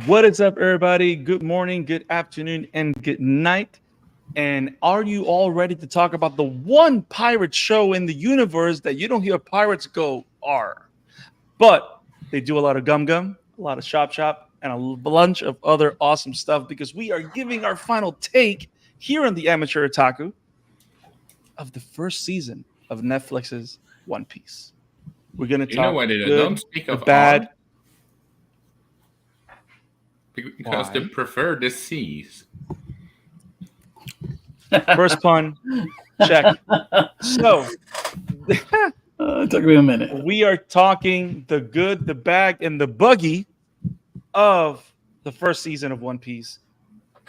What is up, everybody? Good morning, good afternoon, and good night. And are you all ready to talk about the one pirate show in the universe that you don't hear pirates go R? But they do a lot of gum gum, a lot of shop shop, and a bunch of other awesome stuff because we are giving our final take here on the Amateur Otaku of the first season of Netflix's One Piece. We're going to You know talk why the they good, don't speak the of R? bad. Because they Why? prefer the seas. First pun, check. So, It took me a minute. we are talking the good, the bad, and the buggy of the first season of One Piece.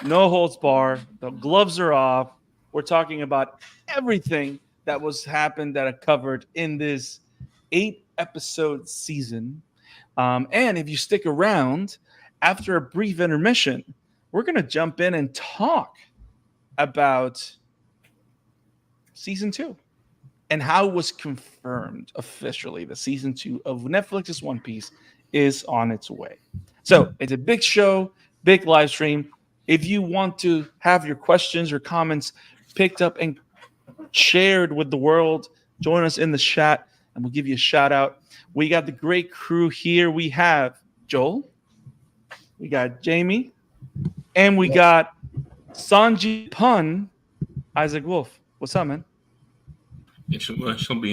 No holds bar. The gloves are off. We're talking about everything that was happened that I covered in this 8 episode season. And if you stick around after a brief intermission, we're going to jump in and talk about season 2 and how it was confirmed officially that season 2 of Netflix's One Piece is on its way. So it's a big show, big live stream. If you want to have your questions or comments picked up and shared with the world, join us in the chat and we'll give you a shout out. We got the great crew here. We have Joel, we got Jamie, and we got Sanji Pun, Isaac Wolf. What's up, man? It shall be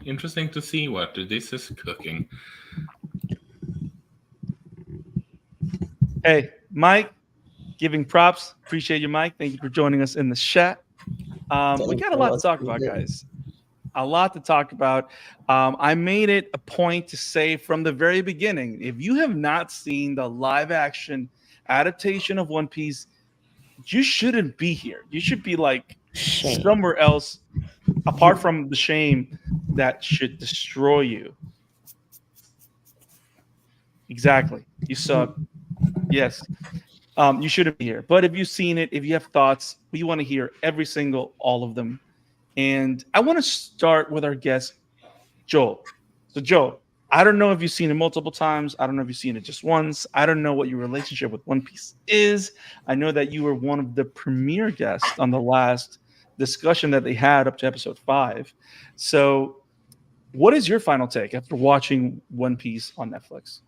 interesting to see what this is cooking. Hey, Mike, giving props. Appreciate you, Mike. Thank you for joining us in the chat. We got a lot to talk about, guys. A lot to talk about. I made it a point to say from the very beginning, if you have not seen the live action adaptation of One Piece, you shouldn't be here. You should be like somewhere else, apart from the shame that should destroy you. Exactly. You suck. Yes. You shouldn't be here. But if you've seen it, if you have thoughts, we want to hear every single, all of them. And I want to start with our guest, Joel. So, Joel, I don't know if you've seen it multiple times. I don't know if you've seen it just once. I don't know what your relationship with One Piece is. I know that you were one of the premier guests on the last discussion that they had up to episode 5. So, what is your final take after watching One Piece on Netflix?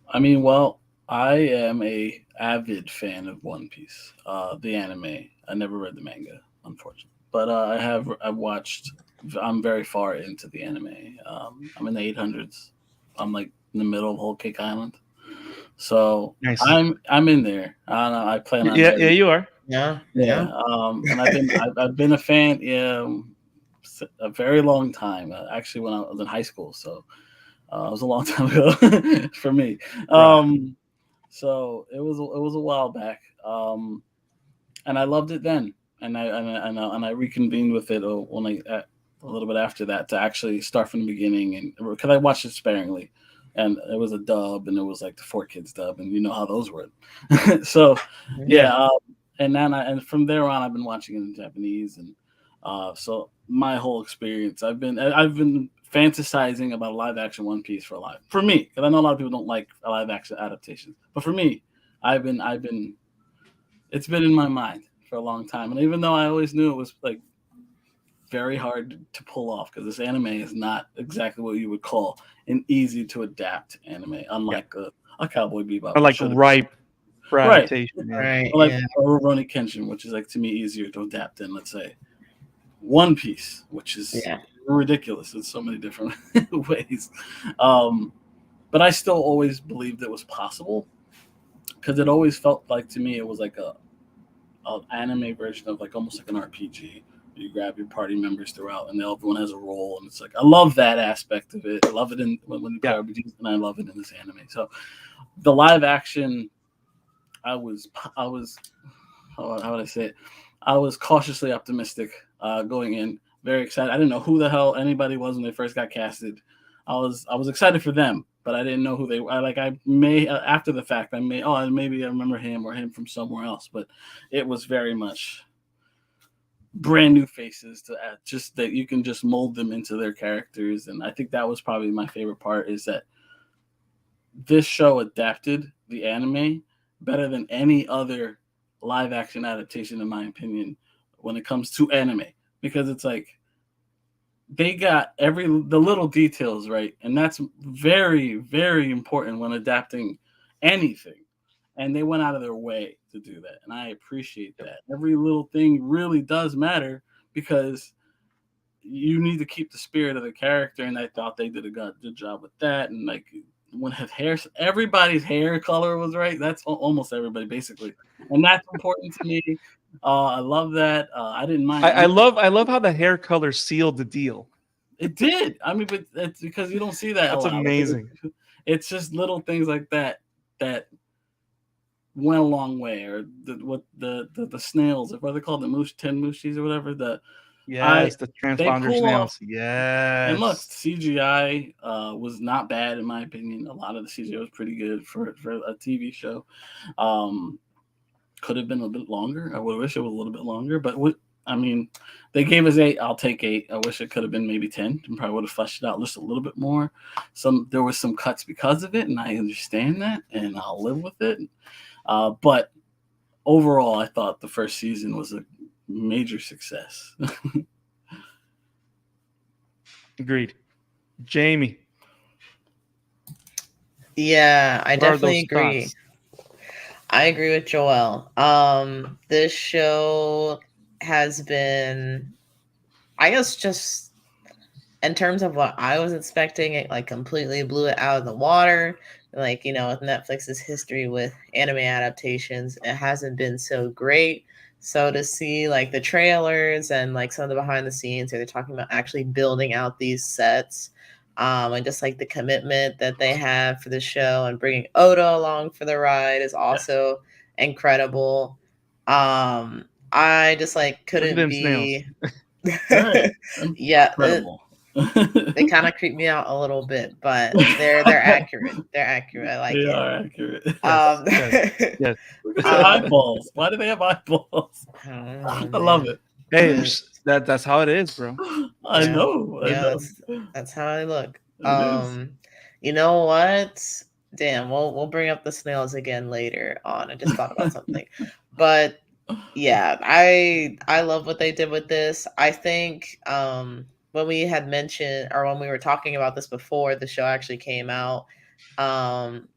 I mean, well, I am a avid fan of One Piece, the anime. I never read the manga, unfortunately, but I've watched. I'm very far into the anime. I'm in the 800s. I'm like in the middle of Whole Cake Island, so Nice. I'm in there. I don't know. I plan on Yeah, you are. yeah. And I've been a fan. Yeah, a very long time. Actually, when I was in high school, so it was a long time ago for me. So it was a while back, and I loved it then. And I reconvened with it when a little bit after that to actually start from the beginning, and because I watched it sparingly, and it was a dub, and it was like the 4 Kids dub, and you know how those were. So yeah, and from there on, I've been watching it in Japanese, and so my whole experience, I've been fantasizing about a live action One Piece for me, because I know a lot of people don't like live action adaptations, but for me, I've been it's been in my mind for a long time, and even though I always knew it was like very hard to pull off, because this anime is not exactly what you would call an easy to adapt anime, unlike a Cowboy Bebop, Or like ripe for Right. adaptation. Yeah. Right. or like Yeah. Rurouni Kenshin, which is like to me easier to adapt than, let's say, One Piece, which is Yeah. ridiculous in so many different ways. But I still always believed it was possible, because it always felt like to me it was like a anime version of like almost like an RPG. You grab your party members throughout, and everyone has a role, and it's like I love that aspect of it. I love it when you play RPGs, and I love it in this anime. So the live action, I was how would I say it? I was cautiously optimistic going in, very excited. I didn't know who the hell anybody was when they first got casted. I was excited for them, but I didn't know who they were. I may after the fact maybe I remember him or him from somewhere else, but it was very much brand new faces to add, just that you can just mold them into their characters. And I think that was probably my favorite part, is that this show adapted the anime better than any other live action adaptation, in my opinion, when it comes to anime, because it's like they got the little details right, and that's very, very important when adapting anything. And they went out of their way to do that, and I appreciate that. Every little thing really does matter because you need to keep the spirit of the character, and I thought they did a good job with that. And like when his hair, everybody's hair color was right. That's almost everybody basically, and that's important to me. I love that. I didn't mind. I love how the hair color sealed the deal. It did. I mean, but it's because you don't see that That's a lot. amazing. It's just little things like that that went a long way. Or the snails, what are they called? The moose, 10 mooshies or whatever. The transponder snails. And Yes. look, CGI was not bad in my opinion. A lot of the CGI was pretty good for a TV show. Could have been a bit longer. I would wish it was a little bit longer, but I mean, they gave us 8. I'll take 8. I wish it could have been maybe 10. And probably would have fleshed it out just a little bit more. There was some cuts because of it, and I understand that, and I'll live with it. But overall, I thought the first season was a major success. Agreed. Jamie. Yeah, I What are definitely those agree. thoughts? I agree with Joel. This show has been, I guess, just in terms of what I was expecting, it like completely blew it out of the water. Like, you know, with Netflix's history with anime adaptations, it hasn't been so great. So to see like the trailers and like some of the behind the scenes where they're talking about actually building out these sets, and just like the commitment that they have for the show and bringing Oda along for the ride is also incredible. I just like couldn't be. Yeah, Incredible. they kind of creep me out a little bit, but they're accurate. They're accurate. I like They it. are accurate. Yes. Look at the eyeballs. Why do they have eyeballs? I love it. Hey, that's how it is, bro. I Yeah. know. I Yeah, know. that's how I look. It is. You know what? Damn, we'll bring up the snails again later on. I just thought about something. But yeah, I love what they did with this. I think when we had mentioned, or when we were talking about this before the show actually came out,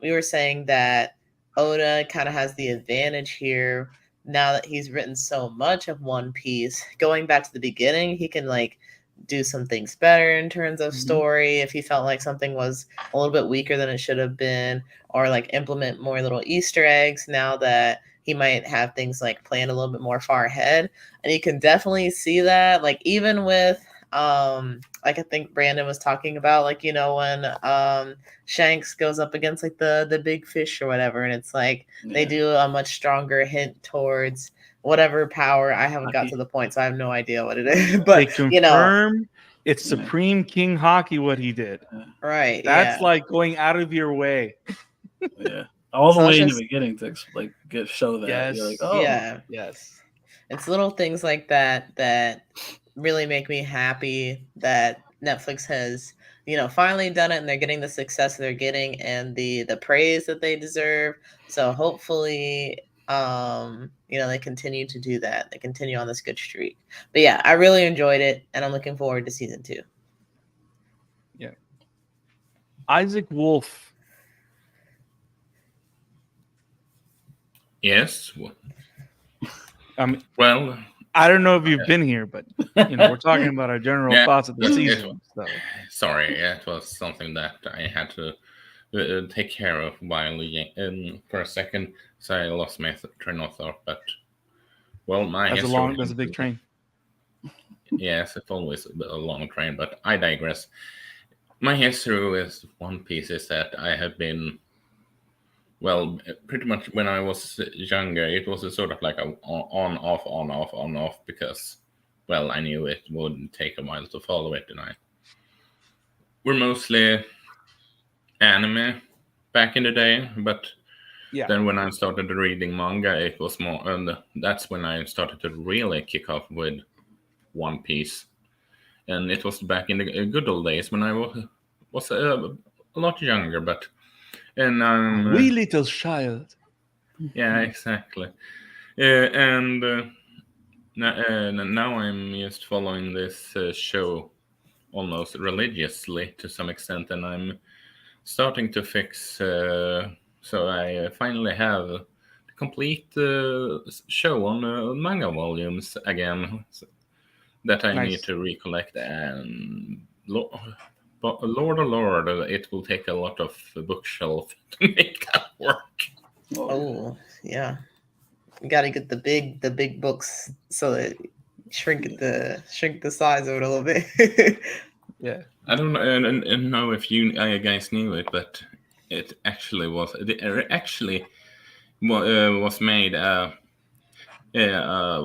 we were saying that Oda kind of has the advantage here now that he's written so much of One Piece. Going back to the beginning, he can like do some things better in terms of story if he felt like something was a little bit weaker than it should have been, or like implement more little Easter eggs now that he might have things like planned a little bit more far ahead. And you can definitely see that, like even with like I think Brandon was talking about, like, you know, when Shanks goes up against like the big fish or whatever, and it's like they do a much stronger hint towards whatever power. I haven't got to the point, so I have no idea what it is. But they confirm, you know, it's Supreme King Hockey what he did. Right. That's like going out of your way. Yeah. All the So way in just- the beginning to like show that. Yes. You're like, oh yeah. Yes. It's little things like that that really make me happy that Netflix has, you know, finally done it, and they're getting the success they're getting and the praise that they deserve. So hopefully, you know, they continue to do that. They continue on this good streak. But yeah, I really enjoyed it, and I'm looking forward to season 2. Yeah. Isaac Wolf. Yes. Well, I don't know if you've been here, but you know, we're talking about our general thoughts of the season. So. Sorry, it was something that I had to take care of while for a second, so I lost my train of thought. But well, that's a big train. Yes, it's always a long train, but I digress. My history with One Piece is that I have been, well, pretty much when I was younger, it was a sort of like a on off, because, well, I knew it would take a while to follow it, and we're mostly anime back in the day, but then when I started reading manga, it was more, and that's when I started to really kick off with One Piece. And it was back in the good old days when I was a lot younger, but And I'm Wee little child. yeah, exactly. And now I'm just following this show almost religiously to some extent, and I'm starting to fix. So I finally have the complete show on manga volumes again that I need Nice. to recollect. And Lord, oh Lord, it will take a lot of bookshelf to make that work. Oh, yeah. You got to get the big books so that shrink the size of it a little bit. Yeah. I don't know, and know if you guys knew it, but it actually was made a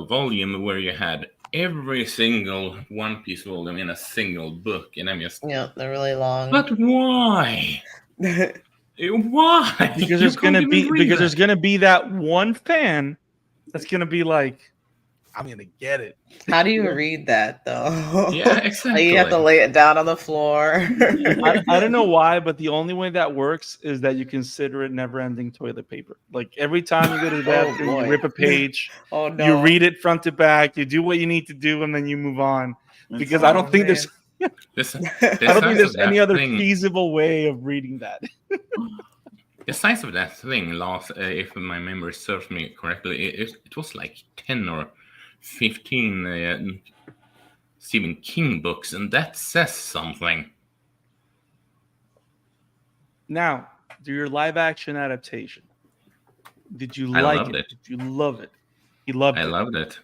volume where you had every single One Piece volume in a single book, and I'm just, Yeah, they're really long. but why? Why? Because You can't even read there's that. gonna be that one fan that's gonna be like, I'm gonna get it. How do you read that though? Yeah, Like, exactly. you have to lay it down on the floor. I don't know why, but the only way that works is that you consider it never-ending toilet paper. Like every time you go to the bathroom, you boy. rip a page, Oh no. you read it front to back, you do what you need to do, and then you move on. Because I Oh, don't think man. This, I the don't think size there's of any that other thing, feasible way of reading that. the size of that thing, last, if my memory serves me correctly, it was like 10 or 15 Stephen King books, and that says something. Now, do your live-action adaptation. Did you I like loved it. Did you love it? He loved I it. loved it.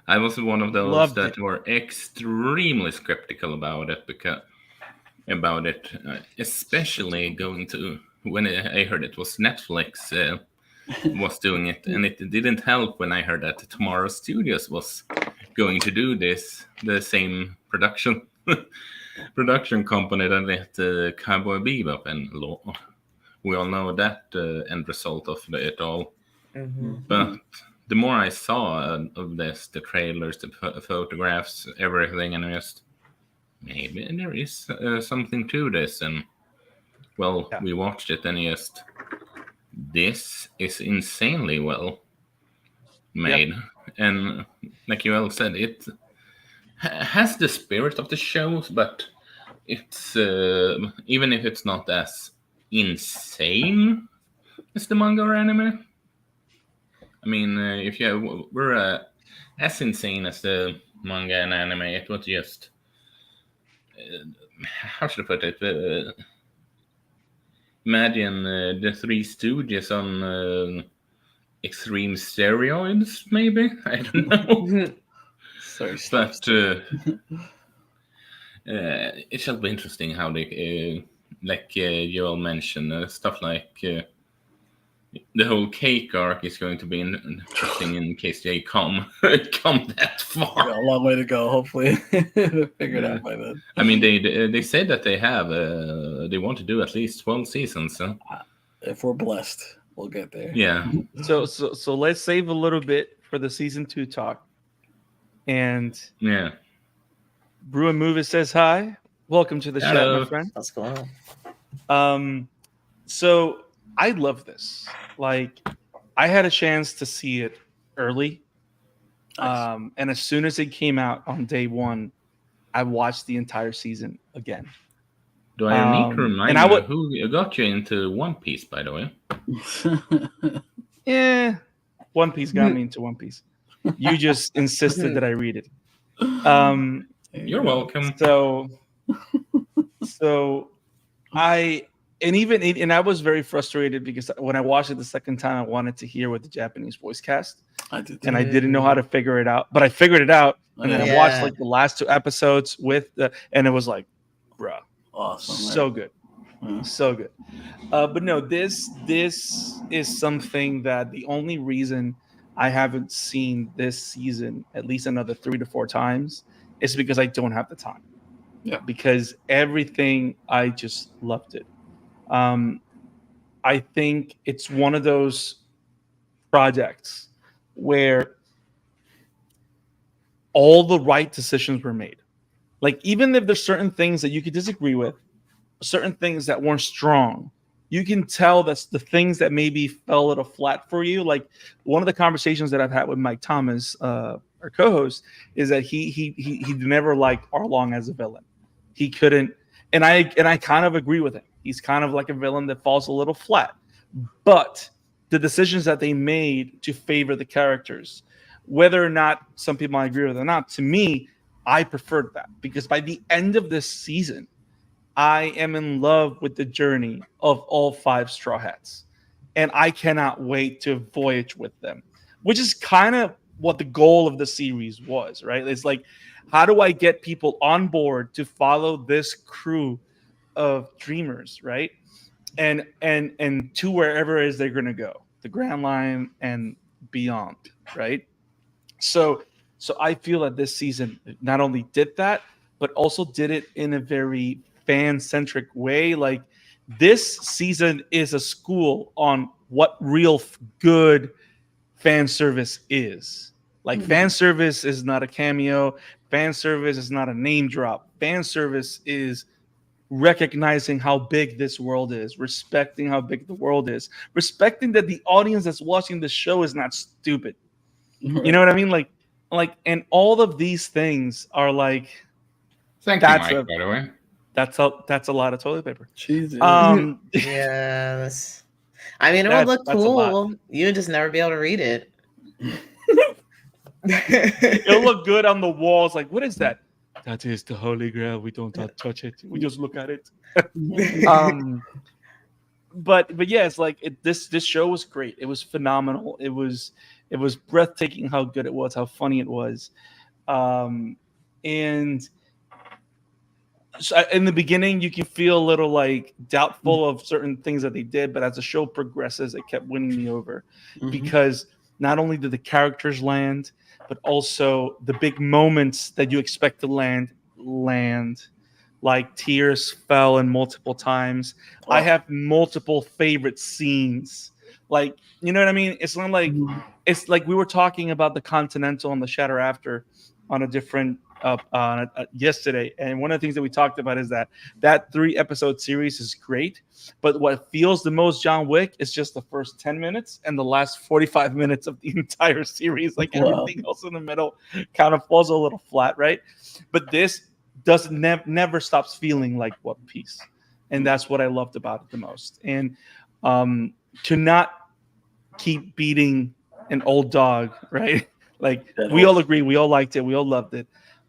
I was one of those Loved that it. were extremely skeptical about it, especially going to when I heard it was Netflix was doing it, and it didn't help when I heard that Tomorrow Studios was going to do this, the same production company that Cowboy Bebop, and we all know that end result of it all. Mhm. But the more I saw of this, the trailers, the photographs, everything, and just maybe there is something to this. And well, Yeah. we watched it, and just this is insanely well made. And like you all said, it has the spirit of the shows, but it's even if it's not as insane as the manga or anime. I mean, if we're as insane as the manga and anime, it was just how should I put it? Imagine the Three Stooges on extreme steroids, maybe. I don't know, Sorry, but it shall be interesting how they, like you all mentioned, stuff like. The whole cake arc is going to be interesting in case they come that far. got a long way to go. Hopefully, figure it out by then. I mean, they said that they have they want to do at least 12 seasons. Huh? If we're blessed, we'll get there. Yeah, So let's save a little bit for the season 2 talk. And yeah. Brew and Move It says hi. Welcome to the chat, Hello. my friend. What's going on? So I love this. Like, I had a chance to see it early. Nice. And as soon as it came out on day one, I watched the entire season again. Do I need to remind and I you would- who got you into One Piece, by the way? Yeah, One Piece got me into One Piece. You just insisted that I read it. You're welcome. So I was very frustrated because when I watched it the second time, I wanted to hear what the Japanese voice cast, I did. and I didn't know how to figure it out. But I figured it out, and then I Yeah. watched like the last 2 episodes and it was like, bruh, Awesome. so good. Yeah. So good. But no, this is something that the only reason I haven't seen this season at least another 3 to 4 times is because I don't have the time. Yeah. Because everything, I just loved it. I think it's one of those projects where all the right decisions were made. Like, even if there's certain things that you could disagree with, certain things that weren't strong, you can tell that's the things that maybe fell a little flat for you. Like one of the conversations that I've had with Mike Thomas, our co-host, is that he never liked Arlong as a villain. He couldn't, and I kind of agree with him. He's kind of like a villain that falls a little flat. But the decisions that they made to favor the characters, whether or not some people might agree with it or not, to me, I preferred that because by the end of this season, I am in love with the journey of all 5 Straw Hats. And I cannot wait to voyage with them, which is kind of what the goal of the series was, right? It's like, how do I get people on board to follow this crew of dreamers, right? And to wherever it is they're going to go, the Grand Line and beyond, right? So I feel that this season not only did that, but also did it in a very fan-centric way. Like this season is a school on what real good fan service is. Like fan service is not a cameo. Fan service is not a name drop. Fan service is recognizing how big this world is, respecting how big the world is, respecting that the audience that's watching the show is not stupid. Right. You know what I mean? Like, and all of these things are like. Thank you, Mike, by the way. That's a lot of toilet paper. Jesus. Yes. I mean, it would look cool. You would just never be able to read it. It'll look good on the walls. Like, what is that? That is the Holy Grail. We don't touch it. We just look at it. But yeah, it's like this show was great. It was phenomenal. It was breathtaking how good it was, how funny it was, and. So in the beginning, you can feel a little like doubtful of certain things that they did, but as the show progresses, it kept winning me over because not only did the characters land, but also the big moments that you expect to land. Like tears fell in multiple times. Oh. I have multiple favorite scenes. Like, you know what I mean? It's not like it's like we were talking about the Continental and the Shatter After on a different yesterday, and one of the things that we talked about is that 3-episode series is great, but what feels the most John Wick is just the first 10 minutes and the last 45 minutes of the entire series. Like everything else in the middle kind of falls a little flat, right? But this never stops feeling like One Piece, and that's what I loved about it the most. And to not keep beating an old dog, right? Like we all agree, we all liked it, we all loved it.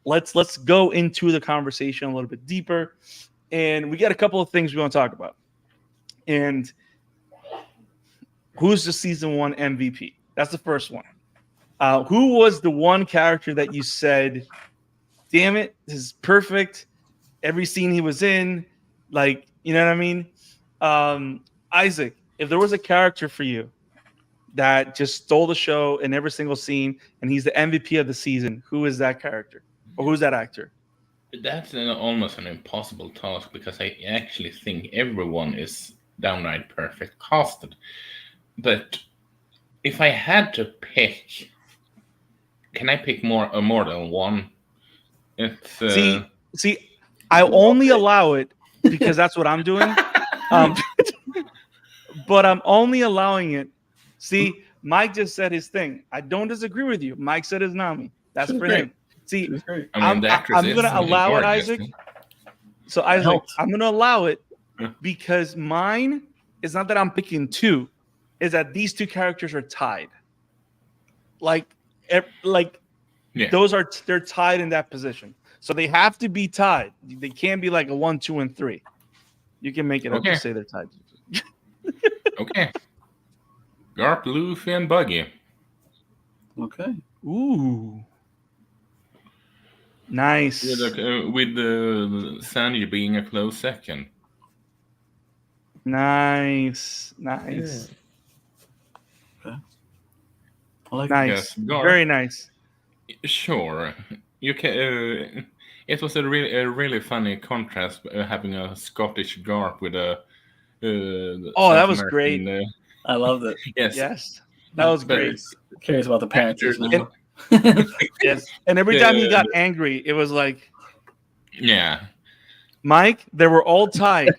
Let's go into the conversation a little bit deeper, and we got a couple of things we want to talk about. And who's the season 1 MVP? That's the first one. Who was the one character that you said, "Damn it, this is perfect"? Every scene he was in, like, you know what I mean? Isaac, if there was a character for you that just stole the show in every single scene, and he's the MVP of the season, who is that character? Or who's that actor? That's almost an impossible task because I actually think everyone is downright perfect casted. But if I had to pick, can I pick more than one? It's, see, I only allow it because that's what I'm doing. But I'm only allowing it. See, Mike just said his thing. I don't disagree with you. Mike said his Nami. That's for him. See, I'm going to allow it, Isaac. So, Isaac, I'm going to allow it because mine is not that I'm picking 2. Is that these 2 characters are tied. They're tied in that position. So they have to be tied. They can't be like a 1, 2, and 3. You can make it up to say they're tied. Okay. Garp, Luffy, and Buggy. Okay. Ooh. Nice. With the Sanji being a close second. Nice. Okay. I like nice. Very nice. Sure. You can. It was a really funny contrast having a Scottish Garp with a. That was great. I loved it. Yes. That was great. Cares about the parents. Yes. And every time he got angry, it was like, yeah, Mike, they were all tied.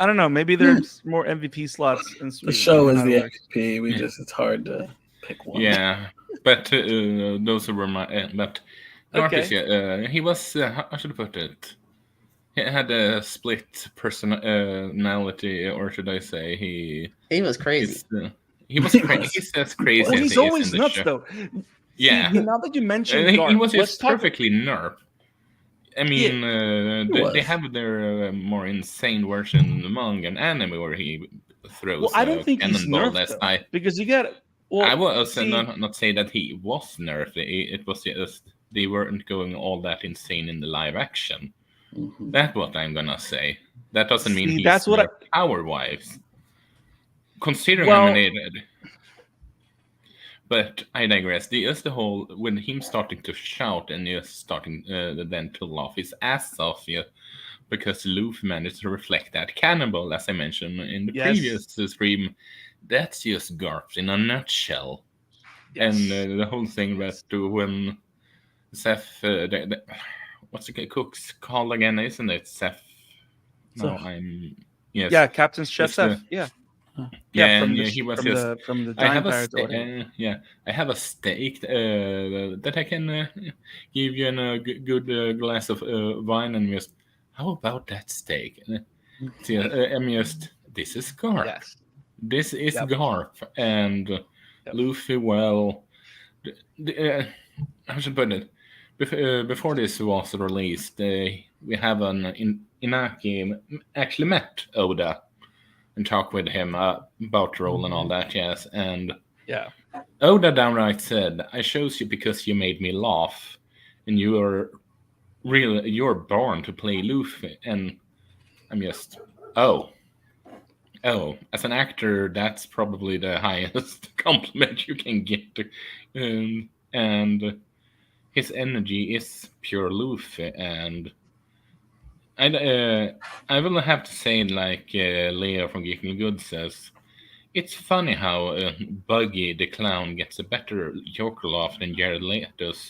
I don't know. Maybe there's more MVP slots in Sweden. The show I is don't know the how it works. MVP. It's hard to pick one. Yeah, but those were my. But Garp Okay. he was. How should I put it? He had a split personality, or should I say, He was crazy. he was crazy. He's as crazy Well, as he's he is in always the nuts, show. though. Yeah. See, now that you mentioned He Garp, was let's just talk. perfectly nerf. I mean, they was. have their more insane version in the manga and anime where he throws Well, I don't think he's cannonball nerfed that though, I because you got. Well, I was see, not say that he was nerfed. It was just they weren't going all that insane in the live action. Mhm. That's what I'm gonna say. That doesn't mean See, he's that's what I- nerfed power-wise. Considering Well- how many did. But I digress. The whole when him starting to shout and just starting then to laugh his ass off, yeah, because Luffy managed to reflect that cannibal, as I mentioned in the Yes. previous stream. That's just Garp in a nutshell. yes. And the whole thing that when Seth, what's the cook's called again? Isn't it Seth? No, Seth. I'm yes. Yeah, Captain Chef It's the- Seth. Yeah. Yeah, from and the, he was from just. the from the I have Giant a Pirates order. I have a steak that I can give you a good glass of wine and just. How about that steak? See, I'm just. This is Garp. Yes. This is Yep. Garp and Luffy. Well, how should I put it? Before this was released, we have Inaki actually met Oda and talked with him about the role and all that. Yes, and Yeah. Oda downright said, "I chose you because you made me laugh, and you're born to play Luffy." And I'm just, oh, as an actor, that's probably the highest compliment you can get. And his energy is pure Luffy, and I will have to say, like Leo from Geeking Good says, it's funny how Buggy the Clown gets a better Joker laugh than Jared Leto's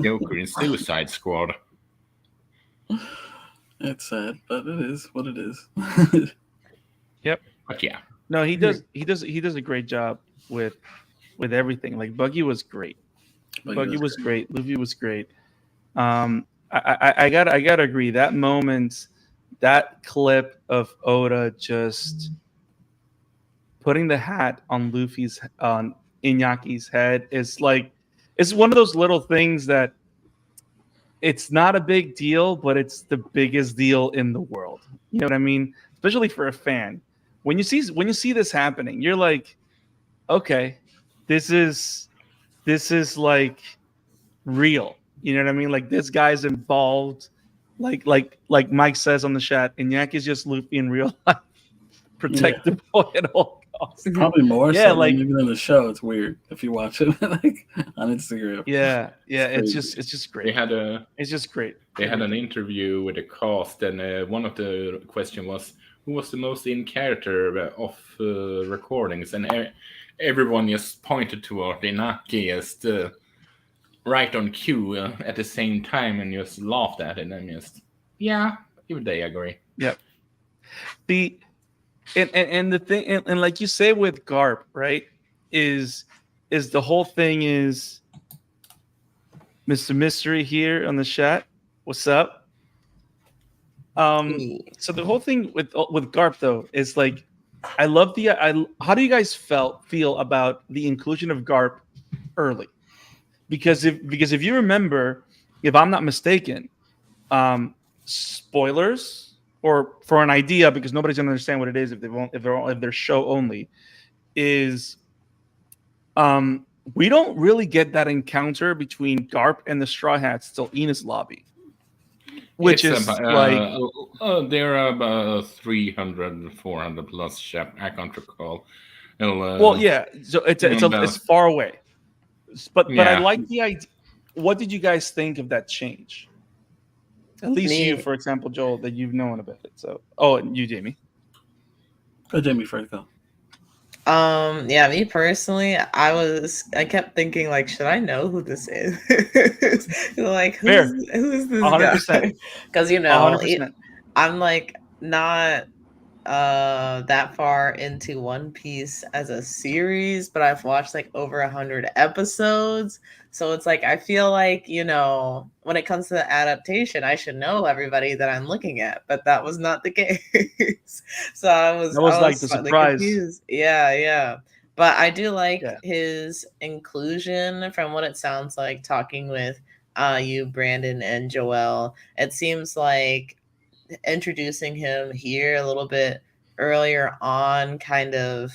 Joker in Suicide Squad. It's sad, but it is what it is. But yeah, No, he does a great job with everything. Like Buggy was great. Buggy was great. Luffy was great. I gotta agree. That moment, that clip of Oda just putting the hat on Luffy's on Inyaki's head is like it's one of those little things that it's not a big deal, but it's the biggest deal in the world. You know what I mean? Especially for a fan. When you see this happening, you're like, okay, this is like real. You know what I mean? Like this guy's involved. Like Mike says on the chat, Inyaki's just Luffy in real life. Protect the boy at all costs. Probably more Yeah, so like- than even in the show. It's weird if you watch it like on Instagram. Yeah, it's crazy. just they great. had It's just great. an interview with the cast, and one of the question was who was the most in character of recordings, and everyone just pointed toward Inaki as right on cue at the same time, and just laughed at it, and just even they agree. The and the thing and like you say with Garp, right? Is the whole thing is Mr. Mystery here on the chat. What's up? So the whole thing with Garp though is like I love how do you guys feel about the inclusion of Garp early? Because if you remember, if I'm not mistaken, spoilers or for an idea, because nobody's gonna understand what it is if they're show only, is we don't really get that encounter between Garp and the Straw Hats till Enos Lobby, which It's is about, there are about 300, 400 plus chapters. I can't recall. well, yeah. So it's far away, but I Yeah. like the idea. What did you guys think of that change? At least Me- you, for example, Joel, that you've known about it. So, and you, Jamie. Go, Jamie, first go. Yeah, me personally, I kept thinking like, should I know who this is? Like, who's this 100%. guy? Because 100%. I'm like not that far into One Piece as a series, but I've watched like over 100 episodes. So it's like I feel like, when it comes to the adaptation, I should know everybody that I'm looking at, but that was not the case. So That I was like was the slightly surprise. confused. Yeah, yeah. But I do like Yeah. his inclusion from what it sounds like talking with you, Brandon, and Joelle. It seems like introducing him here a little bit earlier on kind of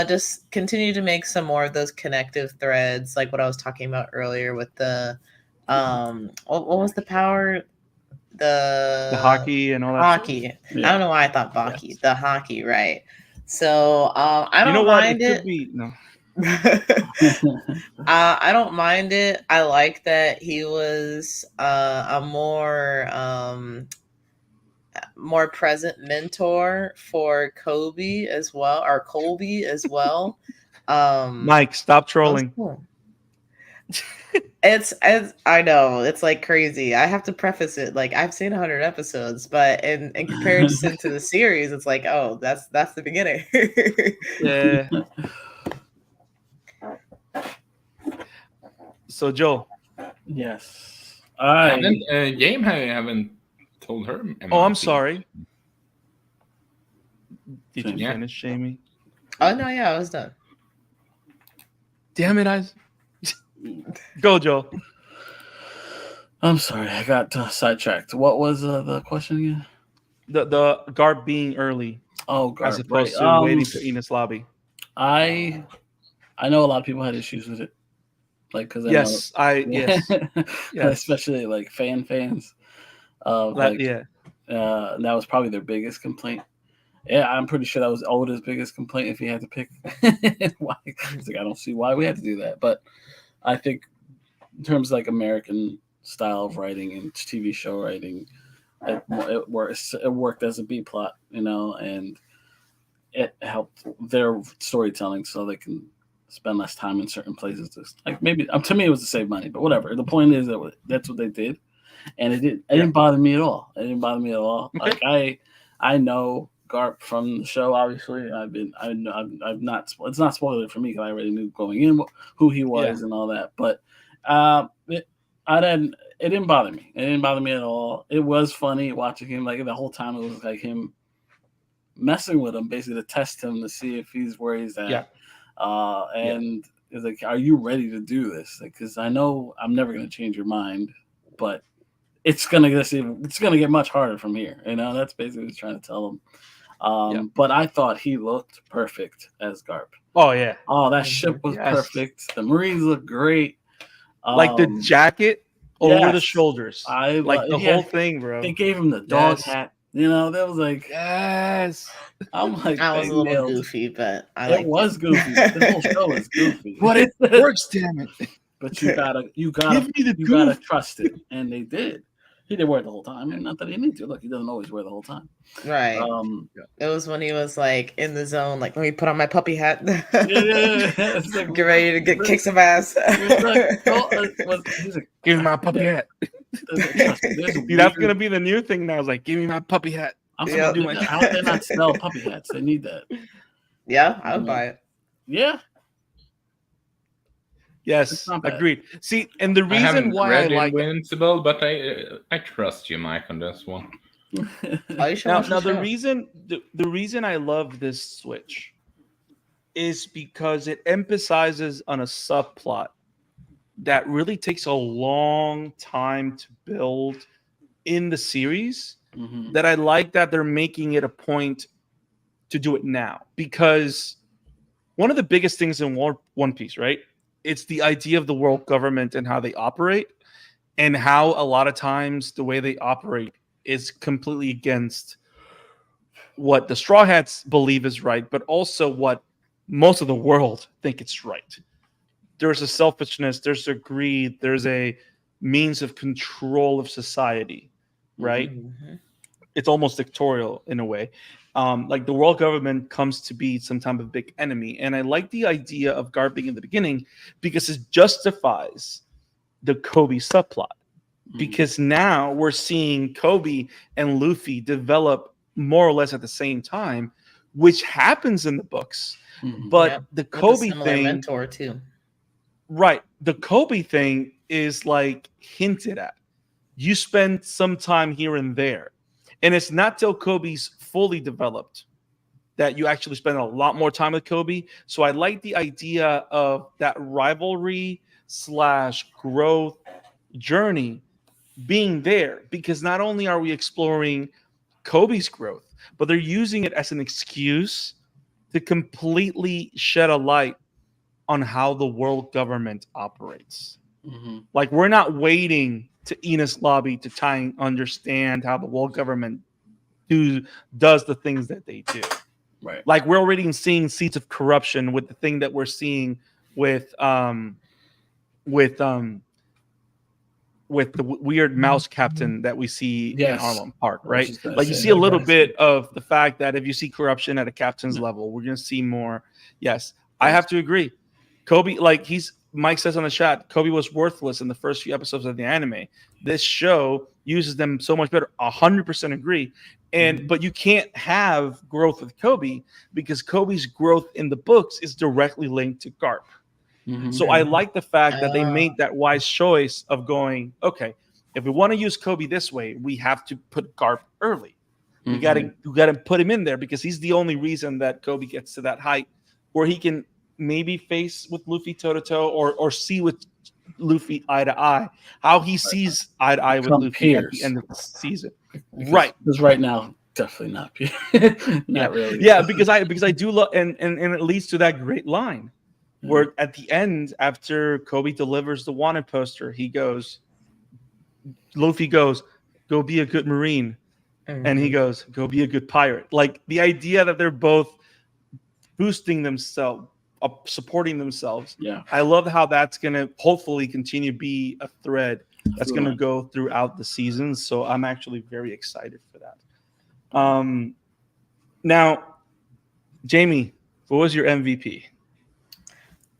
just continue to make some more of those connective threads, like what I was talking about earlier with the what was the power, The hockey and all that. hockey. Yeah. I don't know why I thought Baki. Yes. The hockey, right? So I You know don't what? It mind could it. be no. I don't mind it. I like that he was a more present mentor for Kobe as well, or Colby as well. Mike, stop that was trolling. cool. It's I know it's like crazy. I have to preface it like I've seen 100 episodes, but in comparison to the series, it's like, oh, that's the beginning. Yeah. So Joe. Yes. Haven't told her. Oh, I'm MIP. sorry. Did you Yeah. finish, Jamie? Oh no, yeah, I was done. Damn it, I. Go, Joe. I'm sorry, I got sidetracked. What was the question again? The Garp being early Oh, as Garp, opposed right. to waiting for Enos Lobby. I know a lot of people had issues with it, like because Yes, yes, especially like fans of like yeah. that was probably their biggest complaint. Yeah, I'm pretty sure that was Oda's biggest complaint if he had to pick. Why? It's like I don't see why we had to do that, but I think in terms of like American style of writing and TV show writing, it worked as a B plot, and it helped their storytelling so they can spend less time in certain places. Like maybe to me it was to save money, but whatever. The point is that that's what they did, and it didn't bother me at all. It didn't bother me at all. Okay. Like I know Garp from the show. Obviously, I've not. It's not spoiler for me because I already knew going in who he was and all that. But it didn't bother me. It didn't bother me at all. It was funny watching him. Like the whole time, it was like him messing with him, basically to test him to see if he's where he's at. Yeah. And it's like, are you ready to do this? Because I know I'm never going to change your mind, but it's gonna get much harder from here. That's basically what he's trying to tell him. But I thought he looked perfect as Garp. Oh yeah. Oh, that ship was perfect. The Marines look great. Like the jacket over the shoulders. I like the whole thing, bro. They gave him the dog hat. That was like yes. I'm like I was a little goofy, but it was goofy. The whole show was goofy. But it works, damn it. But you gotta trust it, and they did. He didn't wear it the whole time, and not that he needs to. Look, he doesn't always wear the whole time. Right. It was when he was like in the zone, like, let me put on my puppy hat. Yeah. Like, get ready to kick some ass. He's like, give me my puppy hat. That's gonna be the new thing now. It's like, give me my puppy hat. I'm gonna do my. How do they not sell puppy hats? They need that. Yeah, I would buy it. Yeah. Yes, agreed. See, and the reason why I like Invincible, but I trust you, Mike, on this one. Now the reason I love this switch is because it emphasizes on a subplot that really takes a long time to build in the series. Mm-hmm. That I like that they're making it a point to do it now, because one of the biggest things in One Piece, right? It's the idea of the world government and how they operate, and how a lot of times the way they operate is completely against what the Straw Hats believe is right, but also what most of the world think it's right. There's a selfishness, there's a greed, there's a means of control of society, right? Mm-hmm. It's almost dictatorial in a way. Like the world government comes to be some type of big enemy. And I like the idea of Garp being in the beginning because it justifies the Kobe subplot. Because now we're seeing Kobe and Luffy develop more or less at the same time, which happens in the books. Mhm. But Yep. the With a Kobe similar thing, mentor too. right? The Kobe thing is like hinted at. You spend some time here and there, and it's not till Kobe's fully developed that you actually spend a lot more time with Kobe. So I like the idea of that rivalry slash growth journey being there, because not only are we exploring Kobe's growth, but they're using it as an excuse to completely shed a light on how the world government operates. Mhm. Like, we're not waiting to Enos Lobby to try and understand how the world government does the things that they do. Right. Like, we're already seeing seeds of corruption with the thing that we're seeing with with um with the weird mouse captain that we see Yes. in Arlong Park, I was right? just gonna Like, you say see a that. little Yes. bit of the fact that if you see corruption at a captain's level, we're going to see more. Yes, I have to agree. Kobe, like Mike says on the chat, Kobe was worthless in the first few episodes of the anime. This show uses them so much better. 100% agree. And but you can't have growth with Kobe because Kobe's growth in the books is directly linked to Garp. Mhm. So I like the fact that they Ah. made that wise choice of going, okay, if we want to use Kobe this way, we have to put Garp early. We gotta put him in there because he's the only reason that Kobe gets to that height where he can maybe face with Luffy toe to toe or see with Luffy eye to eye, how he sees eye to eye with Become Luffy at the peers. end of the season. Right. Because right now, definitely not. Not really. Yeah, because I do love and it leads to that great line where at the end, after Kobe delivers the wanted poster, Luffy goes, "Go be a good Marine," and he goes, "Go be a good pirate." Like, the idea that they're both boosting themselves, supporting themselves. Yeah. I love how that's gonna hopefully continue to be a thread that's gonna go throughout the season. So I'm actually very excited for that. Now, Jamie, what was your MVP?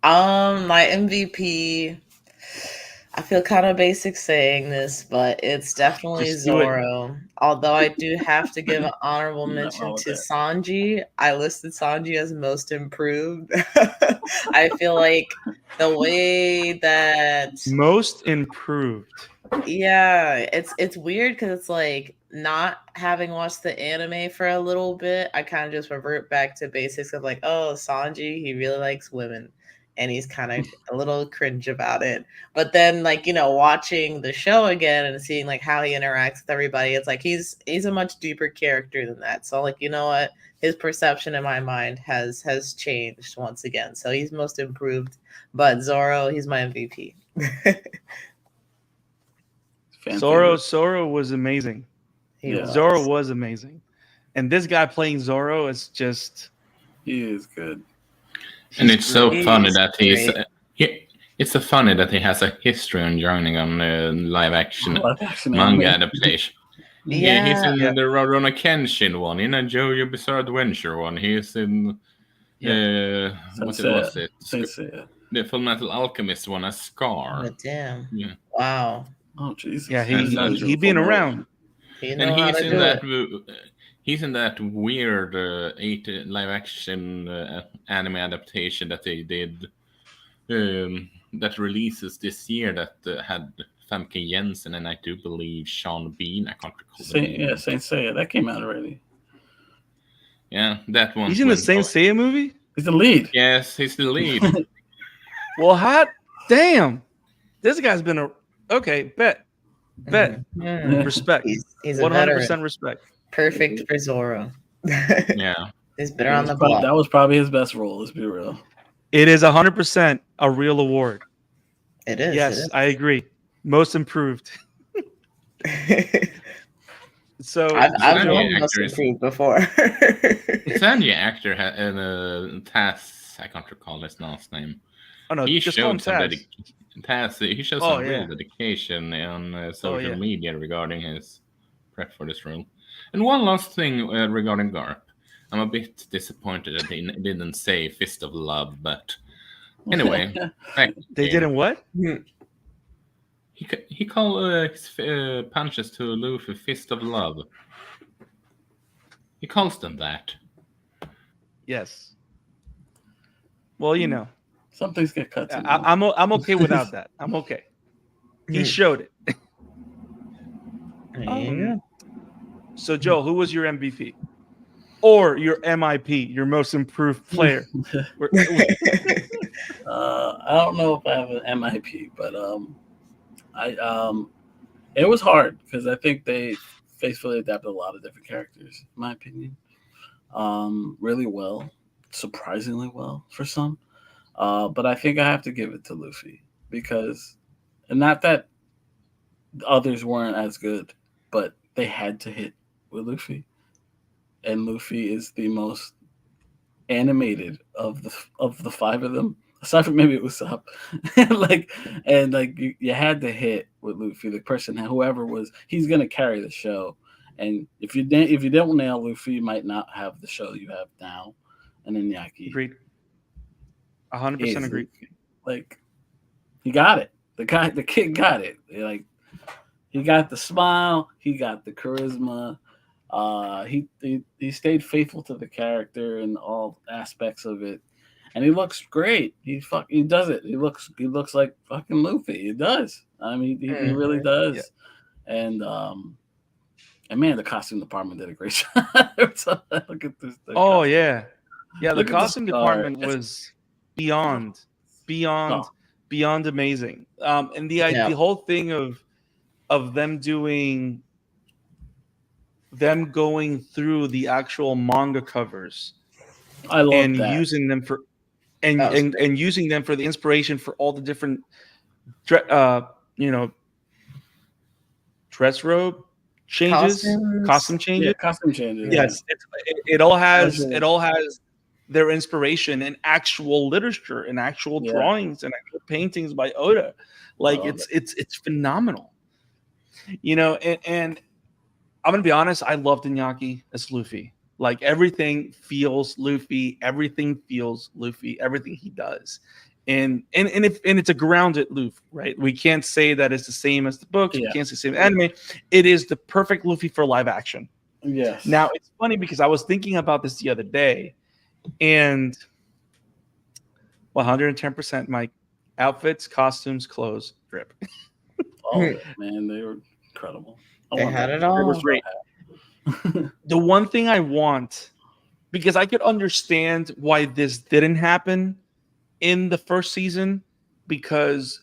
My MVP. I feel kind of basic saying this, but it's definitely Just do it. Zoro. Although I do have to give an honorable Nothing mention wrong with to that. Sanji. I listed Sanji as most improved. I feel like the way that Most improved. yeah, it's weird because it's like not having watched the anime for a little bit, I kind of just revert back to basics of like, oh, Sanji, he really likes women. And he's kind of a little cringe about it. But then, like, watching the show again and seeing like how he interacts with everybody, it's like he's a much deeper character than that. So like, you know what? His perception in my mind has changed once again. So he's most improved. But Zoro, he's my MVP. Zoro was amazing. Yeah. Zoro was amazing. And this guy playing Zoro is just He is good. And it's so great. funny that he's. Great. It's so funny that he has a history on joining on live action manga anime. adaptation. Yeah. He's in the Rurouni Kenshin one, in a JoJo Bizarre Adventure one. He's in what was it? The Full Metal Alchemist one as Scar. Oh, damn. Yeah. Wow. Oh Jesus. Yeah, he been around. And he's in that. He's in that weird 8 live action anime adaptation that they did. That releases this year that had Famke Jensen and I do believe Sean Bean. I can't recall the name. Saint Seiya. That came out already. Yeah, that one. He's in the Saint Seiya movie? He's the lead. Yes, he's the lead. Well, hot damn. This guy's been bet. Respect. He's a 100% veteran. respect. Perfect for Zoro. Yeah. He's been on the block. That was probably his best role, let's be real. It is 100% a real award. It is. Yes, I agree. Most improved. So I've known most improved before. Sanji actor in Taz, I can't recall his last name. Oh no, he just showed some Taz. He showed some real dedication on social media regarding his prep for this role. And one last thing regarding Garp. I'm a bit disappointed that they didn't say Fist of Love, but anyway. They didn't what? He called his punches to Luffy Fist of Love. He calls them that. Yes. Well, you know, Some things get cut. I'm okay without that. I'm okay. He showed it. Yeah. So, Joe, who was your MVP or your MIP, your most improved player? I don't know if I have an MIP, but it was hard because I think they faithfully adapted a lot of different characters, in my opinion, really well, surprisingly well for some. But I think I have to give it to Luffy because, and not that others weren't as good, but they had to hit with Luffy, and Luffy is the most animated of the five of them, aside from maybe Usopp. You had to hit with Luffy, the person, whoever was, he's gonna carry the show. And if you don't nail Luffy, you might not have the show you have now. And then Yaki, Agreed. 100% agreed. Like, he got it. The kid got it. Like, he got the smile, he got the charisma. He stayed faithful to the character and all aspects of it, and he looks great. He does it. He looks like fucking Luffy. He does. I mean, he really does. Yeah. And man, the costume department did a great job. Look at this. Oh yeah, the costume department was beyond amazing. And the whole thing of them going through the actual manga covers, I love and that. using them for and using them for the inspiration for all the different dress robe changes, costume changes. Yeah, costume changes. Yes, it all has their inspiration in actual literature and actual drawings and actual paintings by Oda. Like it's phenomenal. And I'm gonna be honest, I loved Iñaki as Luffy. Like everything feels Luffy, everything he does. And it's a grounded Luffy, right? We can't say that it's the same as the books, we can't say the same anime. It is the perfect Luffy for live action. Yes. Now it's funny because I was thinking about this the other day, and 110%, Mike. Outfits, costumes, clothes, drip. Man, they were incredible. They had it all. It was great. The one thing I want, because I could understand why this didn't happen in the first season, because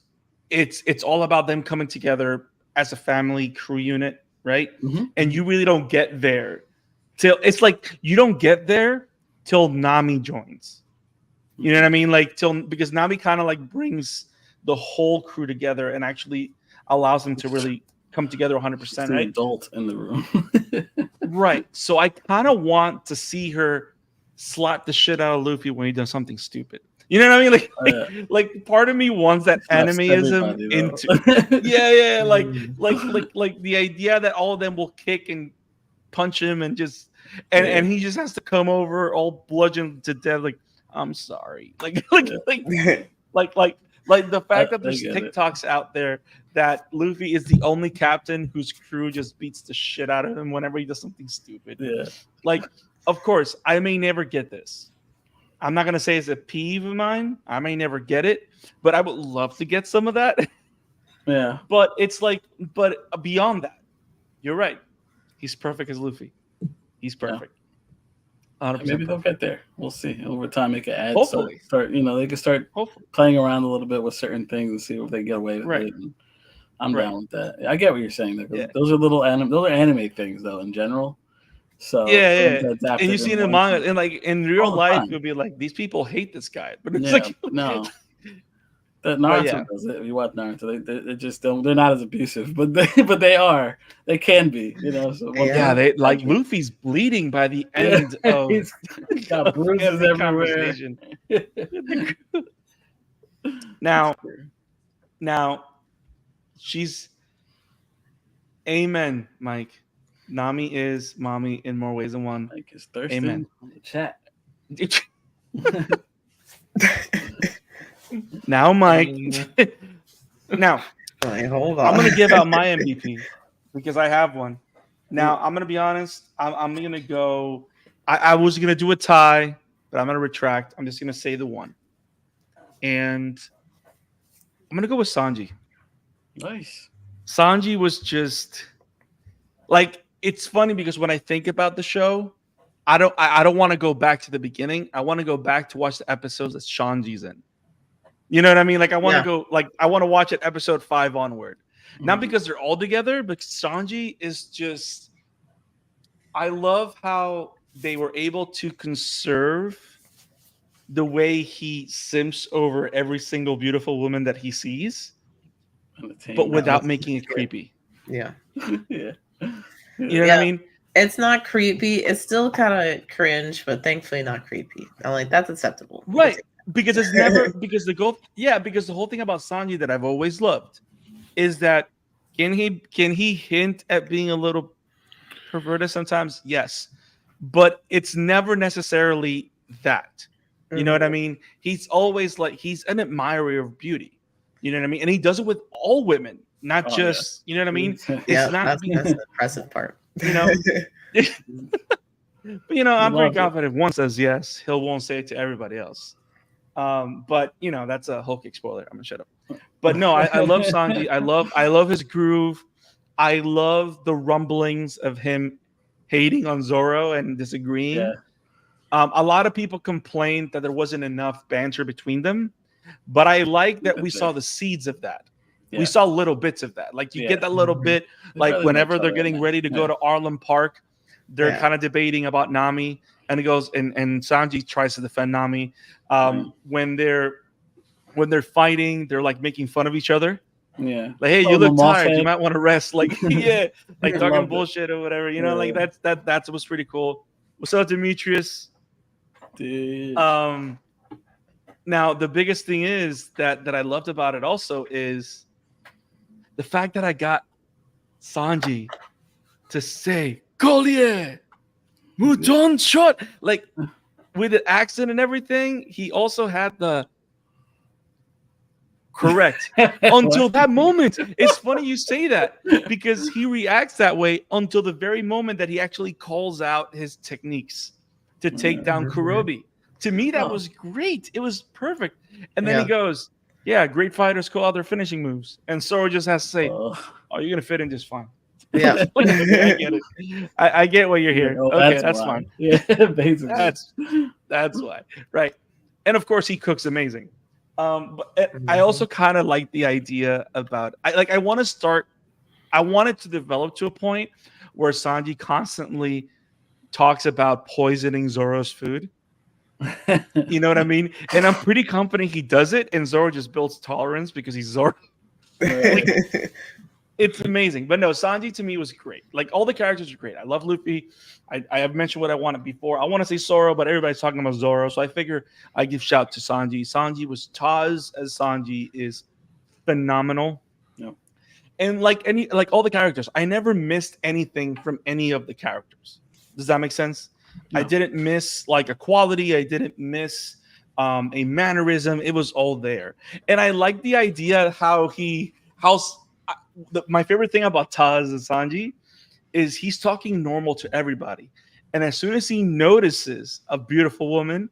it's all about them coming together as a family crew unit, right? Mm-hmm. And you really don't get there till it's like you don't get there till Nami joins. You know what I mean? Like because Nami kind of like brings the whole crew together and actually allows them to really come together 100%. Right? Adult in the room. Right. So I kind of want to see her slap the shit out of Luffy when he does something stupid. You know what I mean? Like part of me wants that animeism into. Yeah. Like the idea that all of them will kick and punch him and just and he just has to come over all bludgeoned to death. Like, I'm sorry. Like the fact that there's TikToks out there that Luffy is the only captain whose crew just beats the shit out of him whenever he does something stupid. Yeah. Like, of course, I may never get this. I'm not gonna say it's a peeve of mine. I may never get it, but I would love to get some of that. Yeah. But it's like, but beyond that, you're right. He's perfect as Luffy. He's perfect. 100% Maybe they'll get there. We'll see. Over time, they can add. Hopefully. They can start playing around a little bit with certain things and see if they get away with it. And I'm down with that. I get what you're saying. Those are little anime things, though, in general. So and you see in the manga, and like in real life, you'll be like, these people hate this guy, but it's like no. That Naruto does it. If you watch Naruto, they just don't. They're not as abusive, but they are. They can be, So they like Luffy's bleeding by the end of. He's got bruises everywhere. Now, she's. Amen, Mike. Nami is mommy in more ways than one. Mike is thirsty. Amen. On the chat. Now, Mike. Now, hold on. I'm going to give out my MVP because I have one. Now, I'm going to be honest. I'm going to go I was gonna do a tie, but I'm gonna retract. I'm just gonna say the one, and I'm gonna go with Sanji. Nice. Sanji was just like, it's funny because when I think about the show, I don't want to go back to the beginning. I want to go back to watch the episodes that Sanji's in. You know what I mean? Like I want to Yeah. go like I want to watch it episode 5 onward. Not Mhm. because they're all together, but Sanji is just, I love how they were able to conserve the way he simps over every single beautiful woman that he sees, but Entertainment. without That's making it good. creepy. Yeah. Yeah. You know what I Yeah. mean? It's not creepy. It's still kind of cringe, but thankfully not creepy. I'm like, that's acceptable. You can Right. take Because it's never because because the whole thing about Sanji that I've always loved is that can he hint at being a little perverted sometimes? Yes. But it's never necessarily that. You know what I Mhm. mean? He's always like he's an admirer of beauty. You know what I mean? And he does it with all women, not Oh, just, you know what I mean? It's Yeah, not that's the impressive part. you know, but I'm pretty Love it. confident if one says yes, he won't say it to everybody else. But that's a whole kick spoiler. I'm gonna shut up. But no, I love Sanji. I love his groove. I love the rumblings of him hating on Zoro and disagreeing. Yeah. A lot of people complained that there wasn't enough banter between them, but I like that we saw the seeds of that. Yeah. We saw little bits of that. Like you Yeah. get that little bit, They like really whenever like they're each other getting in ready to that. go to Arlem Park, they're Yeah. kind of debating about Nami, and he goes and Sanji tries to defend Nami. Right. When they're fighting, they're like making fun of each other. Yeah. Like, hey, you Throwing look them off tired. You it. might want to rest. Like, yeah, like I talking loved it. bullshit or whatever. Like Yeah. that's was pretty cool. What's up, Demetrius? Dude. Now the biggest thing is that I loved about it also is the fact that I got Sanji to say Collier, Mouton shot, like with the accent and everything. He also had the correct until that moment. It's funny you say that because he reacts that way until the very moment that he actually calls out his techniques to take down Kurobi. To me, that was great. It was perfect. And then he Yeah. goes, "Yeah, great fighters call out their finishing moves." And Sora just has to say, Oh, "Oh, you're gonna fit in just fine." Yeah. Like, okay, I get it. I get why you're here. oh, Okay, that's why. fine. Yeah, basically. That's why. Right. And of course he cooks amazing. But I Mhm. also kind of like the idea about I want it to develop to a point where Sanji constantly talks about poisoning Zoro's food. You know what I mean? And I'm pretty confident he does it, and Zoro just builds tolerance because he's Zoro. It's amazing. But no, Sanji to me was great. Like all the characters are great. I love Luffy. I have mentioned what I wanted before. I want to say Zoro, but everybody's talking about Zoro. So I figure I give shout to Sanji. Sanji was Taz as Sanji is phenomenal. Yep. And like all the characters, I never missed anything from any of the characters. Does that make sense? I No. didn't miss like a quality. I didn't miss a mannerism. It was all there. And I like the idea my favorite thing about Taz and Sanji is he's talking normal to everybody. And as soon as he notices a beautiful woman,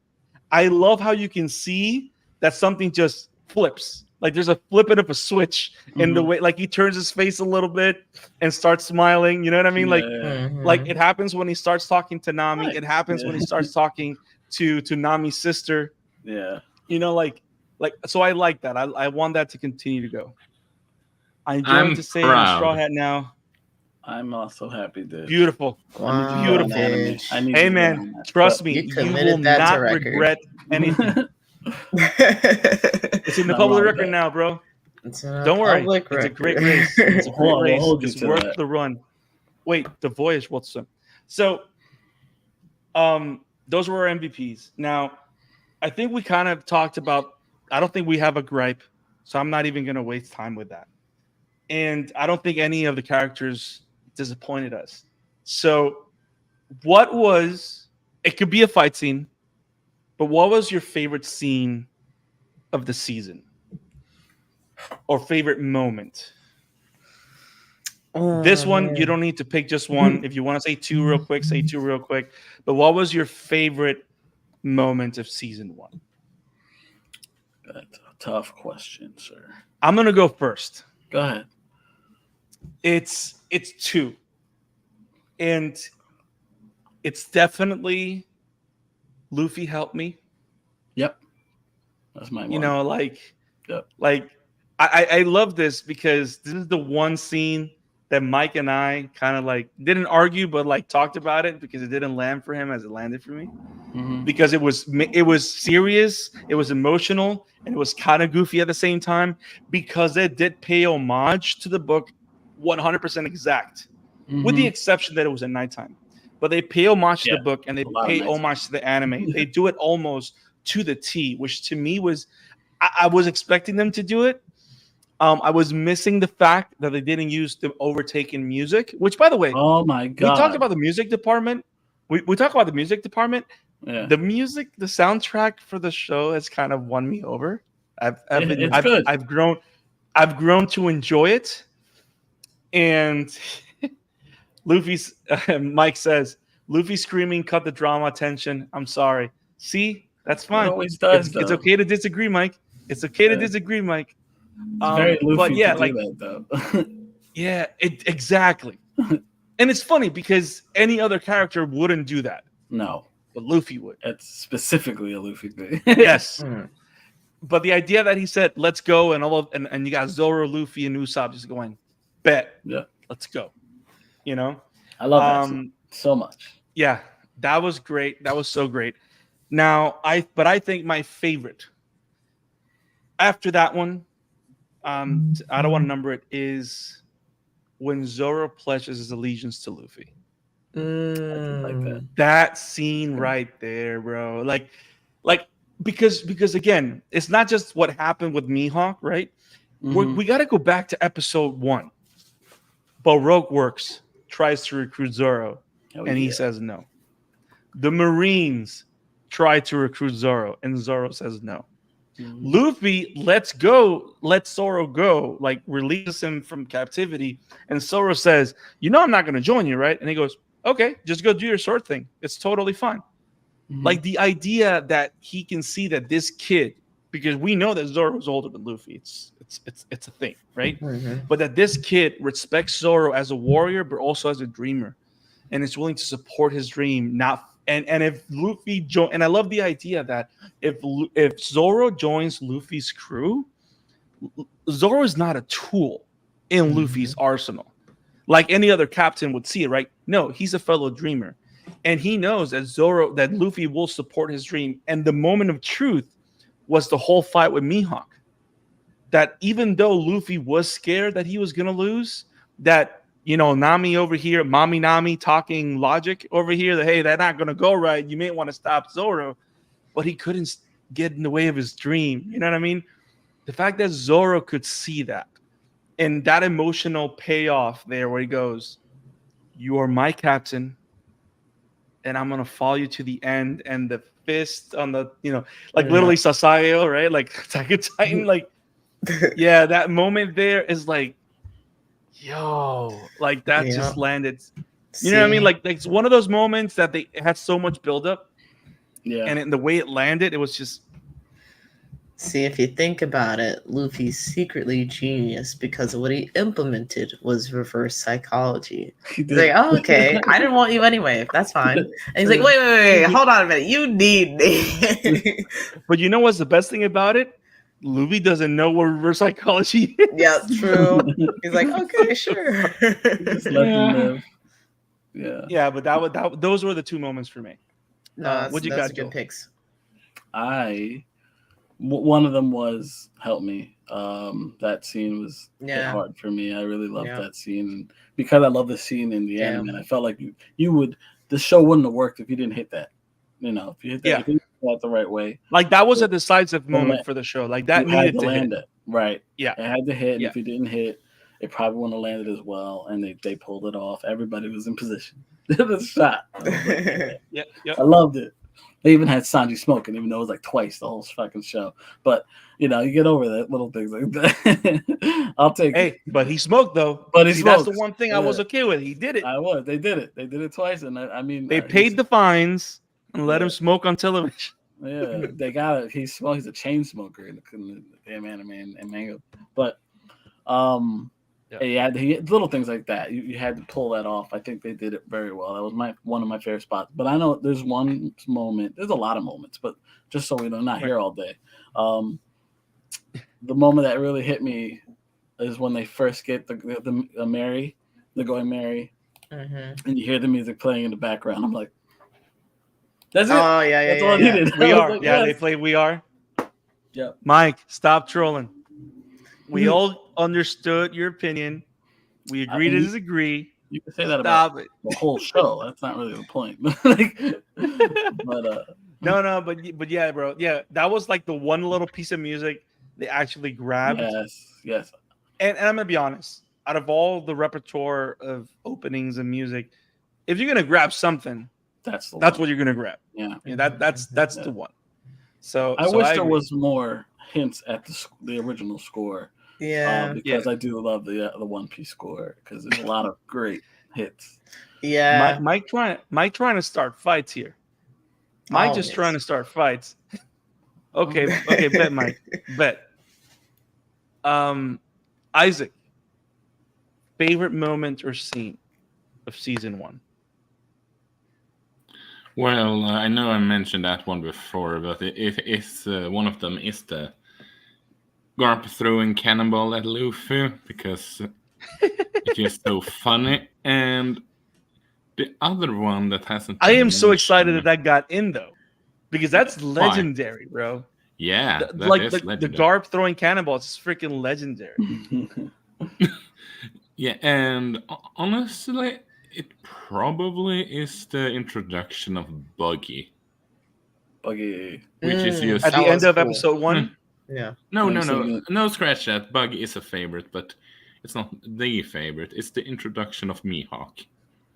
I love how you can see that something just flips. Like there's a flipping of a switch in the way, like he turns his face a little bit and starts smiling. You know what I mean? Like Mhm. it happens when he starts talking to Nami. Right. It happens when he Yeah. starts talking to Nami's sister. Yeah. So I like that. I want that to continue to go. I'm I'm going to say I'm a straw proud. hat now. I'm also happy that Beautiful. I need Wow, you to get on anime. Midge. I need Hey you to get man, on that. trust But- me, You you committed will that to not record. regret anything. It's in the Not public wrong, record though. now, bro. It's in a Don't worry. public It's a great record. race. It's a Hold great on, we'll race. hold you It's to worth that. the run. Wait, the voyage will swim. So those were our MVPs. Now, I think we kind of talked about, I don't think we have a gripe, so I'm not even going to waste time with that. And I don't think any of the characters disappointed us. So it could be a fight scene, but what was your favorite scene of the season? Or favorite moment? This one, you man. don't need to pick just one. If you want to say two real quick, say two real quick. But what was your favorite moment of season 1? That's a tough question, sir. I'm gonna go first. Go ahead. It's 2, and it's definitely Luffy helped me. Yep. That's my one. You know, like, Yep. like I love this because this is the one scene that Mike and I kind of like didn't argue, but like talked about it because it didn't land for him as it landed for me. Mhm. Because it was serious, it was emotional, and it was kind of goofy at the same time because it did pay homage to the book 100% exact, with the Mhm. exception that it was at nighttime. But they pay homage to Yeah, the book and they a lot of pay nighttime. homage to the anime. They do it almost to the T, which to me was, I was expecting them to do it. I was missing the fact that they didn't use the overtaken music, which, by the way, Oh my we god. talked about the music department. We talk about the music department. Yeah. The music, the soundtrack for the show has kind of won me over. It's good. I've grown to enjoy it. And Luffy's Mike says, Luffy screaming, cut the drama tension. I'm sorry. See, that's It fine. always does, It's though. okay to disagree, Mike. It's okay to Yeah. disagree, Mike. It's very Luffy but yeah, to like, do that, though. yeah, exactly. And it's funny because any other character wouldn't do that, No, but Luffy would. it's specifically a Luffy thing. Yes. Mm. But the idea that he said, let's go, and you got Zoro, Luffy, and Usopp just going, bet. Yeah. Let's go. You know? I love that scene so much. Yeah, that was great. That was so great. Now, I think my favorite after that one, I don't want to number it, is when Zoro pledges his allegiance to Luffy. I did like that. That scene right there, bro. Like because again, it's not just what happened with Mihawk, right? Mhm. We got to go back to episode 1. Baroque Works tries to recruit Zoro, Oh, and he yeah. says no. The Marines try to recruit Zoro, and Zoro says no. Mhm. Luffy lets Zoro go, like releases him from captivity, and Zoro says, "You know I'm not going to join you, right?" And he goes, "Okay, just go do your sword thing. It's totally fine." Mhm. Like the idea that he can see that this kid, because we know that Zoro is older than Luffy, it's a thing, right? Mhm. But that this kid respects Zoro as a warrior, but also as a dreamer, and is willing to support his dream. And if Luffy and I love the idea that if Zoro joins Luffy's crew, Zoro is not a tool in Luffy's arsenal, like any other captain would see it, right? No, he's a fellow dreamer, and he knows that Luffy will support his dream. And the moment of truth was the whole fight with Mihawk. That even though Luffy was scared that he was gonna lose, that Nami over here, Mommy Nami talking logic over here, that hey, that's not gonna go right. You may want to stop Zoro, but he couldn't get in the way of his dream. You know what I mean? The fact that Zoro could see that, and that emotional payoff there, where he goes, "You are my captain, and I'm gonna follow you to the end." And the fist on the, like literally Sasageo, right? Like Attack on Titan, like. Yeah, that moment there is like, yo, like that Yeah. just landed. You know what I mean? See? Like it's one of those moments that it had so much buildup, Yeah. and in the way it landed, it was just. See, if you think about it, Luffy's secretly genius because what he implemented was reverse psychology. He He's did. like, oh, okay, I didn't want you anyway. That's fine. And he's like, wait, hold on a minute. You need me. But you know what's the best thing about it? Luffy doesn't know what reverse psychology is. Yeah, true. He's like, okay, sure. Just let them live. Yeah. Yeah, but those were the two moments for me. No, What'd you that's got, good Joel? picks. One of them was Help Me. That scene was hit Yeah. hard for me. I really loved Yeah. that scene, and because I love the scene in the Yeah. anime, I felt like you would. The show wouldn't have worked if you didn't hit that. If you hit that, Yeah. if you hit that the right way, Like that was a decisive moment for the show. Like that you had needed to land hit. it right. Yeah. It had to hit, and Yeah. if you didn't hit, it probably wouldn't have landed as well. And they pulled it off. Everybody was in position. The shot. I was like, Yeah, yeah. I loved it. They even had Sanji smoking, even though it was like twice the whole fucking show. But you get over that little things like that. I'll take it. Hey, but he smoked though. But he See, that's the smokes. one thing I was okay with. He did it. They did it. They did it twice, and I mean, They paid the fines and let Yeah. him smoke on television. Yeah, they got it. He's a chain smoker in the damn anime and manga. But yeah, little things like that. You had to pull that off. I think they did it very well. That was one of my favorite spots. But I know there's one moment. There's a lot of moments, but just so we know, not here all day. The moment that really hit me is when they first get the Mary, the going Mary, and you hear the music playing in the background. I'm like, that's it. Oh yeah, That's all I needed. We I was are. like, Yeah, yes. they play We Are. Yeah. Mike, stop trolling. We all understood your opinion. We agree to disagree. You can say that Stop about it. the whole show. That's not really the point. But No, but yeah, bro. Yeah, that was like the one little piece of music they actually grabbed. yes. And I'm gonna be honest. Out of all the repertoire of openings and music, if you're gonna grab something, That's what you're gonna grab. Yeah. That's the one. So I wish there agree. was more hints at the original score. yeah, Because I do love the One Piece score because there's a lot of great hits. yeah. Mike trying to start fights here. Mike just Always. trying to start fights. Okay, bet Mike, bet. Isaac, favorite moment or scene of season 1? Well, I know I mentioned that one before, but it's one of them is the Garp throwing cannonball at Luffy because it's just so funny. And the other one that hasn't. I been am so excited mentioned- that got in though, because that's legendary, bro. Yeah, that Like is the legendary. Garp throwing cannonballs is freaking legendary. Yeah, and honestly, it probably is the introduction of Buggy, Buggy. which is just At the That end was of cool. episode 1. Yeah. no, scratch that. Buggy is a favorite, but it's not the favorite. It's the introduction of Mihawk,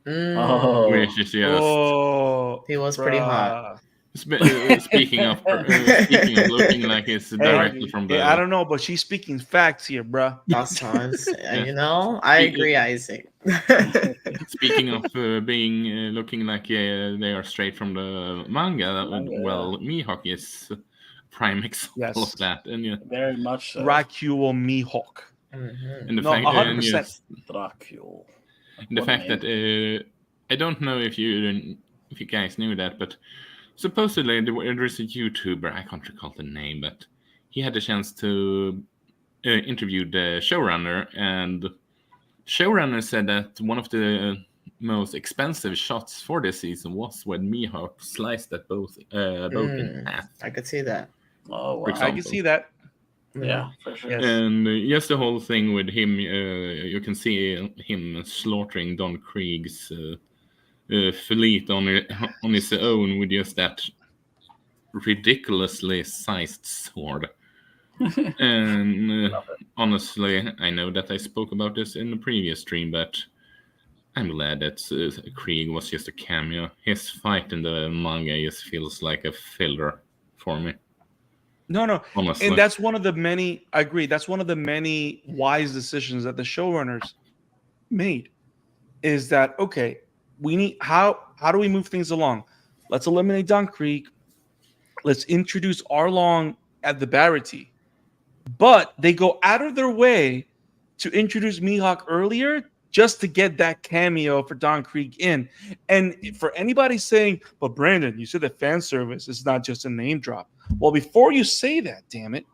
Oh. which is just Oh, He was pretty hot. bruh. speaking of looking like it's directly from the. Hey, I don't know, but she's speaking facts here, bruh. That's nice. I agree, Isaac. Speaking of being looking like they are straight from the manga, well, Mihawk is a prime example of that, and Very much so. Dracula Mihawk. Mhm. and the No, fact, 100%. Dracula. the fact that I don't know if you guys knew that, but supposedly there's a YouTuber, I can't recall the name, but he had the chance to interview the showrunner, and showrunner said that one of the most expensive shots for this season was when Mihawk sliced that boat in half. I could see that. Oh wow. For I can see that. Yeah, for sure. Yes. And just the whole thing with him, you can see him slaughtering Don Krieg's fleet on his own with just that ridiculously sized sword. And honestly, I know that I spoke about this in the previous stream, but I'm glad that Krieg was just a cameo. His fight in the manga just feels like a filler for me. No. Honestly. And that's one of the many, I agree, that's one of the many wise decisions that the showrunners made. Is that, okay, we need, how do we move things along? Let's eliminate Don Krieg. Let's introduce Arlong at the Barity. But they go out of their way to introduce Mihawk earlier just to get that cameo for Don Krieg in. And for anybody saying, but Brandon, you said that fan service is not just a name drop. Well, before you say that, damn it,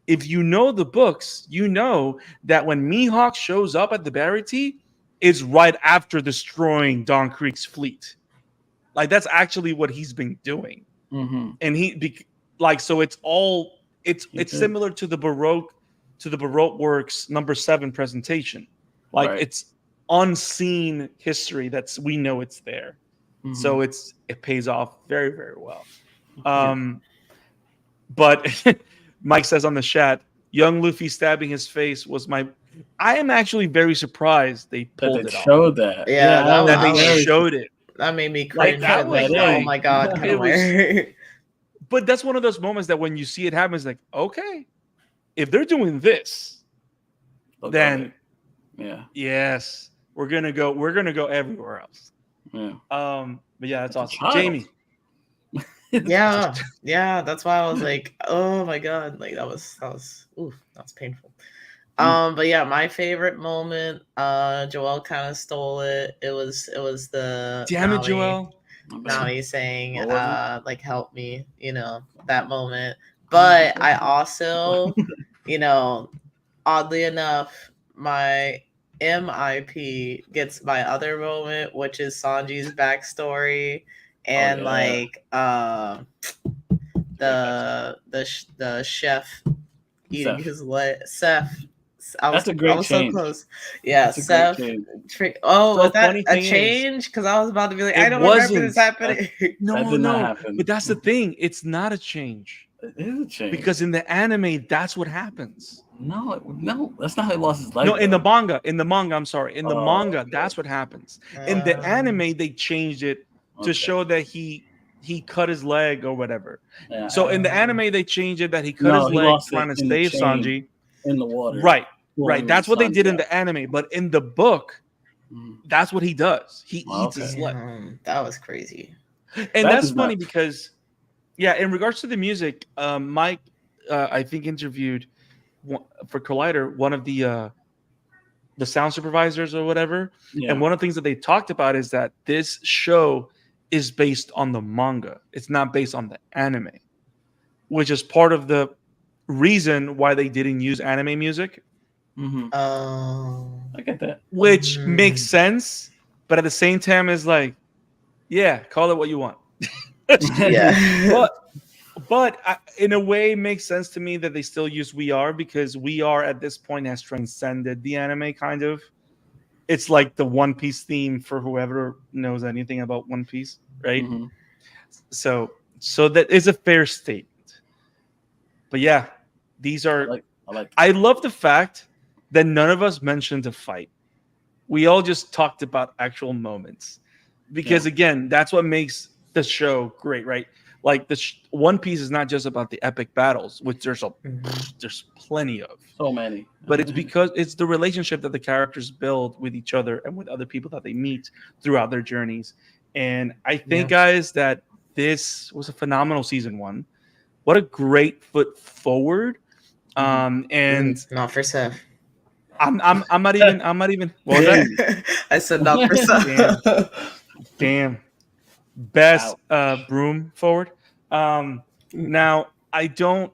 if you know the books, you know that when Mihawk shows up at the Barity, it's right after destroying Don Krieg's fleet. Like, that's actually what he's been doing. Mm-hmm. And so it's all, it's similar to the Baroque Works number 7 presentation. Like, Right. it's unseen history we know it's there. Mm-hmm. So it pays off very, very well. But Mike says on the chat, young Luffy stabbing his face was I am actually very surprised they pulled that it they off. showed that. Yeah, That they very- showed it. That made me cringe. that And was like, oh like- my god, kind it of was- weird. But that's one of those moments that when you see it happen, it's like, okay, if they're doing this, Look, then yeah, yes, we're gonna go everywhere else. yeah. But yeah, that's It's a awesome. child. Jamie. Yeah, that's why I was like, oh my god, like that was painful. But yeah, my favorite moment, Joel kind of stole it. It was the Damn it, Maui- Joel. Maui saying, What was like, help me, that moment. But I also, oddly enough, my MIP gets my other moment, which is Sanji's backstory and yeah. like the chef eating Seth. his leg. Seth. That's a great I was so change. close. Yeah, That's a Seth. great change. Oh, So was that funny a thing is, change? Because I was about to be like, it I don't remember this wasn't. happening. No, That did not no. happen. But that's the thing. It's not a change. It is a change. Because in the anime, that's what happens. no, that's not how he lost his life. No, in though. the manga, I'm sorry. In the Oh, manga, okay. that's what happens. In the anime, they changed it to Okay. show that he cut his leg or whatever. Yeah. So in the anime, they changed it that he cut No, his he leg lost it trying to in the save chain. Sanji. in the water. Right. pulling That's what they did in Sanji the anime, but in the book, Mhm. that's what he does. He eats Okay. his leg. That was crazy. And That that's is funny nuts. because, yeah, in regards to the music, Mike, I think interviewed for Collider one of the sound supervisors or whatever, Yeah. and one of the things that they talked about is that this show is based on the manga. It's not based on the anime, which is part of the reason why they didn't use anime music, Mhm. Oh. I get that. which makes sense, but at the same time is like, yeah, call it what you want. Yeah. But in a way, it makes sense to me that they still use We Are, because We Are at this point has transcended the anime kind of. It's like the One Piece theme for whoever knows anything about One Piece, right? Mhm. So that is a fair statement. But yeah, these are. I like. I love the fact that none of us mentioned a fight. We all just talked about actual moments, because again, that's what makes the show great, right? Like One Piece is not just about the epic battles, which there's plenty of, So many. but it's because it's the relationship that the characters build with each other and with other people that they meet throughout their journeys. And I think, guys, that this was a phenomenal season 1. What a great foot forward. And not for Seth. I'm not even. What was that? I said not for Seth. Damn. Best broom forward. Now I don't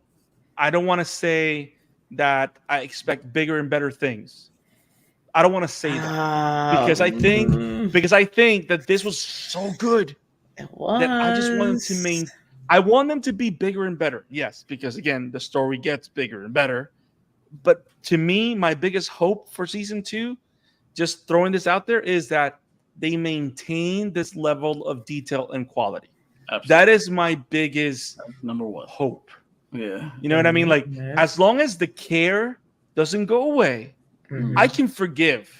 want to say that I expect bigger and better things. I don't want to say that because I think that this was so good it was. that I just want them to I want them to be bigger and better. Yes, because again, the story gets bigger and better. But to me, my biggest hope for season 2, just throwing this out there, is that they maintain this level of detail and quality. Absolutely. That is my biggest number one hope. Yeah. You know what I mean? Like, as long as the care doesn't go away, I can forgive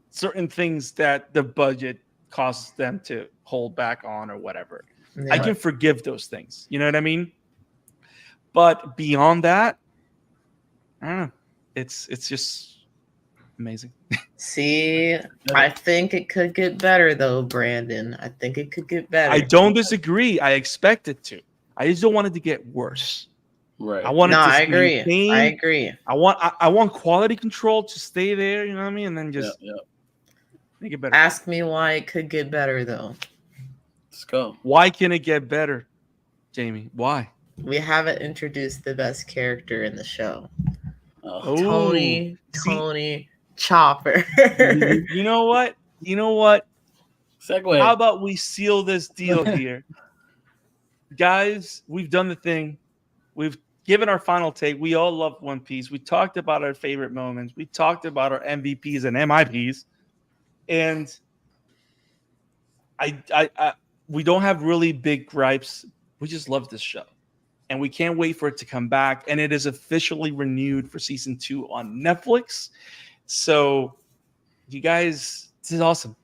certain things that the budget costs them to hold back on or whatever. I can forgive those things. You know what I mean? But beyond that, I don't know. It's just amazing. See, I think it could get better though, Brandon. I think it could get better. I don't disagree. I expect it to. I just don't want it to get worse. Right. I want it to I agree. maintain. I agree. I want quality control to stay there. You know what I mean? And then just make it better. Ask me why it could get better though. Let's go. Why can it get better, Jamie? Why? We haven't introduced the best character in the show. Oh. Tony Chopper. You know what? Segue. How about we seal this deal here? Guys, we've done the thing. We've given our final take. We all love One Piece. We talked about our favorite moments. We talked about our MVPs and MIPs. And we don't have really big gripes. We just love this show. And we can't wait for it to come back. And it is officially renewed for season 2 on Netflix. So, you guys, this is awesome.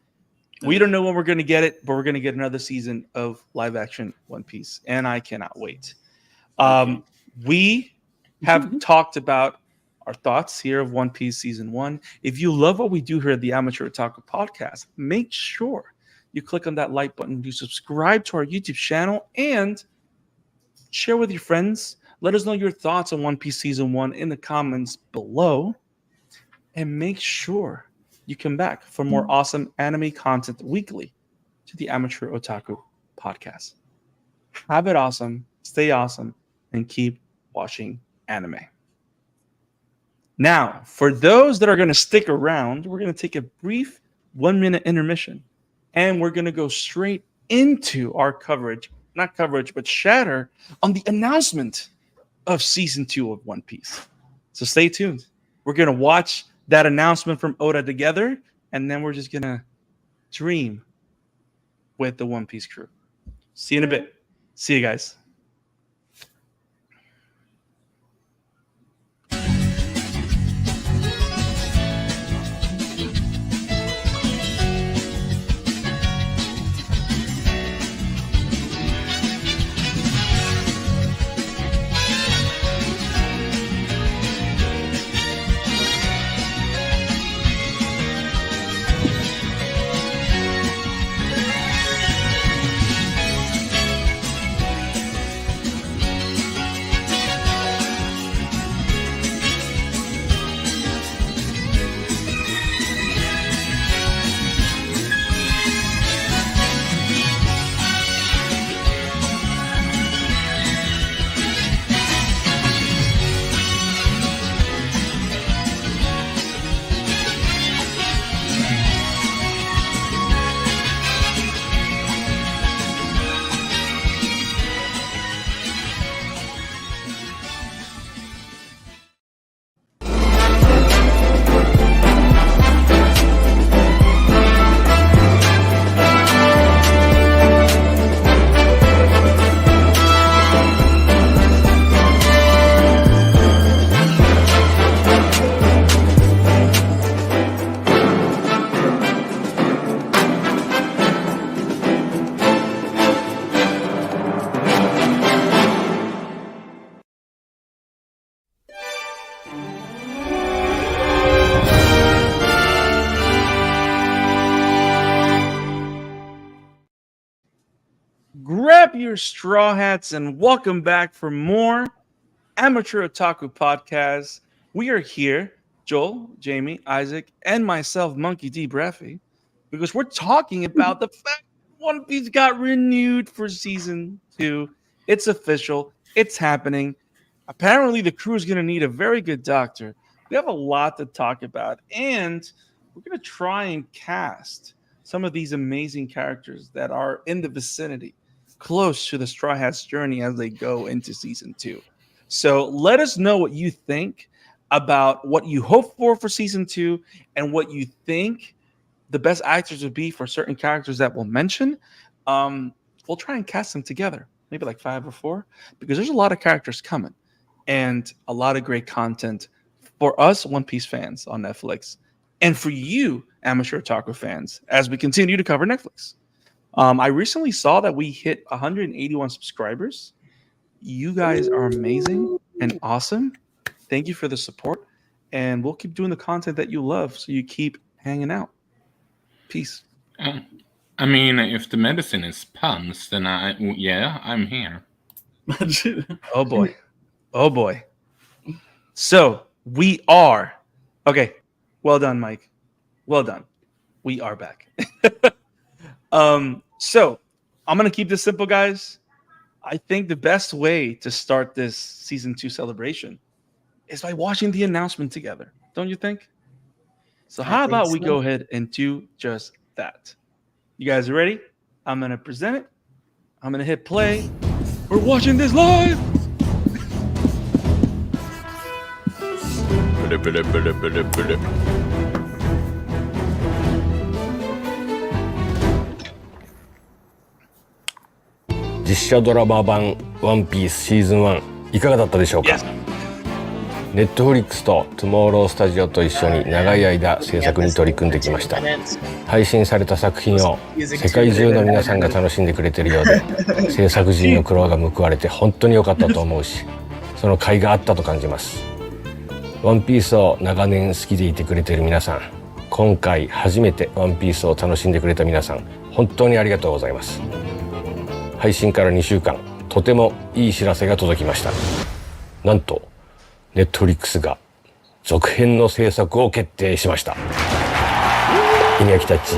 We don't know when we're going to get it, but we're going to get another season of live action One Piece, and I cannot wait. We have talked about our thoughts here of One Piece Season 1. If you love what we do here at the Amateur Otaku Podcast, make sure you click on that like button, you subscribe to our YouTube channel, and share with your friends. Let us know your thoughts on One Piece Season 1 in the comments below. And make sure you come back for more awesome anime content weekly to the Amateur Otaku Podcast. Have it awesome, stay awesome, and keep watching anime. Now, for those that are going to stick around, we're going to take a brief 1-minute intermission, and we're going to go straight into our coverage, not coverage, but shatter on the announcement of Season 2 of One Piece. So stay tuned. We're going to watch that announcement from Oda together, and then we're just going to dream with the One Piece crew. See you in a bit. See you guys. Grab your straw hats and welcome back for more Amateur Otaku Podcast. We are here, Joel, Jamie, Isaac, and myself, Monkey D. Breffy, because we're talking about the fact One Piece got renewed for Season 2. It's official. It's happening. Apparently, the crew is going to need a very good doctor. We have a lot to talk about, and we're going to try and cast some of these amazing characters that are in the vicinity, close to the Straw Hats' journey as they go into Season 2. So let us know what you think about what you hope for Season 2 and what you think the best actors would be for certain characters that we'll mention. We'll try and cast them together, maybe like 5 or 4, because there's a lot of characters coming and a lot of great content for us One Piece fans on Netflix and for you Amateur Otaku fans as we continue to cover Netflix. I recently saw that we hit 181 subscribers. You guys are amazing and awesome. Thank you for the support, and we'll keep doing the content that you love so you keep hanging out. Peace. I mean, if the medicine is puns, then I'm here. Oh boy. Oh boy. So we are okay. Well done, Mike. Well done. We are back. So I'm gonna keep this simple, guys. I think the best way to start this Season 2 celebration is by watching the announcement together. Don't you think? So how about we go ahead and do just that? You guys are ready? I'm gonna present it. I'm gonna hit play. We're watching this live.実写ドラマ版ワンピースシーズン1いかがだったでしょうか。 Yes. ネットフリックスとトゥモーロースタジオと一緒に長い間制作に取り組んできました。配信された作品を世界中の皆さんが楽しんでくれているようで、制作陣の苦労が報われて本当に良かったと思うし、その甲斐があったと感じます。ワンピースを長年好きでいてくれている皆さん、今回初めてワンピースを楽しんでくれた皆さん、本当にありがとうございます。配信から2週間、とてもいい知らせが届きました。なんとネットフリックスが続編の制作を決定しました。稲木たち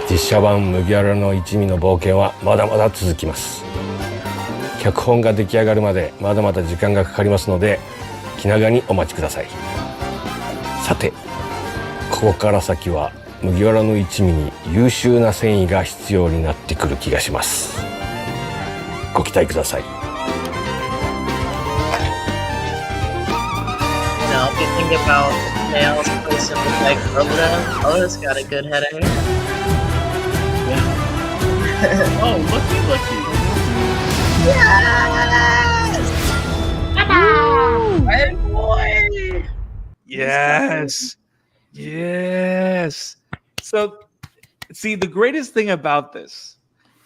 実写版麦わらの一味の冒険はまだまだ続きます。脚本が出来上がるまでまだまだ時間がかかりますので、気長にお待ちください。さて、ここから先は麦わらの一味に優秀な繊維が必要になってくる気がします。ご期待ください。Now, if you think about nails placed in like Oda's got a good head of hair. Oh, looky. Yes! Hey, boy! Yes. So, see, the greatest thing about this,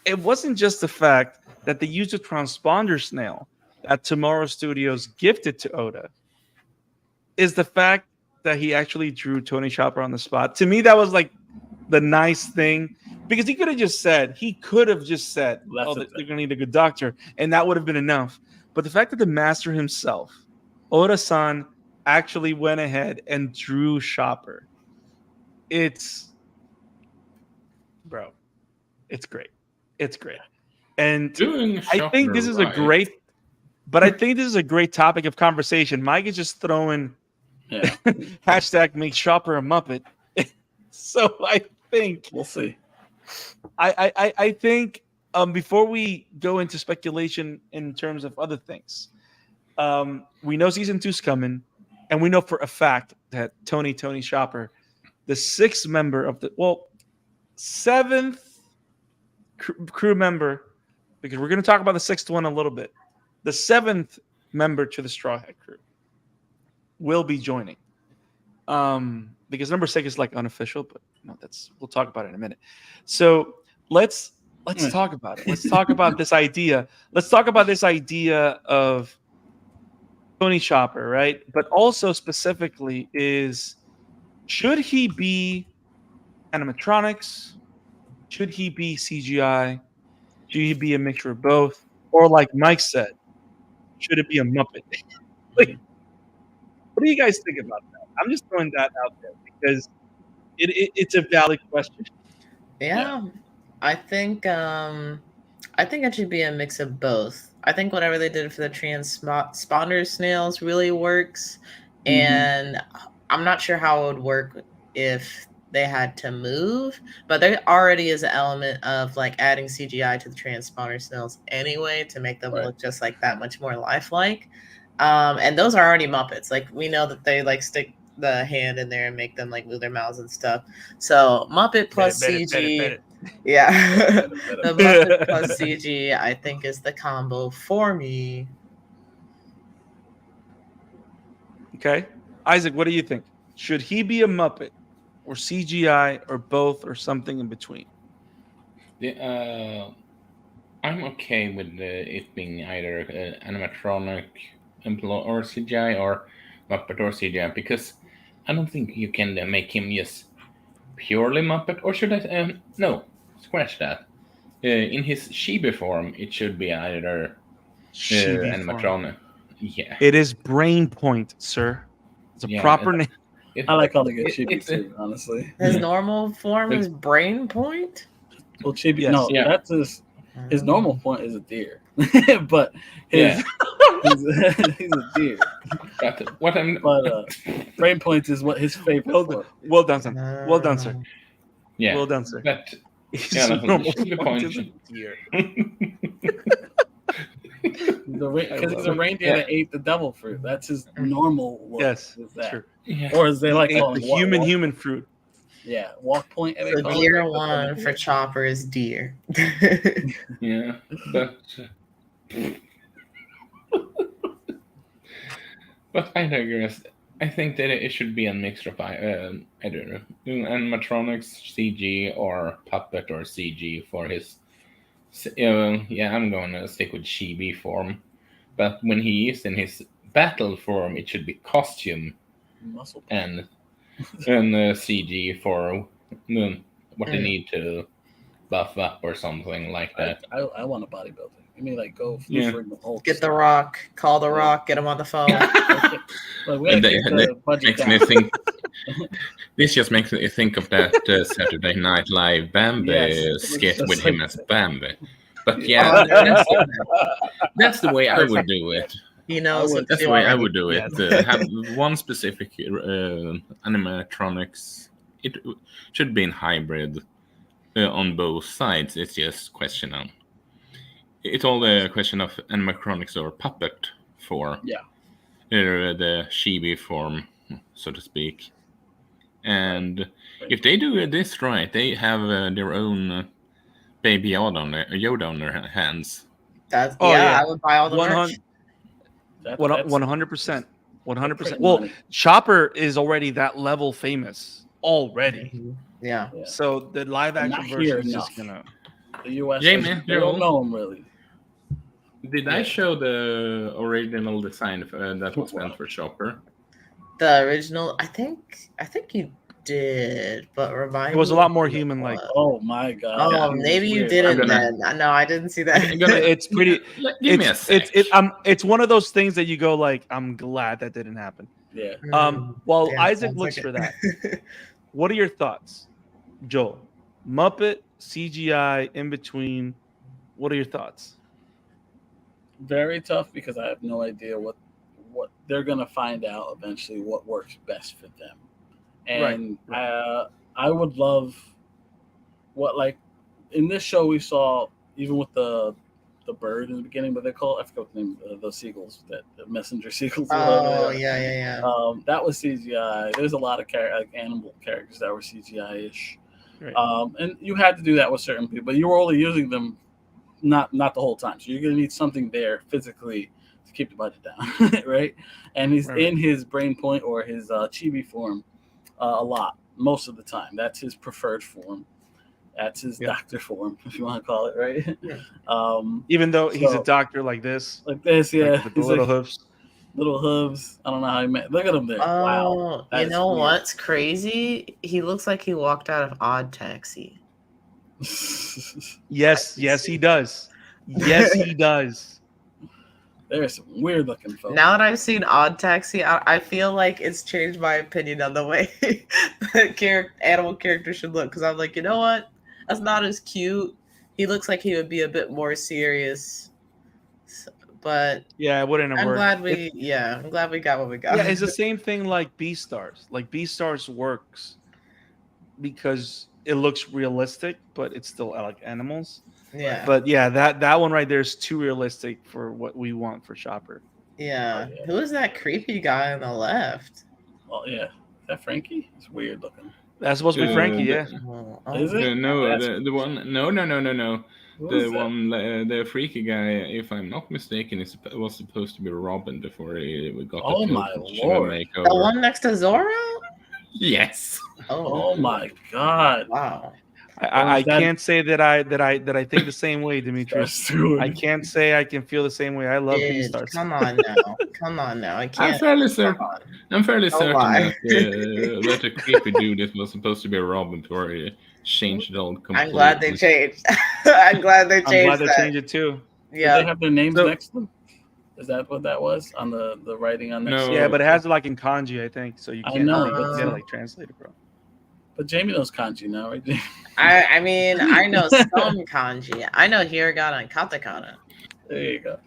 it wasn't just the fact that they used a transponder snail that Tomorrow Studios gifted to Oda, is the fact that he actually drew Tony Chopper on the spot. To me, that was like the nice thing, because he could have just said, oh, they're going to need a good doctor, and that would have been enough. But the fact that the master himself, Oda-san, actually went ahead and drew Chopper, it's great. It's great. And I think this is a great topic of conversation. Mike is just throwing hashtag make Chopper a Muppet. So I think we'll see. I think before we go into speculation in terms of other things, we know season 2's coming, and we know for a fact that Tony Chopper, the sixth member of seventh crew member, because we're going to talk about the sixth one a little bit, the seventh member to the Straw Hat crew will be joining. Because number 6 is like unofficial, but no, we'll talk about it in a minute. So let's talk about it. Let's talk about this idea. Let's talk about this idea of Tony Chopper, right? But also specifically should he be animatronics? Should he be CGI? Should he be a mixture of both? Or like Mike said, should it be a Muppet? Like, what do you guys think about that? I'm just throwing that out there because it's a valid question. Yeah. I think it should be a mix of both. I think whatever they did for the transponder snails really works. Mm-hmm. And I'm not sure how it would work if they had to move, but there already is an element of like adding CGI to the transponder snails anyway to make them look just like that much more lifelike. And those are already Muppets. Like we know that they like stick the hand in there and make them like move their mouths and stuff. So Muppet plus CG. Yeah. The Muppet plus CG, I think, is the combo for me. Okay. Isaac, what do you think? Should he be a Muppet or CGI or both or something in between? I'm okay with it being either animatronic or CGI or Muppet or CGI, because I don't think you can make him just purely Muppet. Or should I? No, scratch that. In his Chibi form, it should be either animatronic. Yeah, it is Brain Point, sir. It's a proper name. I like calling it Chibi too, honestly. His normal form is Brain Point? Well, Chibi, that's his normal point is a deer. But he's a deer. But Brain Point is what his favorite. Well done, sir. Well done, sir. Yeah. Well done, sir. But his normal point is a deer. Because he's a reindeer that ate the devil fruit. That's his normal look. Yes, is that. True. Yeah. Or as they like calling it, human fruit. Yeah, walk point. The deer one for Chopper is deer. Yeah, but But I digress. I think that it should be a mixture of I don't know, animatronics, CG, or puppet or CG for his. Yeah, I'm going to stick with chibi form. But when he is in his battle form, it should be costume Muscle. and CG for what they need to buff up or something like that. I want a bodybuilder. I mean, like go Yeah. for the Hulk. Get the Rock. Call the Rock. Get him on the phone. Like, we gotta keep the budget Makes me down. think. This just makes me think of that Saturday Night Live Bambi Yes, skit just with like him as that. Bambi. But Oh, yeah, no. that's the way I would Perfect. do it. He knows. I would- what That's you the way I already- would do it. Yes. Have one specific animatronics. It should be in hybrid on both sides. It's just question of. It's all the question of animatronics or puppet for the chibi form, so to speak. And if they do this right, they have their own Baby Yoda on their hands. That's Oh, yeah. I would buy all the merch. 100%. 100%. Pretty Well, money. Chopper is already that level famous already. Yeah. Yeah. So the live Not action here version is just enough. gonna. The US, Yeah, man, they they're don't all- know him really. Did I show the original design that was meant for Chopper? The original, I think you did, but remind It was a me lot more what it human-like. was. Oh my god. Oh, That was maybe you weird. didn't I'm gonna- then. No, I didn't see that. I'm gonna- It's pretty. Give me a sec. It's one of those things that you go like, I'm glad that didn't happen. Yeah. While Yeah, Isaac sounds looks like for it. that, what are your thoughts, Joel? Muppet, CGI, in between. What are your thoughts? Very tough because I have no idea what they're gonna find out eventually what works best for them. And I would love what, like, in this show we saw, even with the bird in the beginning, but they call it, I forgot the name, those seagulls, the messenger seagulls. or whatever they Oh are. yeah. That was CGI. There's a lot of animal characters that were CGI-ish. Right. And you had to do that with certain people, but you were only using them not the whole time. So you're gonna need something there physically to keep the budget down, right? And he's in his brain point or his chibi form a lot, most of the time. That's his preferred form. That's his doctor form, if you want to call it, right? Yeah. Even though he's so- a doctor like this, Like this, yeah. like with the He's little like, hoofs. little hooves. I don't know how he met. Look at him there. Wow. Oh, that you is know weird. what's crazy? He looks like he walked out of Odd Taxi. Yes, he does. Yes, he does. There's some weird looking folks. Now that I've seen Odd Taxi, I feel like it's changed my opinion on the way that animal characters should look. Because I'm like, you know what? That's not as cute. He looks like he would be a bit more serious. But Yeah, it wouldn't have I'm worked. glad we got what we got. Yeah, it's the same thing like Beastars. Like Beastars works because it looks realistic, but it's still like animals. yeah. But yeah, that one right there is too realistic for what we want for Chopper. Yeah. Oh, yeah. Who is that creepy guy on the left? Well, yeah. Is that Frankie? It's weird looking. That's supposed to be Frankie, yeah. Oh, Is it? No, That's- the one. No. Who The is that? one, the freaky guy, if I'm not mistaken, was supposed to be Robin before we got Oh the my Pilgrim's lord. makeover. the one next to Zorro? Yes. Oh my god. Wow. I that- can't say that I think the same way, Demetrius. That's true. I can't say I can feel the same way. I love Dude, Beastars. come on now. Come on now. I I'm can't. fairly Come certain. on. I'm fairly Don't certain lie. that the creepy dude that was supposed to be Robin before he changed it all completely. I'm glad they changed. I'm glad they I'm changed glad they that. changed it too. Did Yeah. they have their names So- next to them? Is that what that was on the writing on next? No. Yeah, but it has it like in kanji, I think, so you I can't know, really but- get it like translated, bro. But Jamie knows kanji now, right? I mean, I know some kanji. I know hiragana and katakana. There you go.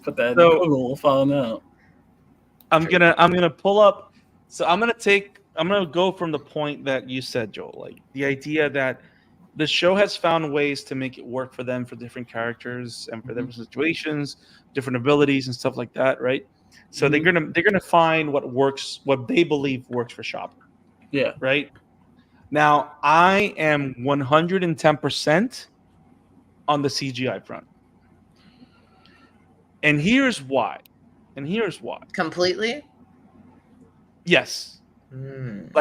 Put that in So- Google. We'll find out. I'm gonna pull up. So I'm gonna go from the point that you said, Joel. Like the idea that the show has found ways to make it work for them for different characters and for different situations, different abilities and stuff like that, right? So they're gonna find what works, what they believe works for Chopper, Yeah. right? Now I am 110% on the CGI front, and here's why. and here's why. Completely. Yes. Mm.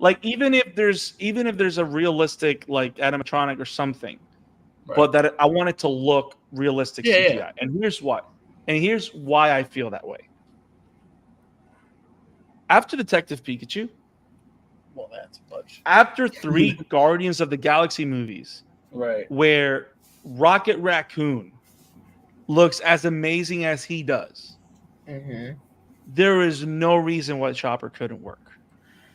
Like even if there's a realistic like animatronic or something, Right. but that I want it to look realistic Yeah, CGI. yeah. And here's why I feel that way. After Detective Pikachu, Well, that's much. after 3 Guardians of the Galaxy movies, Right. where Rocket Raccoon looks as amazing as he does, Mm-hmm. there is no reason why Chopper couldn't work.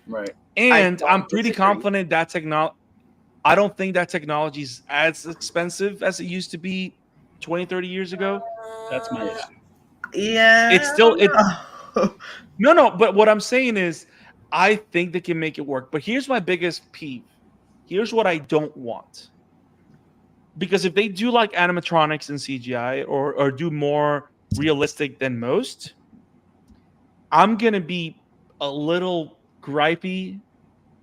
Right. And don't I'm pretty disagree. confident that technology, I don't think that technology is as expensive as it used to be 20, 30 years ago. That's my issue. Yeah. It's still I don't know. no, but what I'm saying is I think they can make it work. But here's my biggest peeve. Here's what I don't want. Because if they do like animatronics and CGI or do more realistic than most, I'm going to be a little gripey.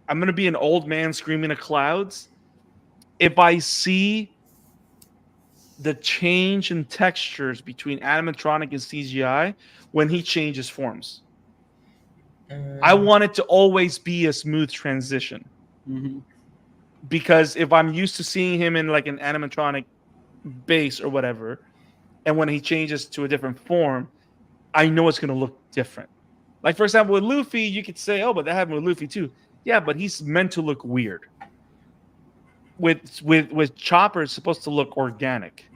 I'm going to be an old man screaming at clouds if I see the change in textures between animatronic and CGI when he changes forms. I want it to always be a smooth transition. Mm-hmm. Because if I'm used to seeing him in like an animatronic base or whatever, and when he changes to a different form, I know it's going to look different. Like for example, with Luffy, you could say, "Oh, but that happened with Luffy too." Yeah, but he's meant to look weird. With Chopper, it's supposed to look organic.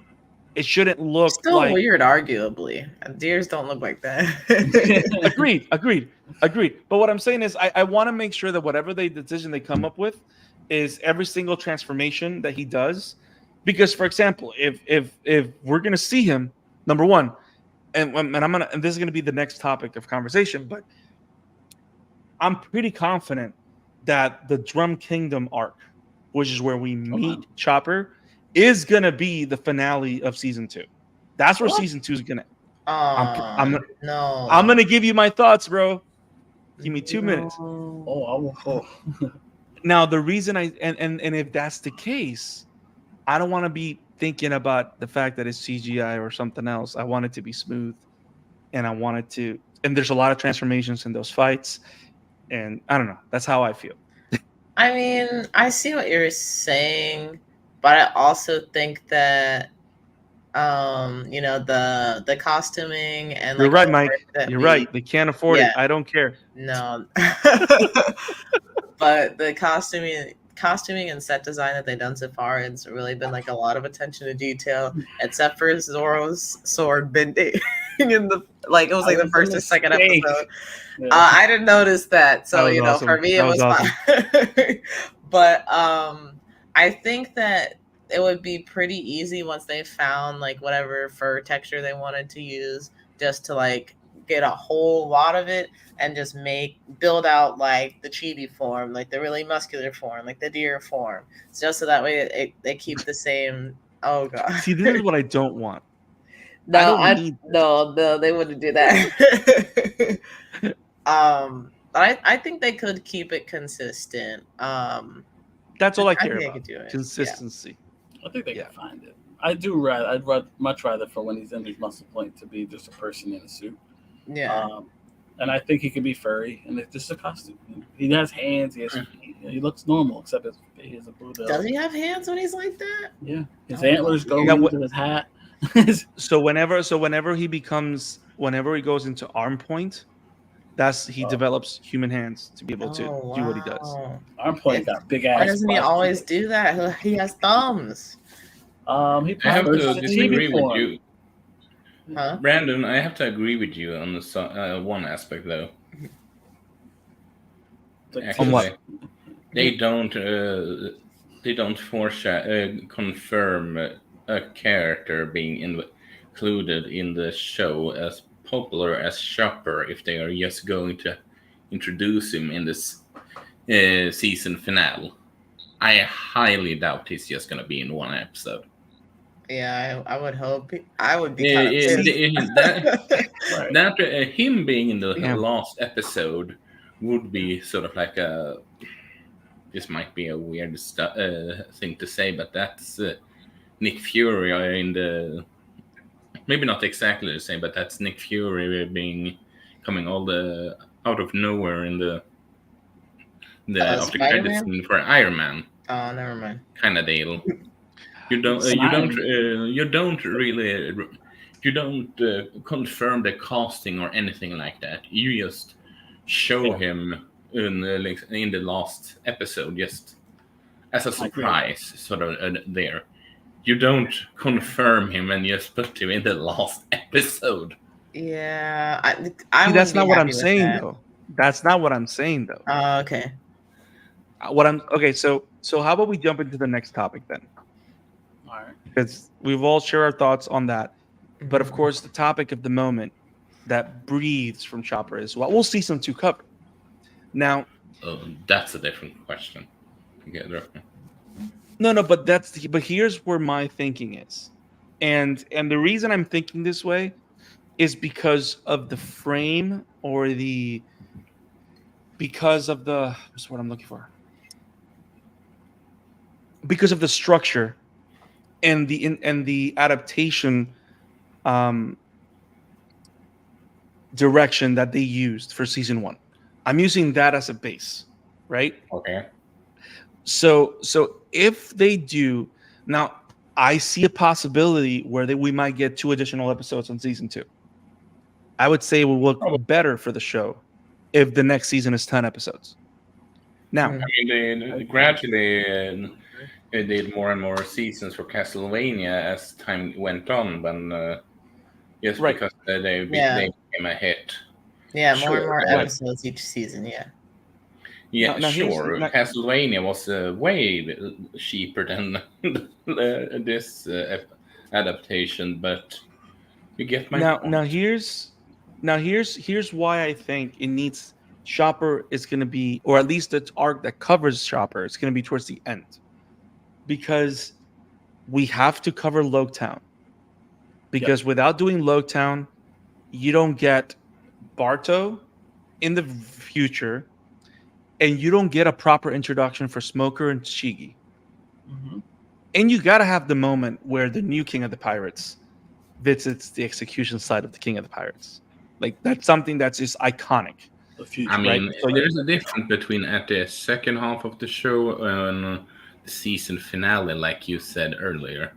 It shouldn't look Still like weird, arguably. Deers don't look like that. agreed. But what I'm saying is, I want to make sure that whatever decision they come up with is every single transformation that he does. Because, for example, if we're gonna see him, number one, and this is gonna be the next topic of conversation, but I'm pretty confident that the Drum Kingdom arc, which is where we meet Chopper, is gonna be the finale of season 2. That's where What? season 2 is gonna. No. I'm gonna give you my thoughts, bro. Give me 2 minutes. Oh. Now the reason and if that's the case, I don't want to be thinking about the fact that it's CGI or something else. I want it to be smooth, and I want it to. And there's a lot of transformations in those fights, and I don't know. That's how I feel. I mean, I see what you're saying, but I also think that the costuming and You're like right, the Mike. work that You're we right. They can't afford it. Yeah. I don't care. No. But the costuming and set design that they've done so far, it's really been like a lot of attention to detail, except for Zoro's sword bending in the it was like the first or second episode. Yeah. I didn't notice that, so That was awesome. for me That it was was awesome. fine. But I think that it would be pretty easy once they found like whatever fur texture they wanted to use, just to like get a whole lot of it and just build out like the chibi form, like the really muscular form, like the deer form, just so that way they keep the same. Oh god. See, this is what I don't want. No, need they wouldn't do that. But I think they could keep it consistent. That's all I care think they about. could do it. Consistency. I think they can find it. I'd much rather for when he's in his muscle plate to be just a person in a suit. Yeah. And I think he could be furry, and it's just a costume. He has hands. He looks normal, except he has a blue bill. Does he have hands when he's like that? Yeah, his antlers go into his hat. So whenever he goes into arm point, he develops human hands to be able to do what he does. Arm point got big ass. Why doesn't he always do that? He has thumbs. He I have to disagree with form. you. Huh? Brandon, I have to agree with you on this one aspect, though. Actually, On what? They don't confirm a character being included in the show as popular as Chopper if they are just going to introduce him in this season finale. I highly doubt he's just going to be in one episode. Yeah, I would hope. I would be Him being in the Yeah. last episode would be sort of like this might be a weird thing to say, but that's Nick Fury in the maybe not exactly the same, but that's Nick Fury coming out of nowhere in the after credits Spider-Man? scene for Iron Man Oh, never mind. kind of deal. You don't confirm the casting or anything like that. You just show him in the last episode, just as a surprise, sort of there. You don't confirm him and just put him in the last episode. Yeah, See, that's not what I'm saying, though. That's not what I'm saying, though. Oh, okay. So how about we jump into the next topic then? All right. Because we've all shared our thoughts on that. But of course, the topic of the moment that breathes from Chopper is what we'll season 2 cover. Now, that's a different question. No, but here's where my thinking is, and the reason I'm thinking this way is because of the frame or because of the what's what I'm looking for. Because of the structure and the adaptation direction that they used for season 1. I'm using that as a base, right? Okay. So if they do now, I see a possibility where we might get 2 additional episodes on season 2. I would say it will look better for the show if the next season is 10 episodes. Now, I mean, they gradually they did more and more seasons for Castlevania as time went on, but just Right. because they became a hit. Yeah, more and Sure, more but- episodes each season. Yeah. Yeah, Now here's- sure. now- Castlevania was way cheaper than this adaptation, but you get my point. now here's why I think it needs Chopper is going to be, or at least the arc that covers Chopper, it's going to be towards the end, because we have to cover Loketown. Because without doing Loketown, you don't get Barto in the future, and you don't get a proper introduction for Smoker and Shigi. Mm-hmm. And you got to have the moment where the new King of the Pirates visits the execution site of the King of the Pirates. Like, that's something that's just iconic. The future. I mean, right? So there's a difference between at the second half of the show and the season finale, like you said earlier.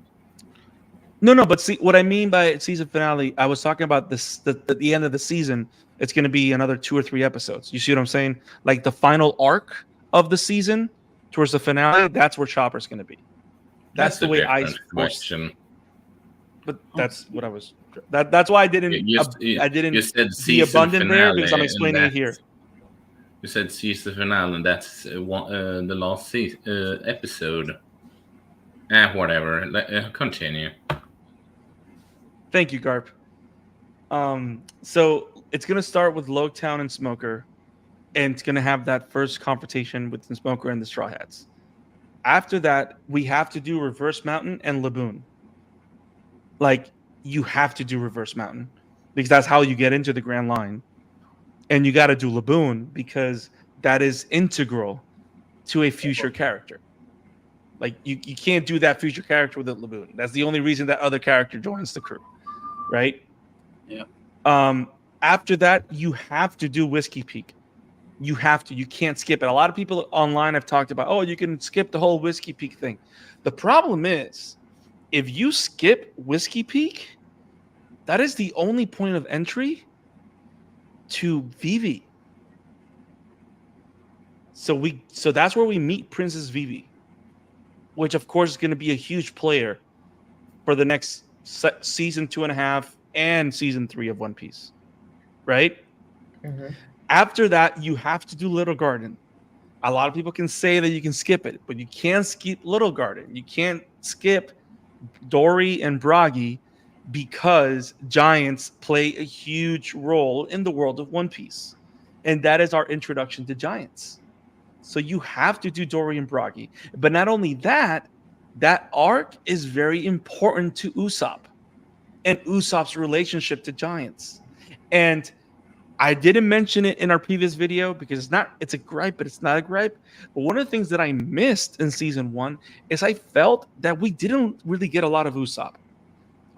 No, but see what I mean by season finale. I was talking about this the end of the season. It's going to be another 2 or 3 episodes. You see what I'm saying? Like the final arc of the season towards the finale. That's where Chopper's going to be. That's the a way I different question. But that's what I was. That's why I didn't. You said be season abundant there because I'm finale, explaining and it here. You said season finale, and that's the last episode. Whatever. Continue. Thank you, Garp. So it's going to start with Loketown and Smoker, and it's going to have that first confrontation with the Smoker and the Straw Hats. After that, we have to do Reverse Mountain and Laboon. Like, you have to do Reverse Mountain because that's how you get into the Grand Line. And you got to do Laboon because that is integral to a future character. Like, you can't do that future character without Laboon. That's the only reason that other character joins the crew. Right? Yeah. After that, you have to do Whiskey Peak. You have to. You can't skip it. A lot of people online have talked about, oh, you can skip the whole Whiskey Peak thing. The problem is, if you skip Whiskey Peak, that is the only point of entry to Vivi. So that's where we meet Princess Vivi, which of course is going to be a huge player for the next season 2.5 and season 3 of One Piece, right? Mm-hmm. After that, you have to do Little Garden. A lot of people can say that you can skip it, but you can't skip Little Garden. You can't skip Dory and Bragi because giants play a huge role in the world of One Piece. And that is our introduction to giants. So you have to do Dory and Bragi. But not only that, that arc is very important to Usopp and Usopp's relationship to giants. And I didn't mention it in our previous video because it's a gripe, but it's not a gripe. But one of the things that I missed in season 1 is I felt that we didn't really get a lot of Usopp.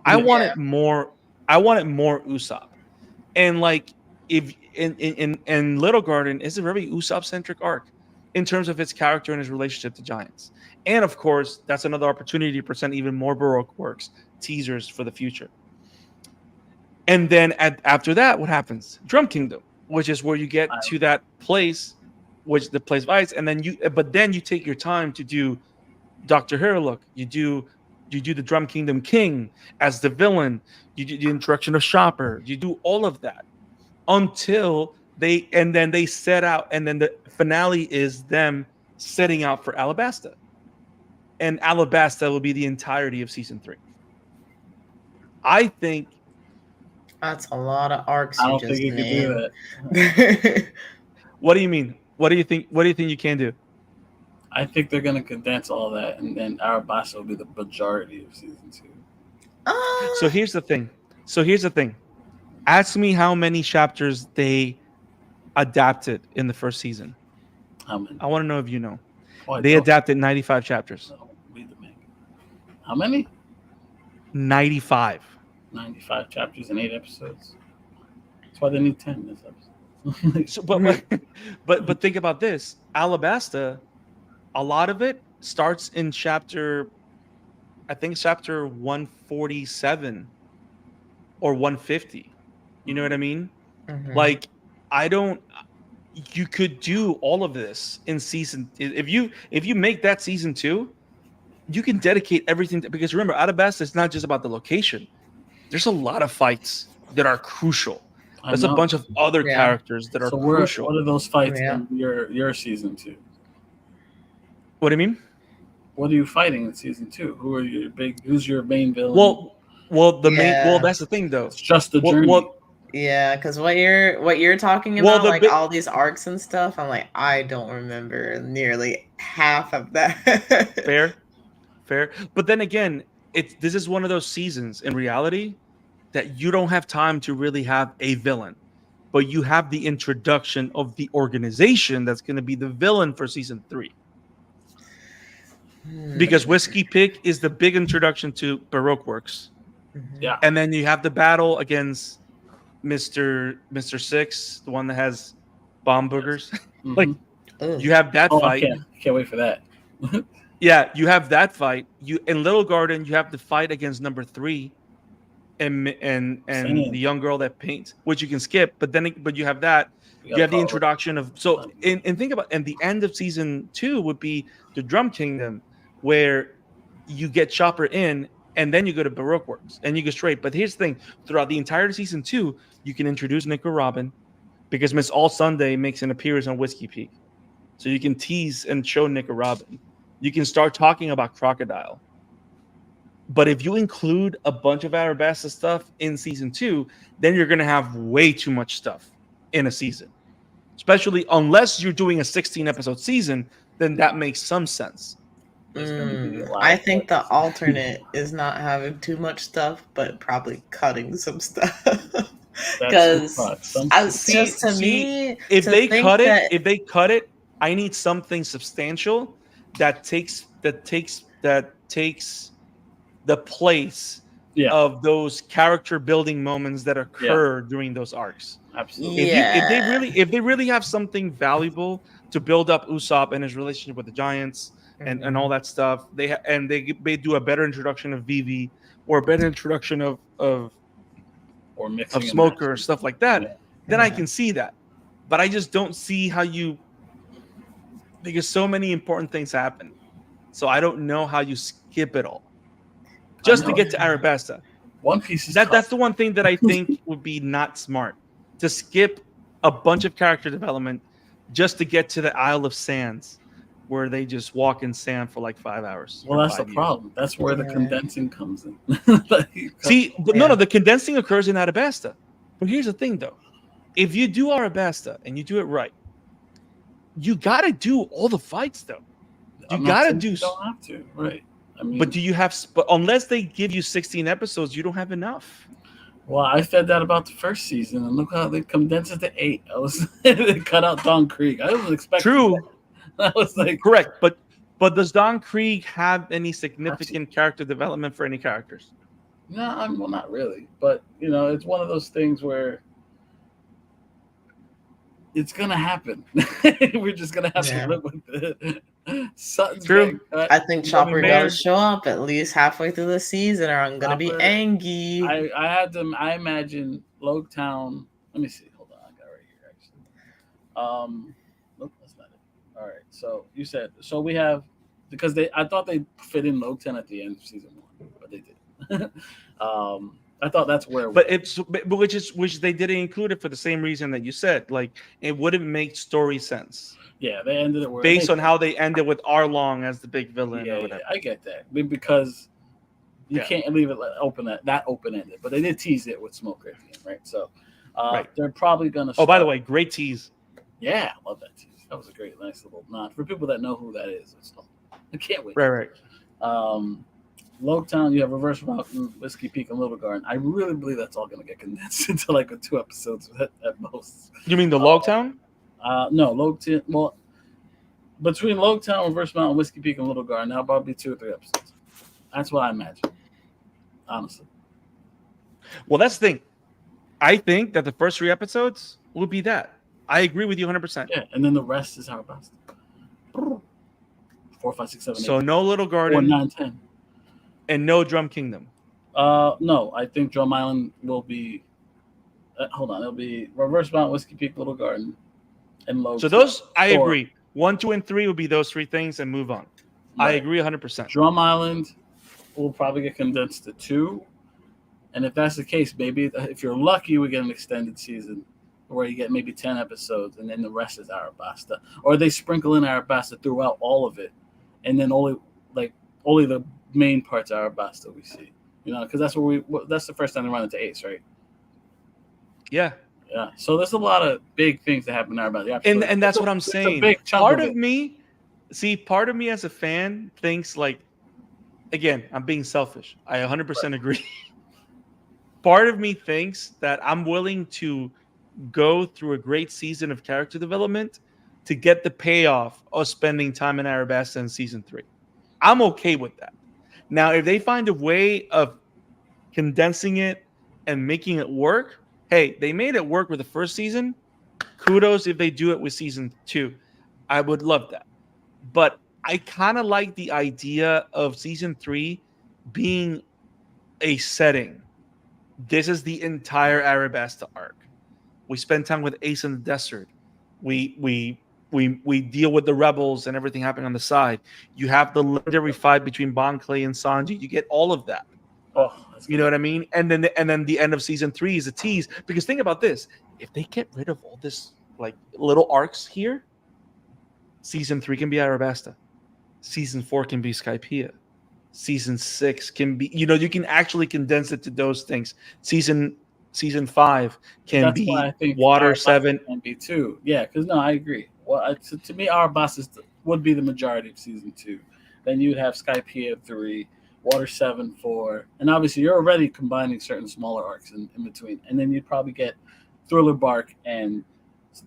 I wanted more I wanted more Usopp. And like if in Little Garden is a very Usopp centric arc in terms of its character and his relationship to giants. And of course, that's another opportunity to present even more Baroque works, teasers for the future. And then after that, what happens? Drum Kingdom, which is where you get to that place, which the place of ice, and then you take your time to do Dr. Herlock. You do the Drum Kingdom King as the villain. You do the introduction of Chopper. You do all of that until they set out, and then the finale is them setting out for Alabasta. And Alabasta will be the entirety of season 3. I think that's a lot of arcs. I don't think you can do that. What do you mean? What do you think? What do you think you can do? I think they're gonna condense all that, and then Arabasta will be the majority of season 2. So here's the thing. Ask me how many chapters they adapted in the first season. How many? I want to know if you know. Oh, They adapted 95 chapters. No, read the manga. How many? 95. 95 chapters and 8 episodes. That's why they need 10 this episode. So, but think about this. Alabasta, a lot of it starts in chapter 147 or 150. You know what I mean? Mhm. Like, you could do all of this in season. If you make that season 2, you can dedicate everything because remember, Alabasta is not just about the location. There's a lot of fights that are crucial. There's a bunch of other characters that are crucial. What are those fights in your season 2? What do you mean? What are you fighting in season 2? Who's your main villain? Well, that's the thing though. It's just the journey. Yeah, because what you're talking about, all these arcs and stuff, I'm like, I don't remember nearly half of that. Fair. But then again, this is one of those seasons in reality that you don't have time to really have a villain, but you have the introduction of the organization that's going to be the villain for season 3. Because Whiskey Pig is the big introduction to Baroque works. Yeah. And then you have the battle against Mr. Six, the one that has bomb boogers. Like you have that fight. I can't wait for that. Yeah, you have that fight. You in Little Garden, you have the fight against number 3 and the young girl that paints, which you can skip, but you have that. You have the introduction of and think about, and the end of season 2 would be the Drum Kingdom, where you get Chopper in, and then you go to Baroque Works, and you go straight. But here's the thing: throughout the entire season 2, you can introduce Nico Robin, because Miss All Sunday makes an appearance on Whiskey Peak, so you can tease and show Nico Robin. You can start talking about Crocodile. But if you include a bunch of Arabasta stuff in season 2, then you're going to have way too much stuff in a season. Especially unless you're doing a 16-episode season, then that makes some sense. I think the alternate is not having too much stuff, but probably cutting some stuff. Because if they cut it, I need something substantial that takes the place of those character building moments that occur during those arcs. Absolutely. If they really have something valuable to build up Usopp and his relationship with the giants and all that stuff, they do a better introduction of Vivi or a better introduction of Smoker or stuff like that, then I can see that. But I just don't see how because so many important things happen. So I don't know how you skip it all just to get to Arabasta. One Piece is that's the one thing that I think would be not smart, to skip a bunch of character development just to get to the Isle of Sands, where they just walk in sand for like 5 hours. Well, that's the problem. That's where the condensing comes in. No, the condensing occurs in Arabasta. But here's the thing, though. If you do Arabasta and you do it right, you got to do all the fights, though. You got to do. You don't have to, right? I mean, but do you have? But unless they give you 16 episodes, you don't have enough. Well, I said that about the first season, and look how they condensed it to 8. They cut out Don Krieg. I wasn't expecting. True. That was like correct, but does Don Krieg have any significant character development for any characters? No, well, not really. But it's one of those things where it's gonna happen. We're just gonna have Yeah. to live with it. Sutton's True. getting cut. I think He's gonna be Chopper mayor. does show up at least halfway through the season, or I'm gonna be Chopper, angry. I had them. I imagine Loketown. Let me see. Hold on, I got it right here actually. Nope, that's not it. All right. So you said we have because I thought they fit in Loketown at the end of season 1, but they didn't. I thought that's where. But which they didn't include it for the same reason that you said. Like it wouldn't make story sense Yeah, they ended it where based on how they ended with Arlong as the big villain. Yeah, or whatever. I get that. I mean, because you Yeah. can't leave it that open ended. But they did tease it with Smoker at the end, right? So Right. they're probably gonna. Oh, by the way, great tease. Yeah, I love that tease. That was a nice little nod for people that know who that is. I can't wait. Right. Loketown, you have Reverse Mountain, Whiskey Peak, and Little Garden. I really believe that's all going to get condensed into like 2 episodes at most. You mean the Logtown? No, Loketown. Well, between Loketown, Reverse Mountain, Whiskey Peak, and Little Garden, that'll probably be 2 or 3 episodes. That's what I imagine, honestly. Well, that's the thing. I think that the first 3 episodes will be that. I agree with you 100%. Yeah, and then the rest is our best. 4, 5, 6, 7, 8. So no Little 4, Garden 9, 10. and no Drum Kingdom. No, I think Drum Island will be. Hold on, it'll be Reverse Mountain, Whiskey Peak, Little Garden, and Low. So those, I agree. 1, 2, and 3 will be those 3 things and move on. Right. I agree 100%. Drum Island will probably get condensed to 2, and if that's the case, maybe if you're lucky, we get an extended season where you get maybe 10 episodes, and then the rest is Arabasta, or they sprinkle in Arabasta throughout all of it, and then only the main parts of Arabasta we see. Because that's that's the first time they run into Ace, right? Yeah. Yeah. So there's a lot of big things that happen in Arabasta. And that's what I'm saying. Part of me as a fan thinks like, again, I'm being selfish. I 100% agree. Part of me thinks that I'm willing to go through a great season of character development to get the payoff of spending time in Arabasta in season 3. I'm okay with that. Now, if they find a way of condensing it and making it work, hey, they made it work with the first season. Kudos if they do it with season 2. I would love that. But I kind of like the idea of season 3 being a setting. This is the entire Arabasta arc. We spend time with Ace in the desert. We deal with the rebels and everything happening on the side. You have the legendary fight between Bon Clay and Sanji. You get all of that. Oh, you know what I mean? And then the end of season 3 is a tease. Because think about this: if they get rid of all this like little arcs here, season 3 can be Arabasta. Season 4 can be Skypiea. Season 6 can be, you can actually condense it to those things. Season 5 can be Water 7 and be 2. Yeah, because no, I agree. Well, to me, Arabasta would be the majority of season 2. Then you'd have Skypiea 3, Water 7, 4, and obviously you're already combining certain smaller arcs in between. And then you'd probably get Thriller Bark and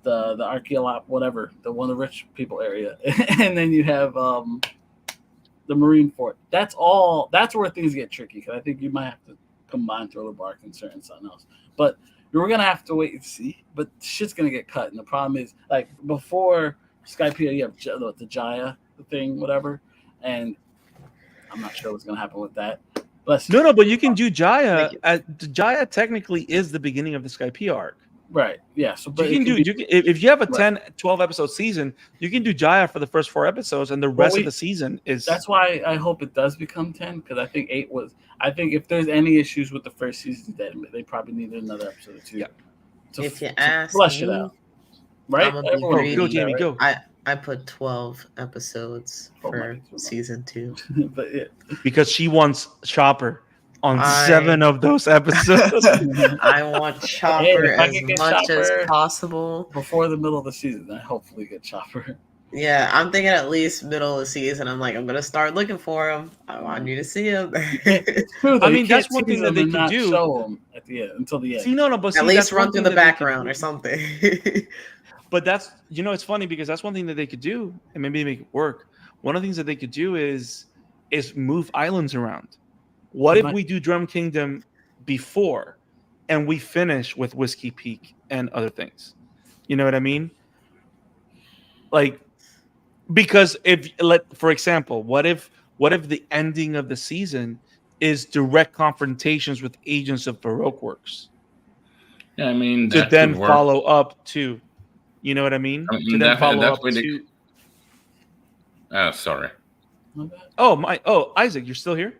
the Archeolop, whatever, the one of the rich people area, and then you have the Marine Fort. That's all. That's where things get tricky because I think you might have to combine Thriller Bark and something else. But we're gonna have to wait and see. But shit's gonna get cut, and the problem is like before Skypiea, you have the Jaya thing, whatever, and I'm not sure what's gonna happen with that. No, but you can do Jaya. Jaya technically is the beginning of the Skypiea arc. Right. Yeah. So, but if you have a 10, 12 episode season, you can do Jaya for the first 4 episodes, and the rest of the season is. That's why I hope it does become 10 because I think 8 was. I think if there's any issues with the first season, then they probably needed another episode or 2. Yeah. If you ask flesh me, it out, right? Go, Jamie, go. I put 12 episodes for season 2. But yeah. Because she wants Chopper on 7 of those episodes. I want Chopper as much as possible. Before the middle of the season, I hopefully get Chopper. Yeah, I'm thinking at least middle of the season. I'm like, I'm going to start looking for him. I want you to see him. I mean, that's one thing that they could do. Show him at the end, until the end. See, but at least run through the background or something. But that's, it's funny because that's one thing that they could do and maybe make it work. One of the things that they could do is move islands around. What if we do Drum Kingdom before and we finish with Whiskey Peak and other things? You know what I mean? Like, because for example, what if the ending of the season is direct confrontations with agents of Baroque Works Yeah, I mean to that then could work. follow up to, you know what I mean? I mean, To then follow that up way to. Oh, sorry. Oh, Isaac, you're still here?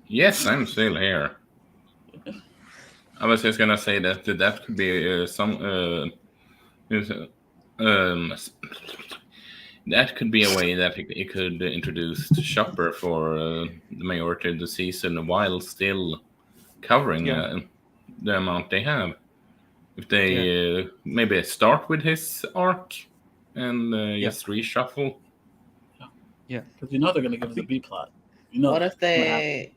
Yes, I'm still here. I was just gonna say that could be that could be a way that it could introduce Shopper for the majority of the season while still covering the amount they have. If they maybe start with his arc and just reshuffle. Yeah, because they're going to give us a B plot. What if they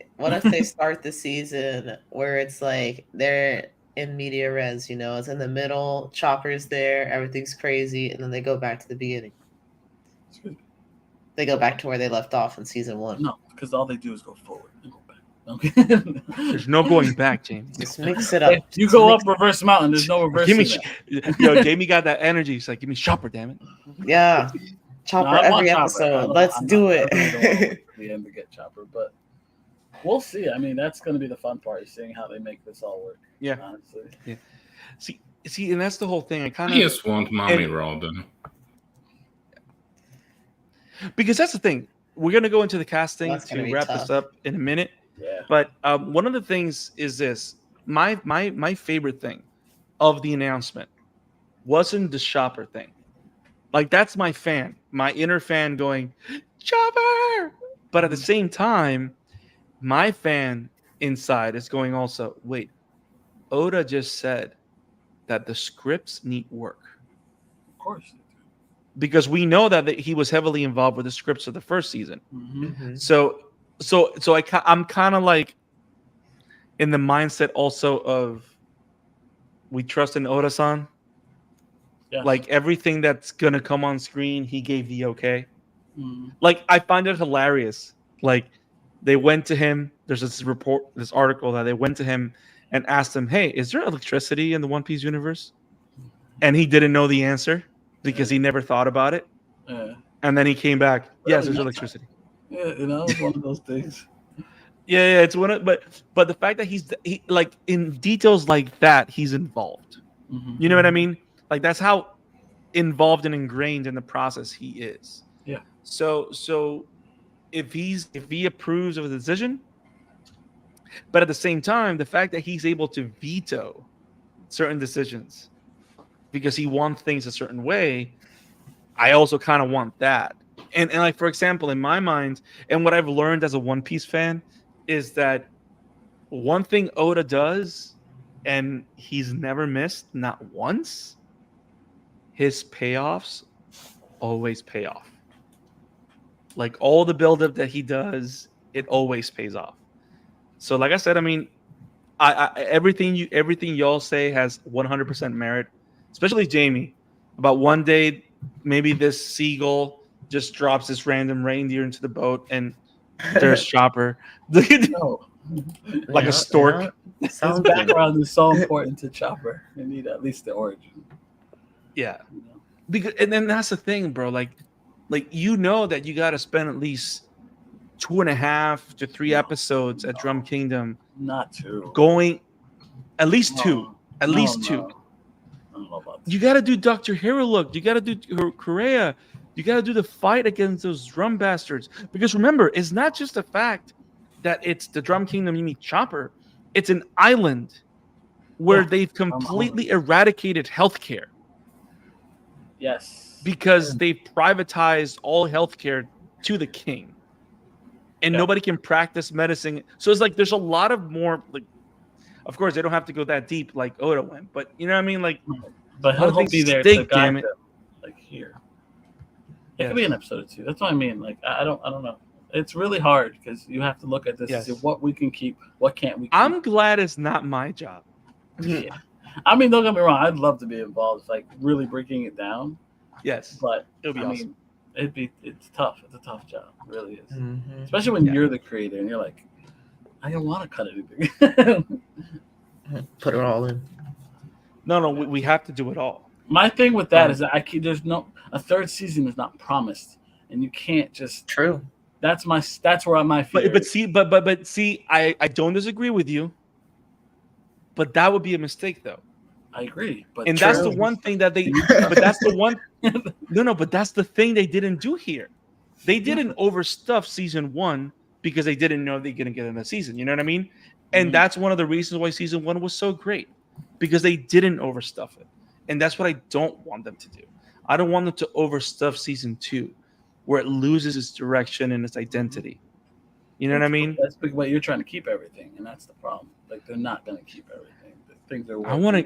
start the season where it's like they're in media res, it's in the middle, Chopper's there, everything's crazy, and then they go back to the beginning. They go back to where they left off in season 1. No, because all they do is go forward and go back. Okay. There's no going back, Jamie. Just mix it up. You go up reverse mountain. There's no reverse. Jamie got that energy. He's like, give me Chopper, damn it. Yeah, Chopper every episode. Let's do it. The end to get Chopper, but we'll see. I mean, that's going to be the fun part, is seeing how they make this all work. Yeah, honestly. Yeah. See, and that's the whole thing. I just want Mommy Robin. Because that's the thing. We're going to go into the casting to wrap this up in a minute. Yeah. But one of the things is this. My favorite thing of the announcement wasn't the Chopper thing. Like, that's my inner fan going, Chopper! But at the same time, my fan inside is going also, wait, Oda just said that the scripts need work. Of course. Because we know that he was heavily involved with the scripts of the first season. Mm-hmm. So I'm kind of like in the mindset also of we trust in Oda-san. Yes. Like, everything that's gonna come on screen, he gave the okay. Mm-hmm. Like, I find it hilarious. Like, they went to him. There's this article that they went to him and asked him, "Hey, is there electricity in the One Piece universe?" And he didn't know the answer because he never thought about it. Yeah. And then he came back. Yes, there's electricity. Yeah, it's one of those things. Yeah, it's one of, but the fact that he like in details like that, he's involved. Mm-hmm. You know what I mean? Like, that's how involved and ingrained in the process he is. Yeah. So if he approves of the decision, but at the same time, the fact that he's able to veto certain decisions because he wants things a certain way, I also kind of want that. And like, for example, in my mind, and what I've learned as a One Piece fan is that one thing Oda does, and he's never missed, not once, his payoffs always pay off. Like, all the buildup that he does, it always pays off. So, like I said, I mean, everything y'all say has 100% merit, especially Jamie. About one day, maybe this seagull just drops this random reindeer into the boat, and there's Chopper, like a stork. His background is so important to Chopper. You need at least the origin. Yeah, because, and then that's the thing, bro. Like that you got to spend at least 2.5 to 3 episodes at Drum Kingdom. Not 2. Going at least 2. At least 2. I don't know about that. You got to do Dr. Hero look. You got to do Korea. You got to do the fight against those drum bastards. Because remember, it's not just the fact that it's the Drum Kingdom, you meet Chopper. It's an island where they've completely eradicated healthcare. Yes. Because they've privatized all healthcare to the king. And nobody can practice medicine. So it's like there's a lot of more, like, of course, they don't have to go that deep like Oda went. But you know what I mean? Like, but he'll be there to guide them, like, here. It could be an episode or 2. That's what I mean. Like, I don't know. It's really hard because you have to look at this and see what we can keep, what can't we keep. I'm glad it's not my job. Yeah. I mean, don't get me wrong. I'd love to be involved, like really breaking it down. Yes. But it'll be awesome. It's tough. It's a tough job. It really is. Mm-hmm. Especially when you're the creator and you're like, I don't want to cut anything. Put it all in. No, we have to do it all. My thing with that is that there's a third season is not promised, and you can't just. True. That's where my fear. But see, I don't disagree with you. But that would be a mistake, though. I agree, but and that's the one thing that they. But that's the one. No, but that's the thing they didn't do here. They didn't overstuff season 1 because they didn't know they're gonna get in the season. You know what I mean? And that's one of the reasons why season 1 was so great, because they didn't overstuff it. And that's what I don't want them to do. I don't want them to overstuff season 2, where it loses its direction and its identity. You know what I mean? That's big. But you're trying to keep everything, and that's the problem. Like they're not going to keep everything. The things are. I want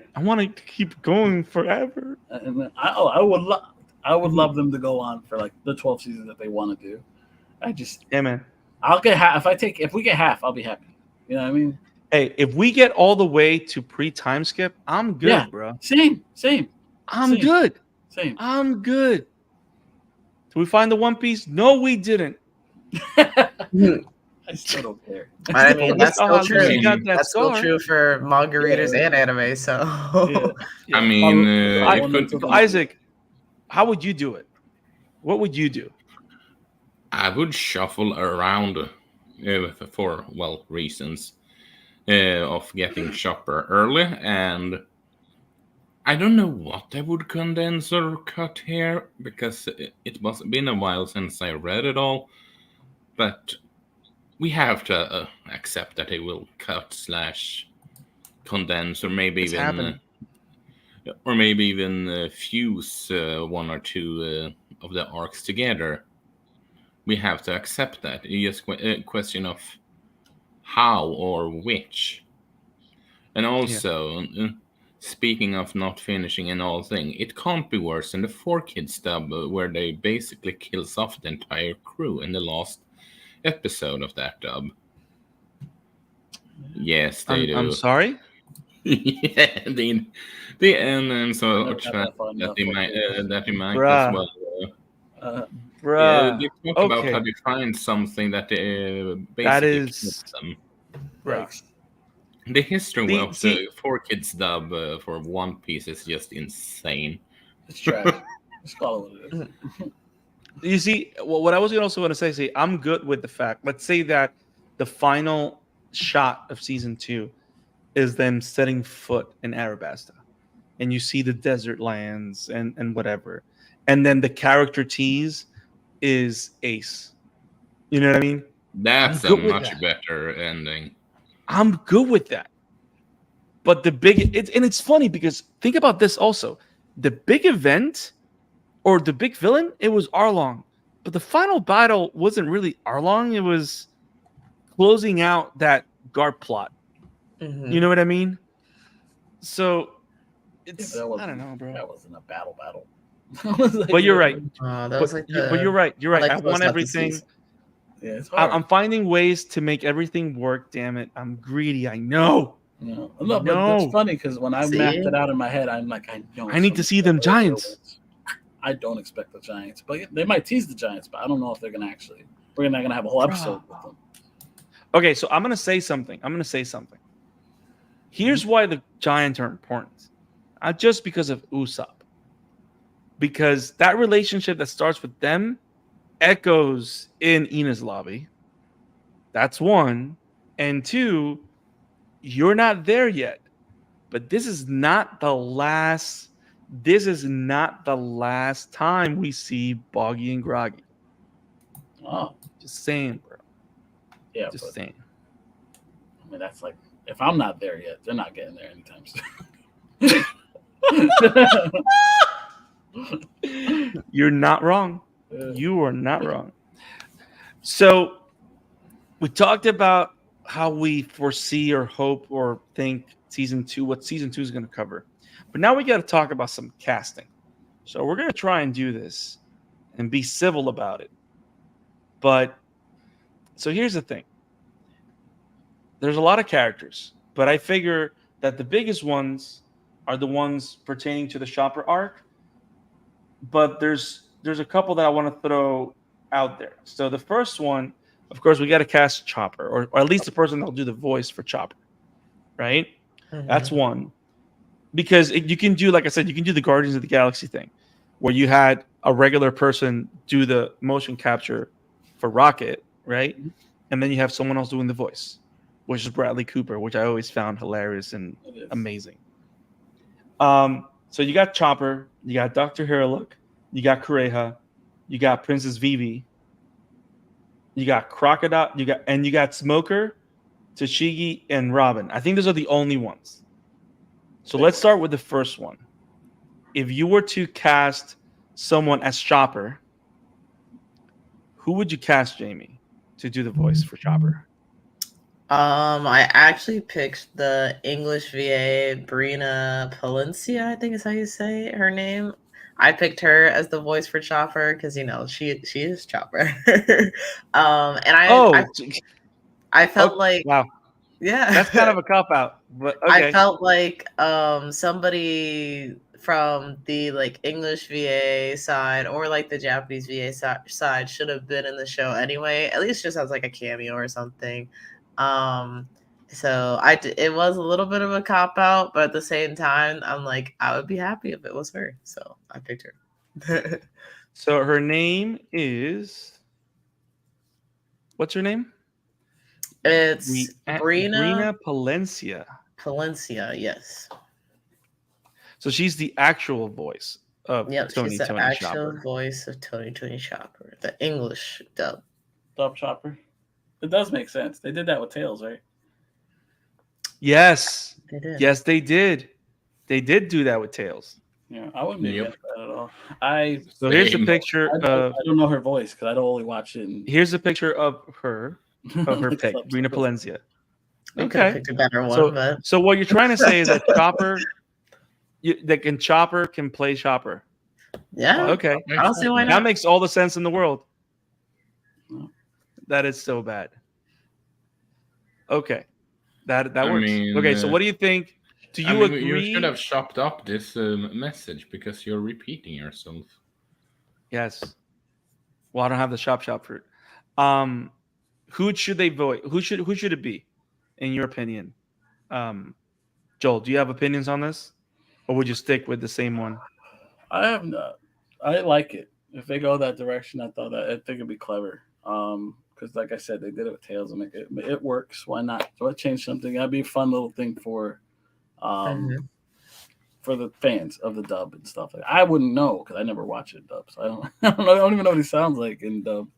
to keep going forever. And I would love them to go on for like the 12 seasons that they want to do. Yeah, man. I'll get half. If we get half, I'll be happy. You know what I mean? Hey, if we get all the way to pre-time skip, I'm good, bro. Same. I'm good. Same. I'm good. Did we find the One Piece? No, we didn't. I still don't care. I mean, that's still true. That that's still true for manga readers and anime. So, I mean, Isaac, how would you do it? What would you do? I would shuffle around for reasons of getting shopper early, and I don't know what I would condense or cut here because it was been a while since I read it all, but we have to accept that they will cut / condense or maybe even fuse 1 or 2 of the arcs together. We have to accept that. It's just a question of how or which. And also, speaking of not finishing an all thing, it can't be worse than the 4Kids dub where they basically kills off the entire crew in the last episode of that dub. Yes, they do. I'm sorry? Yeah, the and so that they might as well. They talk about how they find something that basically kills them. Bruh. The history of the 4Kids dub for One Piece is just insane. It's trash. Let's call it what it is. You see, what I was also going to say, I'm good with the fact. Let's say that the final shot of season 2 is them setting foot in Arabasta, and you see the desert lands and whatever, and then the character tease is Ace. You know what I mean? That's a much better ending. I'm good with that. But it's funny because think about this also. The big event or the big villain, it was Arlong. But the final battle wasn't really Arlong. It was closing out that Garp plot. Mm-hmm. You know what I mean? So it's, I don't know, bro. That wasn't a battle. But you're right. But you're right. You're right. I want everything. Yeah, it's hard. I'm finding ways to make everything work. Damn it. I'm greedy. I know. No, but it's funny because when I mapped it out in my head, I'm like, I need to see them giants. I don't expect the Giants, but they might tease the Giants, but I don't know if they're going to actually. We're not going to have a whole episode with them. Okay, so I'm going to say something. Here's why the Giants are important. Not just because of Usopp. Because that relationship that starts with them echoes in Ina's lobby. That's 1. And 2, you're not there yet. But this is not the last time we see Boggy and Groggy. Oh. Just saying, bro. Yeah. Just saying. I mean, that's like, if I'm not there yet, they're not getting there anytime soon. You're not wrong. You are not wrong. So we talked about how we foresee or hope or think what season 2 is going to cover. But now we got to talk about some casting. So we're going to try and do this and be civil about it. But so here's the thing. There's a lot of characters, but I figure that the biggest ones are the ones pertaining to the shopper arc. But there's a couple that I want to throw out there. So the first one, of course, we got to cast Chopper, or at least the person that'll do the voice for Chopper, right? That's Mhm. one. Because you can do, like I said, you can do the Guardians of the Galaxy thing, where you had a regular person do the motion capture for Rocket, right? And then you have someone else doing the voice, which is Bradley Cooper, which I always found hilarious and It is. amazing. So you got Chopper, you got Dr. Harlock, you got Kureha, you got Princess Vivi, you got Crocodile, you got Smoker, Tashigi, and Robin. I think those are the only ones. So let's start with the first one. If you were to cast someone as Chopper, who would you cast, Jamie, to do the voice for Chopper? I actually picked the English VA, Brina Palencia, I think is how you say her name. I picked her as the voice for Chopper because she is Chopper. And I felt like wow, yeah, that's kind of a cop out, but I okay. felt like somebody from the like English VA side or like the Japanese VA side should have been in the show anyway, at least just as like a cameo or something. So it was a little bit of a cop out, but at the same time, I'm like, I would be happy if it was her. So I picked her. So her name is, what's her name? It's Brina Palencia. Palencia, yes. So she's the actual voice of Yep, she's the Tony actual Chopper. voice of Tony Chopper, the English dub. Dub Chopper. It does make sense. They did that with Tails, right? Yes. They did. Yes, they did. They did do that with Tails. Yeah, I wouldn't be Yep. against that at all. So here's a Same. picture I of don't know her voice because I don't only watch it. here's a picture of her pick, Clips. Brina Palencia. You could have Okay. picked a better one, but So what you're trying to say is that Chopper can play Chopper. yeah, Okay. I don't see why That not. makes all the sense in the world. No. That is so bad. Okay. That I works. mean, Okay, so what do you think? Do you agree? You should have chopped up this message because you're repeating yourself. Yes. Well, I don't have the shop fruit. Who should they vote? Who should it be, in your opinion? Joel, do you have opinions on this, or would you stick with the same one? I have not. I like it. If they go that direction, I think it'd be clever. Because like I said, they did it with Tails, and it works. Why not? So I changed something. That'd be a fun little thing for the fans of the dub and stuff. Like I wouldn't know because I never watch it dub, so I don't. I don't know. I don't even know what he sounds like in dub.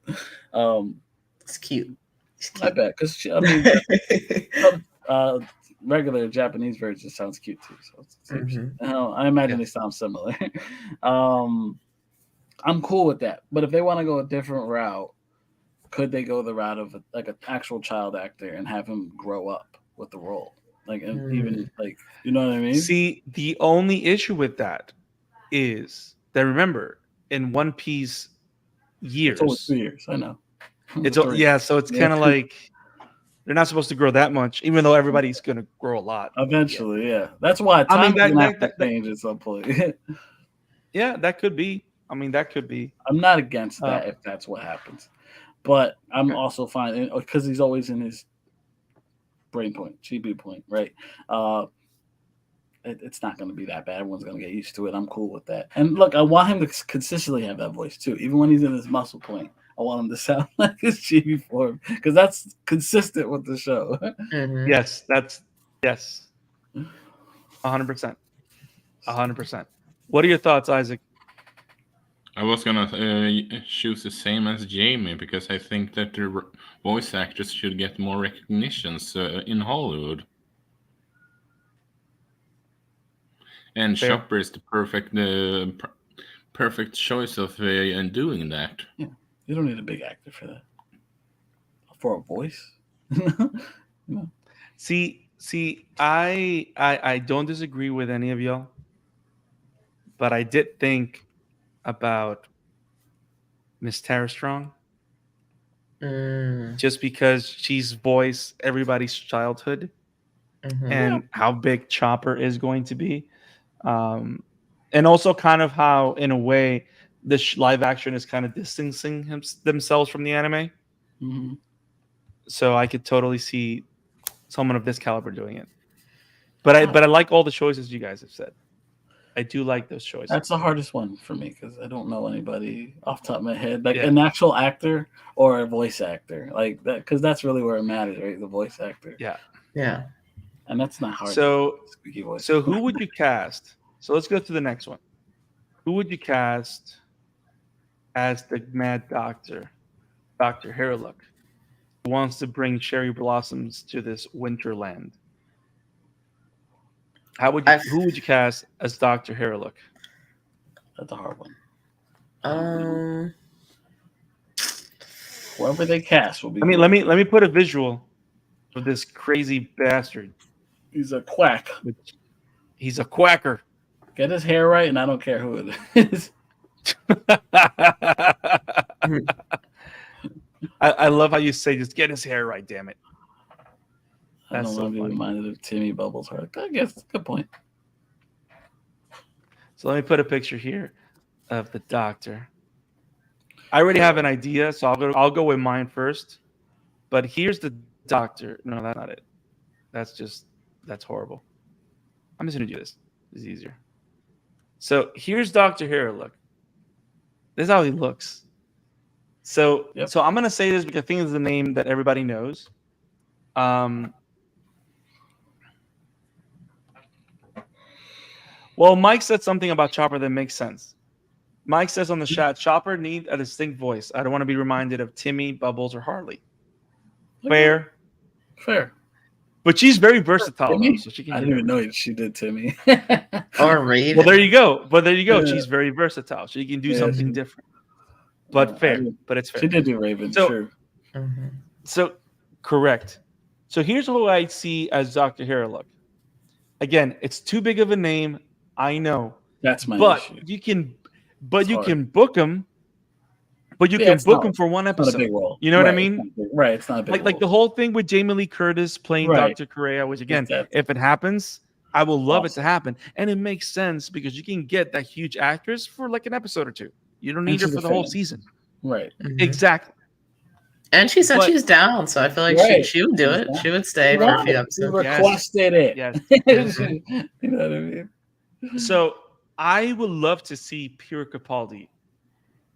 It's cute. I bet because regular Japanese version sounds cute too. So I imagine they sound similar. I'm cool with that. But if they want to go a different route, could they go the route of like an actual child actor and have him grow up with the role? Like even like you know what I mean? See, the only issue with that is that remember in One Piece years, It's only 2 years. I know. It's so it's kind of like they're not supposed to grow that much, even though everybody's going to grow a lot. Eventually, yeah. That's why time gonna have to change at some point. Yeah, that could be. I mean, that could be. I'm not against that if that's what happens, but I'm also fine because he's always in his brain point, GB point, right? It's not going to be that bad. Everyone's going to get used to it. I'm cool with that. And look, I want him to consistently have that voice too, even when he's in his muscle point. I want him to sound like his GB form because that's consistent with the show. Yes, 100%. 100%. What are your thoughts, Isaac? I was gonna choose the same as Jamie because I think that the voice actors should get more recognitions in Hollywood. And Fair. Chopper is the perfect choice of doing that. Yeah, you don't need a big actor for that. For a voice. No. See, I don't disagree with any of y'all, but I did think about Miss Tara Strong, just because she's voiced everybody's childhood and how big Chopper is going to be, and also kind of how, in a way, the live action is kind of distancing themselves from the anime. Mm-hmm. So I could totally see someone of this caliber doing it. But I like all the choices you guys have said. I do like those choices. That's the hardest one for me because I don't know anybody off the top of my head, like Yeah. an actual actor or a voice actor, like that, because that's really where it matters, right? The voice actor. Yeah. Yeah. And that's not hard. So Squeaky voice. so who would you cast? So let's go to the next one. Who would you cast as the Mad Doctor, Dr. Harlock, who wants to bring cherry blossoms to this winterland? Who would you cast as Dr. Harlock? That's a hard one. Whoever they cast will be. I mean, let me put a visual of this crazy bastard. He's a quack. He's a quacker. Get his hair right, and I don't care who it is. I love how you say just get his hair right, damn it. I That's don't so want to be funny. reminded of Timmy Bubbles' heart. I guess good point. So let me put a picture here of the doctor. I already have an idea, so I'll go with mine first. But here's the doctor. No, that's not it. That's horrible. I'm just gonna do this. This is easier. So here's Dr. Harlock. This is how he looks. So Yep. so I'm gonna say this because I think it's the name that everybody knows. Well, Mike said something about Chopper that makes sense. Mike says on the chat, Chopper needs a distinct voice. I don't want to be reminded of Timmy, Bubbles, or Harley. Fair. Fair. But she's very versatile, Timmy? though, so she can I do didn't even everything. know she did Timmy. Or Raven. Well, there you go. But there you go. Yeah. She's very versatile. She can do Yeah, something she- different. But I fair. didn't- But it's fair. She did do Raven, So- sure. Mhm. So, correct. So here's who I see as Dr. Harlock. Again, it's too big of a name. I know. That's my But issue. you can It's hard. book him. But you Yeah, can it's book not- him for one It's not a episode. big role. You know what I Right, mean? it's not big- right, it's not a big Like the role. whole thing with Jamie Lee Curtis playing Right. Dr. Correa, which again, Exactly. if it happens, I will love it to Awesome. happen. And it makes sense because you can get that huge actress for like an episode or two. You don't need her she's for a the whole fan. season. Right. Mhm. Exactly. And she said But- she's down, so I feel like Right. she would do She's it. down. She would stay for a few episodes. Yes. Requested it. Yes. You know what I mean? So I would love to see Pure Capaldi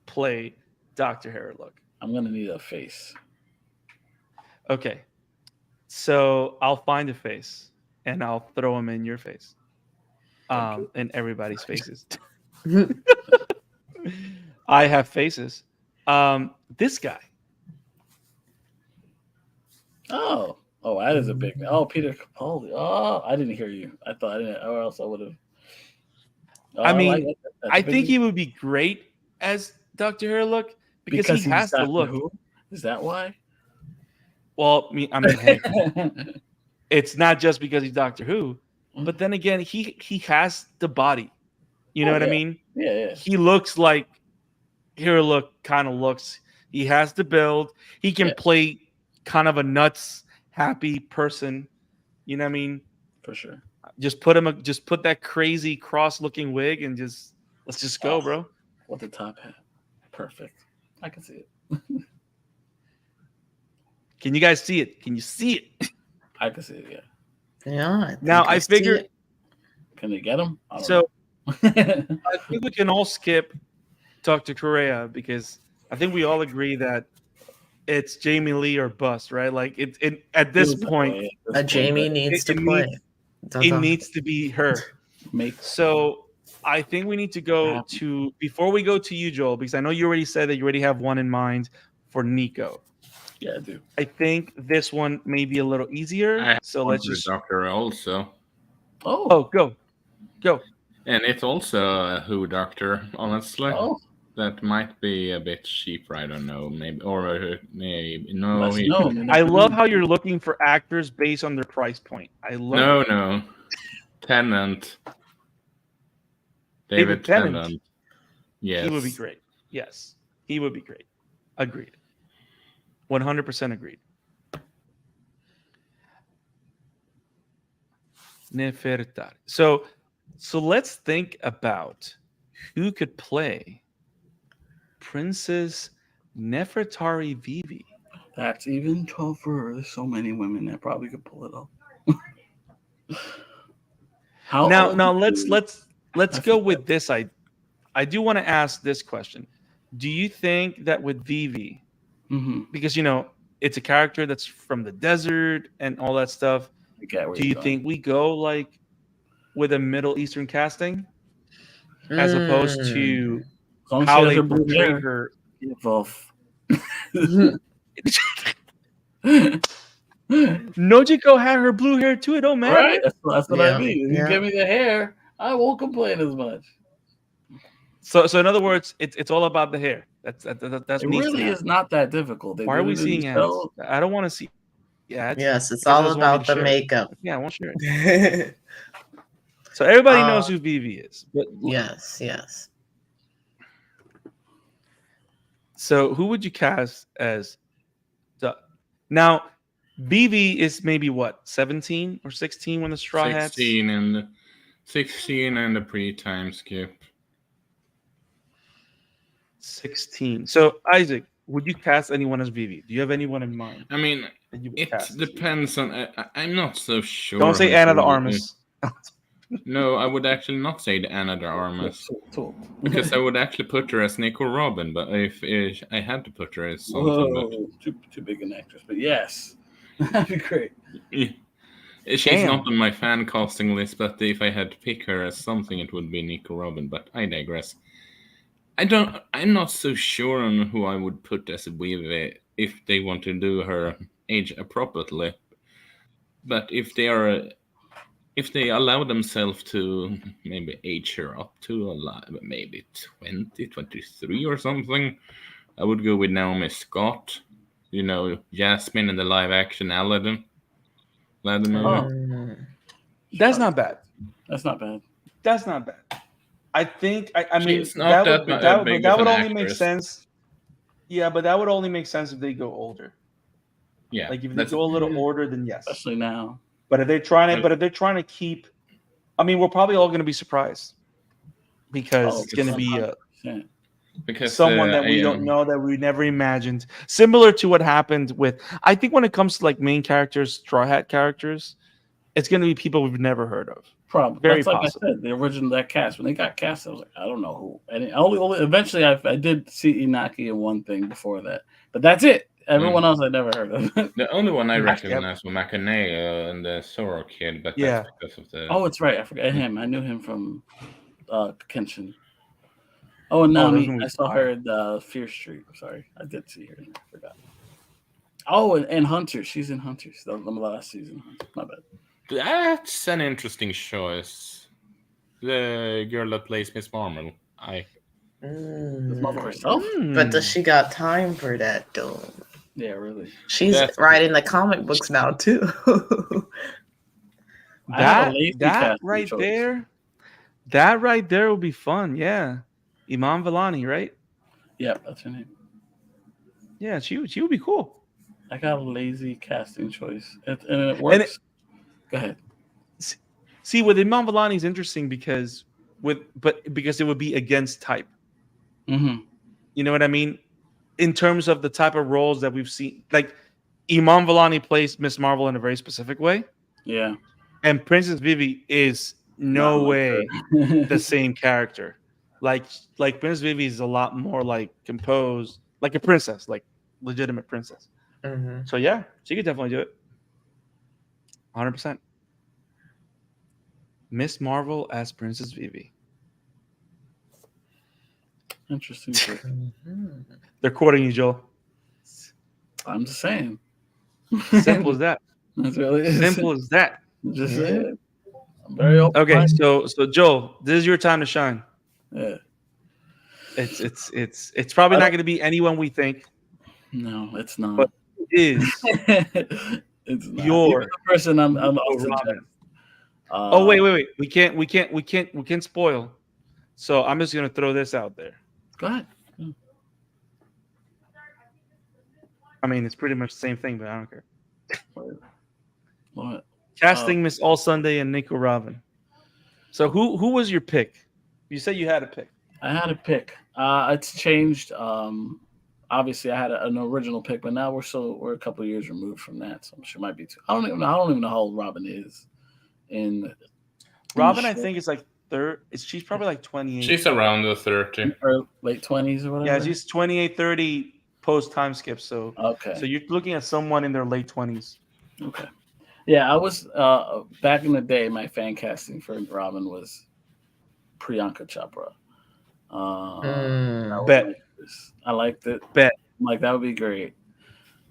play Dr. Harlock. I'm gonna need a face. Okay. So I'll find a face and I'll throw him in your face. In everybody's faces. I have faces. This guy. Oh, that is a big. Oh, Peter Capaldi. Oh, I didn't hear you. I thought I didn't, or else I would have. Oh, I mean, like it. That's I a big think deal. he would be great as Dr. Harlock because he he's has the Doctor look. Who? Is that why? Well, I mean, hey, it's not just because he's Doctor Who, but then again, he has the body. You know Oh, what I yeah. mean? Yeah. He looks like Harlock kind of looks. He has the build. He can Yeah. play kind of a nuts, happy person. You know what I mean? For sure. Just put that crazy cross-looking wig and let's just go, Oh. bro. With the top hat. Perfect. I can see it. Can you guys see it? Can you see it? I can see it. Yeah. Yeah. Now I see figure. it. Can they get him? So know. I think we can all skip Dr. Correa because I think we all agree that it's Jamie Lee or bust, right? Like it at this point, Jamie needs to it play. it needs to be her. Make So I think we need to go to before we go to you, Joel, because I know you already said that you already have one in mind for Nico. Yeah, I do. I think this one may be a little easier. So let's just Doctor also, Oh. go. and it's also a Who Doctor. Honestly, Oh. that might be a bit cheaper. I don't know, maybe maybe no. Let's know. Man. I love how you're looking for actors based on their price point. I love it. No. Tennant. David David Tennant. Tennant. Yes. He would be great. Yes, he would be great. Agreed. 100% agreed. Nefertari. So let's think about who could play Princess Nefertari Vivi. That's even tougher. There's so many women that probably could pull it off. How Now, old now is let's I go forget. with this. I do want to ask this question. Do you think that with Vivi, Mm-hmm. because it's a character that's from the desert and all that stuff, I get where do you're you going. think we go like with a Middle Eastern casting as opposed to As long as she how has they her blue portray hair. her? Off. Nojiko had her blue hair too. It don't matter. Right? That's what Yeah, I mean. If you yeah. give me the hair, I won't complain as much. So in other words, it's all about the hair. That's It needs to really happen. is not that difficult. They Why are did we it in the seeing ads? show. I don't want to see ads. Yes, it's You guys all just want me about to the share it. makeup. Yeah, I won't share it. So everybody knows who Vivi is. But Yes, yes. so who would you cast as now? Vivi is maybe what, 17 or 16 when the Straw Hats? 16 and the pre-time skip. 16. So Isaac, would you cast anyone as Vivi? Do you have anyone in mind? I mean, that you would it cast as Vivi? depends on. I'm not so sure. Don't say who Anna de really- Armas. No, I would actually not say the Anna de Armas. Because I would actually put her as Nico Robin, but if I had to put her as something, Whoa, too big an actress, but yes, that'd be great. she's Damn. not on my fan casting list. But if I had to pick her as something, it would be Nico Robin. But I digress. I'm not so sure on who I would put as a Weavy if they want to do her age appropriately. But if they allow themselves to maybe age her up to maybe 20, 23 or something, I would go with Naomi Scott. Jasmine in the live action Aladdin movie. Oh. That's not bad. That's not bad. That's not bad. I think I mean She's not that would that big of would an only make actress. sense. Yeah, but that would only make sense if they go older. Yeah, Like if they go a little older, then yes. Especially now. But if they're trying to keep, I mean, we're probably all going to be surprised because it's going to be 100%. because someone that we don't know, that we never imagined. Similar to what happened with, I think when it comes to like main characters, Straw Hat characters, it's going to be people we've never heard of. Probably. Very That's like possible. I said, the original that cast. When they got cast, I was like, I don't know who. And only eventually, I did see Inaki in one thing before that, but that's it. Everyone else I never heard of. The only one I Yep. recognize was Makanea and the Zoro kid, but Yeah. that's because of the. Oh, it's right. I forgot him. I knew him from Kenshin. Oh, and Nami. those movies I saw are her in Fear Street. I'm sorry. I did see her. I forgot. Oh, and Hunter. She's in Hunters. The last season. My bad. That's an interesting choice. The girl that plays Miss Marvel. Does Marvel herself? But does she got time for that though? Yeah, really. She's That's- writing the comic books now too. I have a That lazy that casting right choice. there, that right there will be fun. Yeah, Iman Vellani, right? Yep, that's her name. Yeah, she would be cool. I got a lazy casting choice, and it works. Go ahead. See, with Iman Vellani is interesting because it would be against type. Mm-hmm. You know what I mean? In terms of the type of roles that we've seen, like Iman Vellani plays Miss Marvel in a very specific way, Yeah. and Princess Vivi is no Not like way her. the same character. Like Princess Vivi is a lot more like composed, like a princess, like legitimate princess. Mhm. So yeah, she could definitely do it. 100%. Miss Marvel as Princess Vivi. Interesting choice. Mhm. They're courting you, Joel. I'm just saying. Simple as that. That's really it. Simple as that. Just Yeah. saying. I'm very open. Okay, so Joel, this is your time to shine. Yeah. It's probably not going to be anyone we think. No, it's not. But it is it's not. your Even the person I'm Nico also Robin. Oh wait. We can't spoil. So I'm just gonna throw this out there. Go ahead. I mean, it's pretty much the same thing, but I don't care. What? Casting Miss All Sunday and Nico Robin. So who was your pick? You said you had a pick. I had a pick. It's changed obviously I had an original pick, but now we're a couple of years removed from that, so she might be too. I don't even know how old Robin is. In Robin, I think, is like third. She's probably like 28. She's around the 30. or late 20s or whatever. Yeah, she's 28, 30 post time skip. So okay. you're looking at someone in their late 20s. Okay. Yeah, I was back in the day. My fan casting for Robin was Priyanka Chopra. Bet. I liked it. Bet. I'm like, that would be great.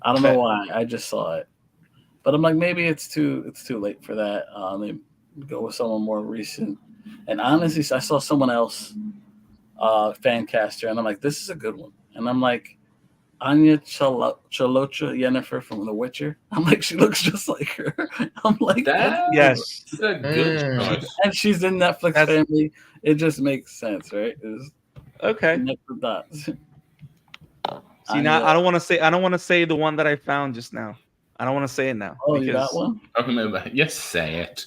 I don't know why. I just saw it, but I'm like, maybe it's too late for that. They go with someone more recent. And honestly, I saw someone else fan caster, and I'm like, this is a good one. And I'm like, Anya Chalotra Yennefer from The Witcher. I'm like, she looks just like her. I'm like, yes, that's a good choice. and she's in Netflix family. It just makes sense, right? Okay. Connect the dots. See, now I don't want to say the one that I found just now. I don't want to say it now. Oh, you got one? Oh, no, yes, say it.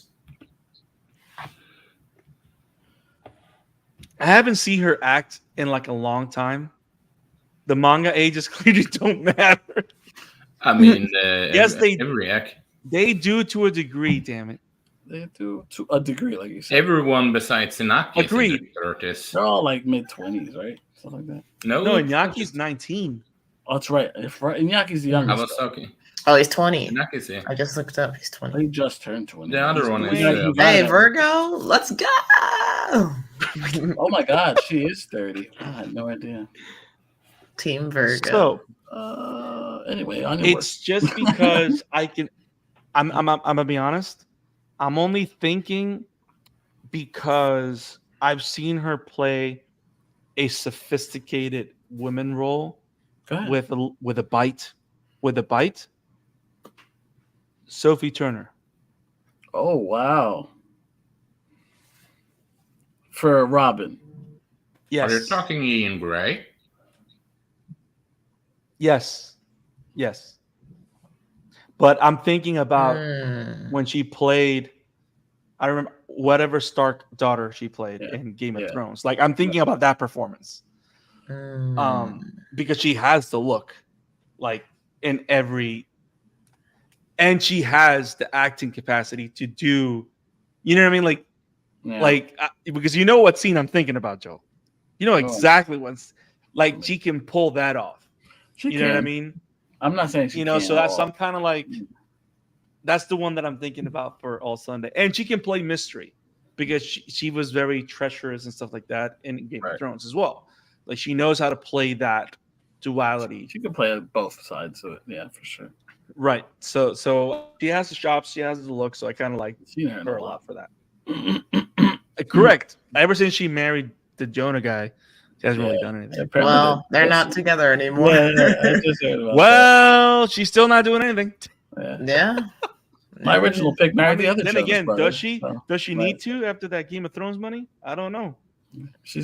I haven't seen her act in like a long time. The manga ages clearly don't matter. I mean, yes, they do to a degree. Damn it, they do to a degree, like you said. Everyone besides Inaki Agreed. is in their 30s. They're all like mid-20s, right? Something like that. No, Inyaki's 19. Oh, that's right. Inyaki's the youngest. I was talking. Oh, he's 20. Inaki's here. I just looked up. He's 20. He just turned 20. The other one is. Hey, Virgo, let's go. Oh my God, she is 30. I had no idea. Team Virgo. So, anyway, it's just because I'm gonna be honest. I'm only thinking because I've seen her play a sophisticated women role with a bite. Sophie Turner. Oh wow. For Robin. Yes. Are you talking Ian Gray? Yes. But I'm thinking about when she played, I remember whatever Stark daughter she played in Game of Thrones. Like, I'm thinking about that performance. Because she has the look, like, in every, and she has the acting capacity to do, you know what I mean? Like, because you know what scene I'm thinking about, Joe. You know exactly what's, like, she can pull that off. You know what I mean? I'm not saying she so that's some kind of like, that's the one that I'm thinking about for All Sunday. And she can play mystery because she was very treacherous and stuff like that in Game of Thrones as well. Like, she knows how to play that duality. She can play both sides of it. Yeah, for sure. Right. So she has the chops, she has the look. So I kind of like her a lot for that. Correct. Ever since she married the Jonah guy, she hasn't really done anything. Well, they're not together anymore. Well, she's still not doing anything. Yeah. My original pick married the other. Then again, does she need to after that Game of Thrones money? I don't know.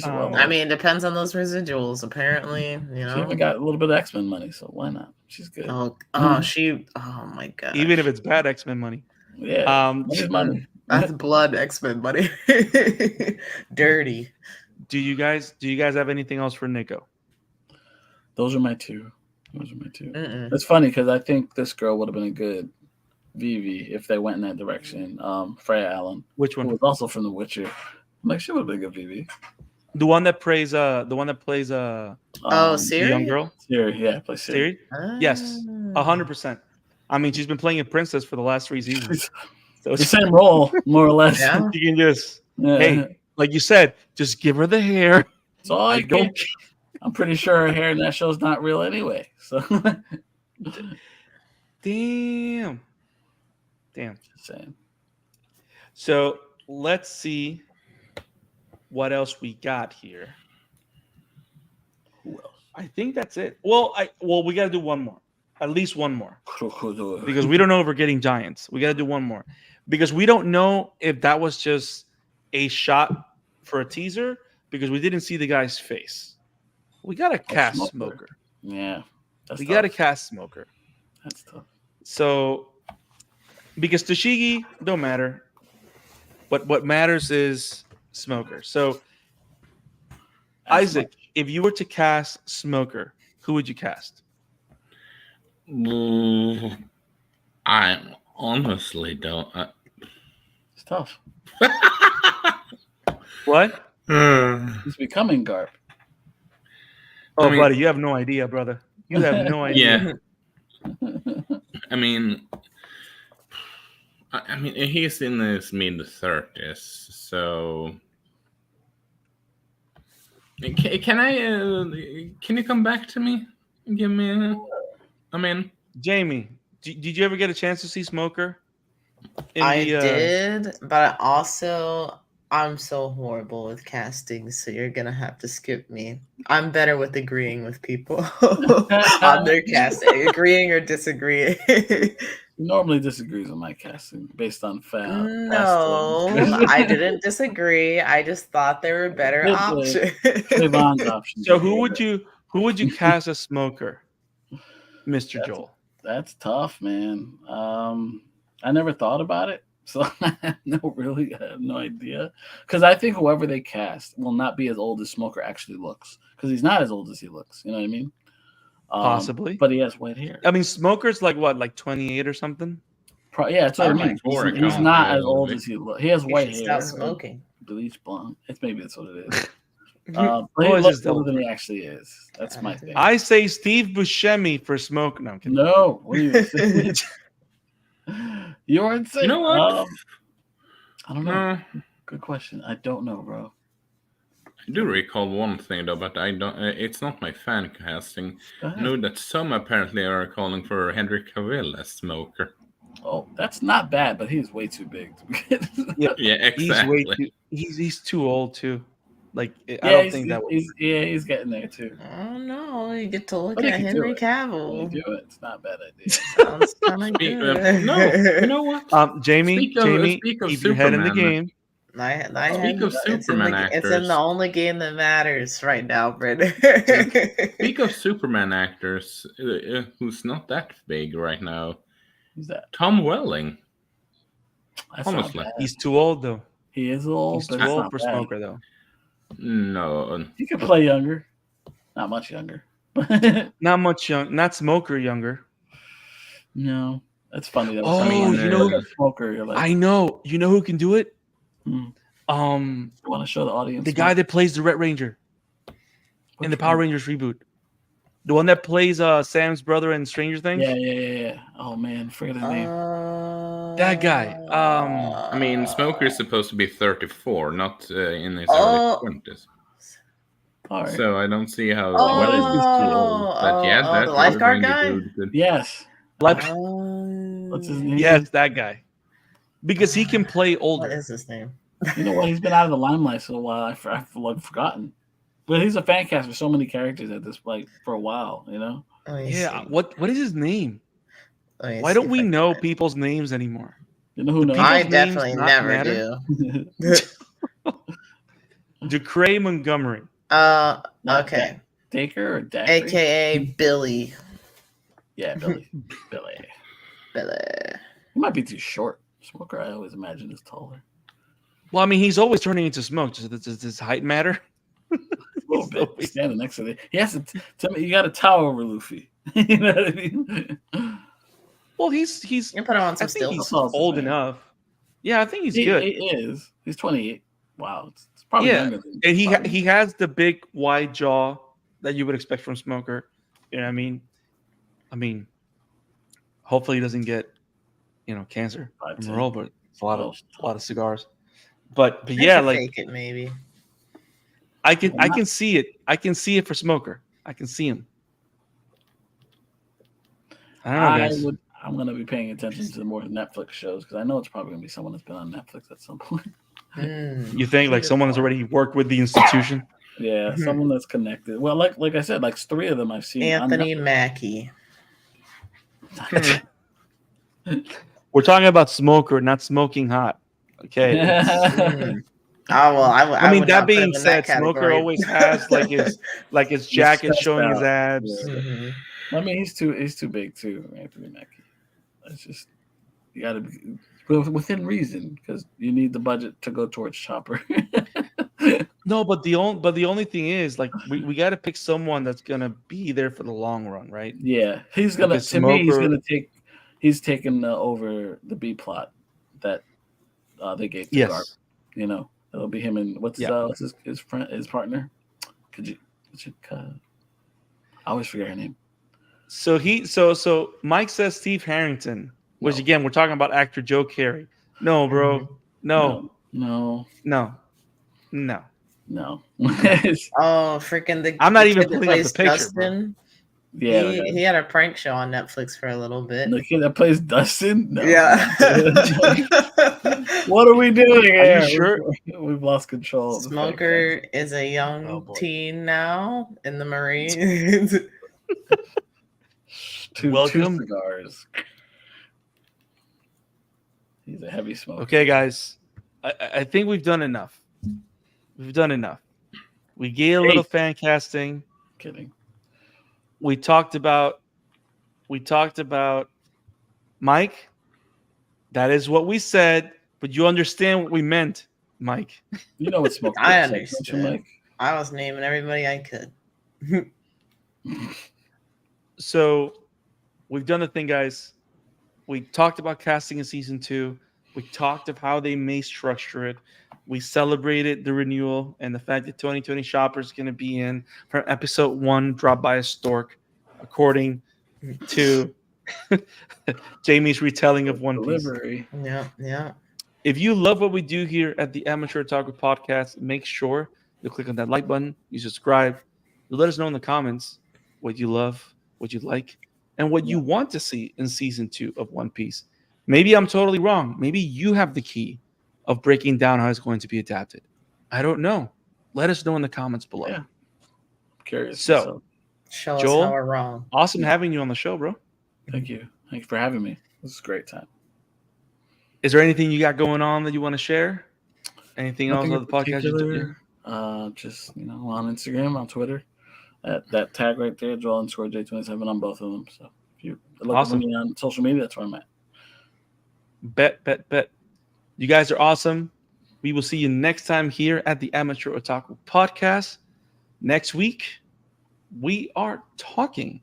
I mean, it depends on those residuals. Apparently, she even got a little bit of X-Men money, so why not? She's good. Oh my God. Even if it's bad X-Men money. Yeah. Money. That's blood X-Men money. Dirty. Do you guys have anything else for Nico? Those are my two. It's funny because I think this girl would have been a good Vivi if they went in that direction. Freya Allen. Which one? Who was also from The Witcher. I'm like, she would have been a good Vivi. The one that plays Siri? the young girl? Siri, yeah, plays Siri. Yes. 100%. I mean, she's been playing a princess for the last 3 seasons. So the same role, more or less. Yeah. You can just hey, like you said, just give her the hair. So I'm pretty sure her hair in that show is not real anyway. So damn. Just saying. So let's see what else we got here. Who else? I think that's it. Well, we got to do one more. At least one more. Because we don't know if we're getting Giants. We got to do one more. Because we don't know if that was just a shot for a teaser because we didn't see the guy's face. We got to cast Smoker. Yeah. We got to cast Smoker. That's tough. So, because Toshigi don't matter. But what matters is Smoker. So, Isaac, if you were to cast Smoker, who would you cast? I honestly don't. It's tough. What? It's becoming Garp. Oh, I mean- buddy, you have no idea, brother. You have no idea. I mean, he's in his mid-30s, so can I? Can you come back to me? Give me. Jamie, did you ever get a chance to see Smoker? I did, but I'm so horrible with casting, so you're gonna have to skip me. I'm better with agreeing with people on their casting, agreeing or disagreeing. Normally disagrees with my casting based on fact. No, I didn't disagree. I just thought there were better options. Cleavon's options. So who would you cast as Smoker, Mr. Joel? That's tough, man. I never thought about it, so I have no idea. Because I think whoever they cast will not be as old as Smoker actually looks. Because he's not as old as he looks. You know what I mean? Possibly, but he has white hair. I mean, Smoker's like what, like 28 or something? Yeah, that's what I mean. He's not as old as he looks. He has white hair. Stop smoking. Bleach blonde. Maybe that's what it is. Oh, But he it's looks just older than he actually is. That's my thing. I say Steve Buscemi for Smoke. No, I'm kidding. No, what are you saying? You're insane. You know what? I don't know. Good question. I don't know, bro. I do recall one thing though, but I don't. It's not my fan casting. I know that some apparently are calling for Henry Cavill as Smoker. Oh, that's not bad, but he's way too big. Yeah, exactly. He's too old too. Like I don't think that would. He's getting there too. Oh no, you get to look But he at can do Henry it. Cavill. Do it. It's not a bad idea. Sounds kind of good. No, you know what? Jamie, speak of keep your head in the Superman. game. Speak of Superman actors. It's in the only game that matters right now, Brendan. Speak of Superman actors, who's not that big right now. Who's that? Tom Welling. That's Honestly, He's too old though. he is old. He's but too it's old not for bad. Smoker though. No. He could play younger. Not much younger. Not much young. Not Smoker younger. No, that's funny though. Oh, you know- look at Smoker. You're like, I know. You know who can do it? Hmm. Um, I want to show the audience the guy that plays the Red Ranger in the Power Rangers reboot. The one that plays Sam's brother in Stranger Things. Yeah. Oh man, forget his name. That guy. I mean, Smoker is supposed to be 34, not in his early 20s. All right. So I don't see how Welling is too old. But yeah, that's the lifeguard guy? Good. Yes. Like, What's his name? yes, that guy. Because he can play What older. is his name? You know what? He's been out of the limelight for a while. I've forgotten. But he's a fan cast for so many characters at this for a while. You know. Yeah. What is his name? Why Why don't we know people's names anymore? You know who knows? I People's definitely names not never matter? do. Decray Montgomery. Okay. Taker or Dacre? AKA Billy. Yeah, Billy. Billy. He might be too short. Smoker, I always imagine, is taller. Well, I mean, he's always turning into smoke. Does his height matter? A little bit. He's standing next to it. He has to tell me you got to tower over Luffy. You know what I mean? Well, he's You can put him on some I think stills. he's old enough. Yeah, I think he's He good. is. He's 28. Wow. It's probably Yeah, younger than and probably- he has the big wide jaw that you would expect from Smoker. You know what I mean? Hopefully he doesn't get, cancer from a roll, but it's a lot of cigars. But yeah, like fake it maybe. I can see it. I can see it for Smoker. I can see him. I don't know, guys. I'm gonna be paying attention to more Netflix shows because I know it's probably gonna be someone that's been on Netflix at some point. You think like someone has already worked with the institution? Yeah, someone that's connected. Well, like I said, like 3 of them I've seen. Anthony Mackie. We're talking about Smoker, not smoking hot. Okay. Oh well, I mean, would that not put him being in said, that Smoker category. always has like his jacket stressed showing his out. abs. Yeah. Mhm. I mean, he's too big too, Anthony Mackie. It's just you got to be within reason because you need the budget to go towards Chopper. No, but the only thing is, like, we got to pick someone that's gonna be there for the long run, right? Yeah, he's gonna. Because To me, he's Smoker- gonna take. He's taken over the B plot that they gave to Garp. Yes. You know, it'll be him and what's his friend, his partner. I always forget her name. So Mike says Steve Harrington, which No. again we're talking about actor Joe Carey. No, bro. No. No. Oh, freaking the I'm not the even kid that pulling up the plays picture, bro. Dustin. Yeah, He had a prank show on Netflix for a little bit. the kid that plays Dustin. No. Yeah. What are we doing here? you sure? We've lost control. Of the Smoker is a young Oh, boy. teen now in the Marines. two Welcome. cigars. He's a heavy smoker. Okay, guys. I think we've done enough. We've done enough. We gave a little fan casting. Kidding. We talked about Mike. That is what we said, but you understand what we meant, Mike. You know what smoker I is, don't you, understand. Mike? I was naming everybody I could. So we've done the thing, guys. We talked about casting in season 2. We talked of how they may structure it. We celebrated the renewal and the fact that 2020 Shopper is going to be in from episode 1, dropped by a stork, according to Jamie's retelling of One Piece. Delivery. Yeah. If you love what we do here at the Amateur Otaku Podcast, make sure you click on that like button, you subscribe, you let us know in the comments what you love, what you like, and what you want to see in season 2 of One Piece. Maybe I'm totally wrong. Maybe you have the key of breaking down how it's going to be adapted. I don't know. Let us know in the comments below. Yeah. Curious. So, Show Joel? us how we're wrong. Awesome having you on the show, bro. Thank you. Thank you for having me. This is a great time. Is there anything you got going on that you want to share? Anything Nothing else on the podcast? Just on Instagram, on Twitter, at that tag right there, Joel_J27 on both of them. So if you look Awesome. for me on social media, that's where I'm at. Bet. You guys are awesome. We will see you next time here at the Amateur Otaku Podcast. Next week, we are talking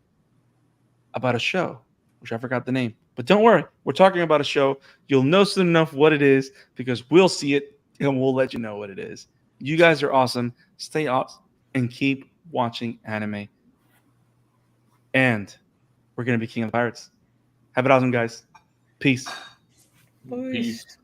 about a show, which I forgot the name. But don't worry, we're talking about a show. You'll know soon enough what it is because we'll see it and we'll let you know what it is. You guys are awesome. Stay awesome and keep watching anime. And we're going to be King of the Pirates. Have it awesome, guys. Peace. Peace.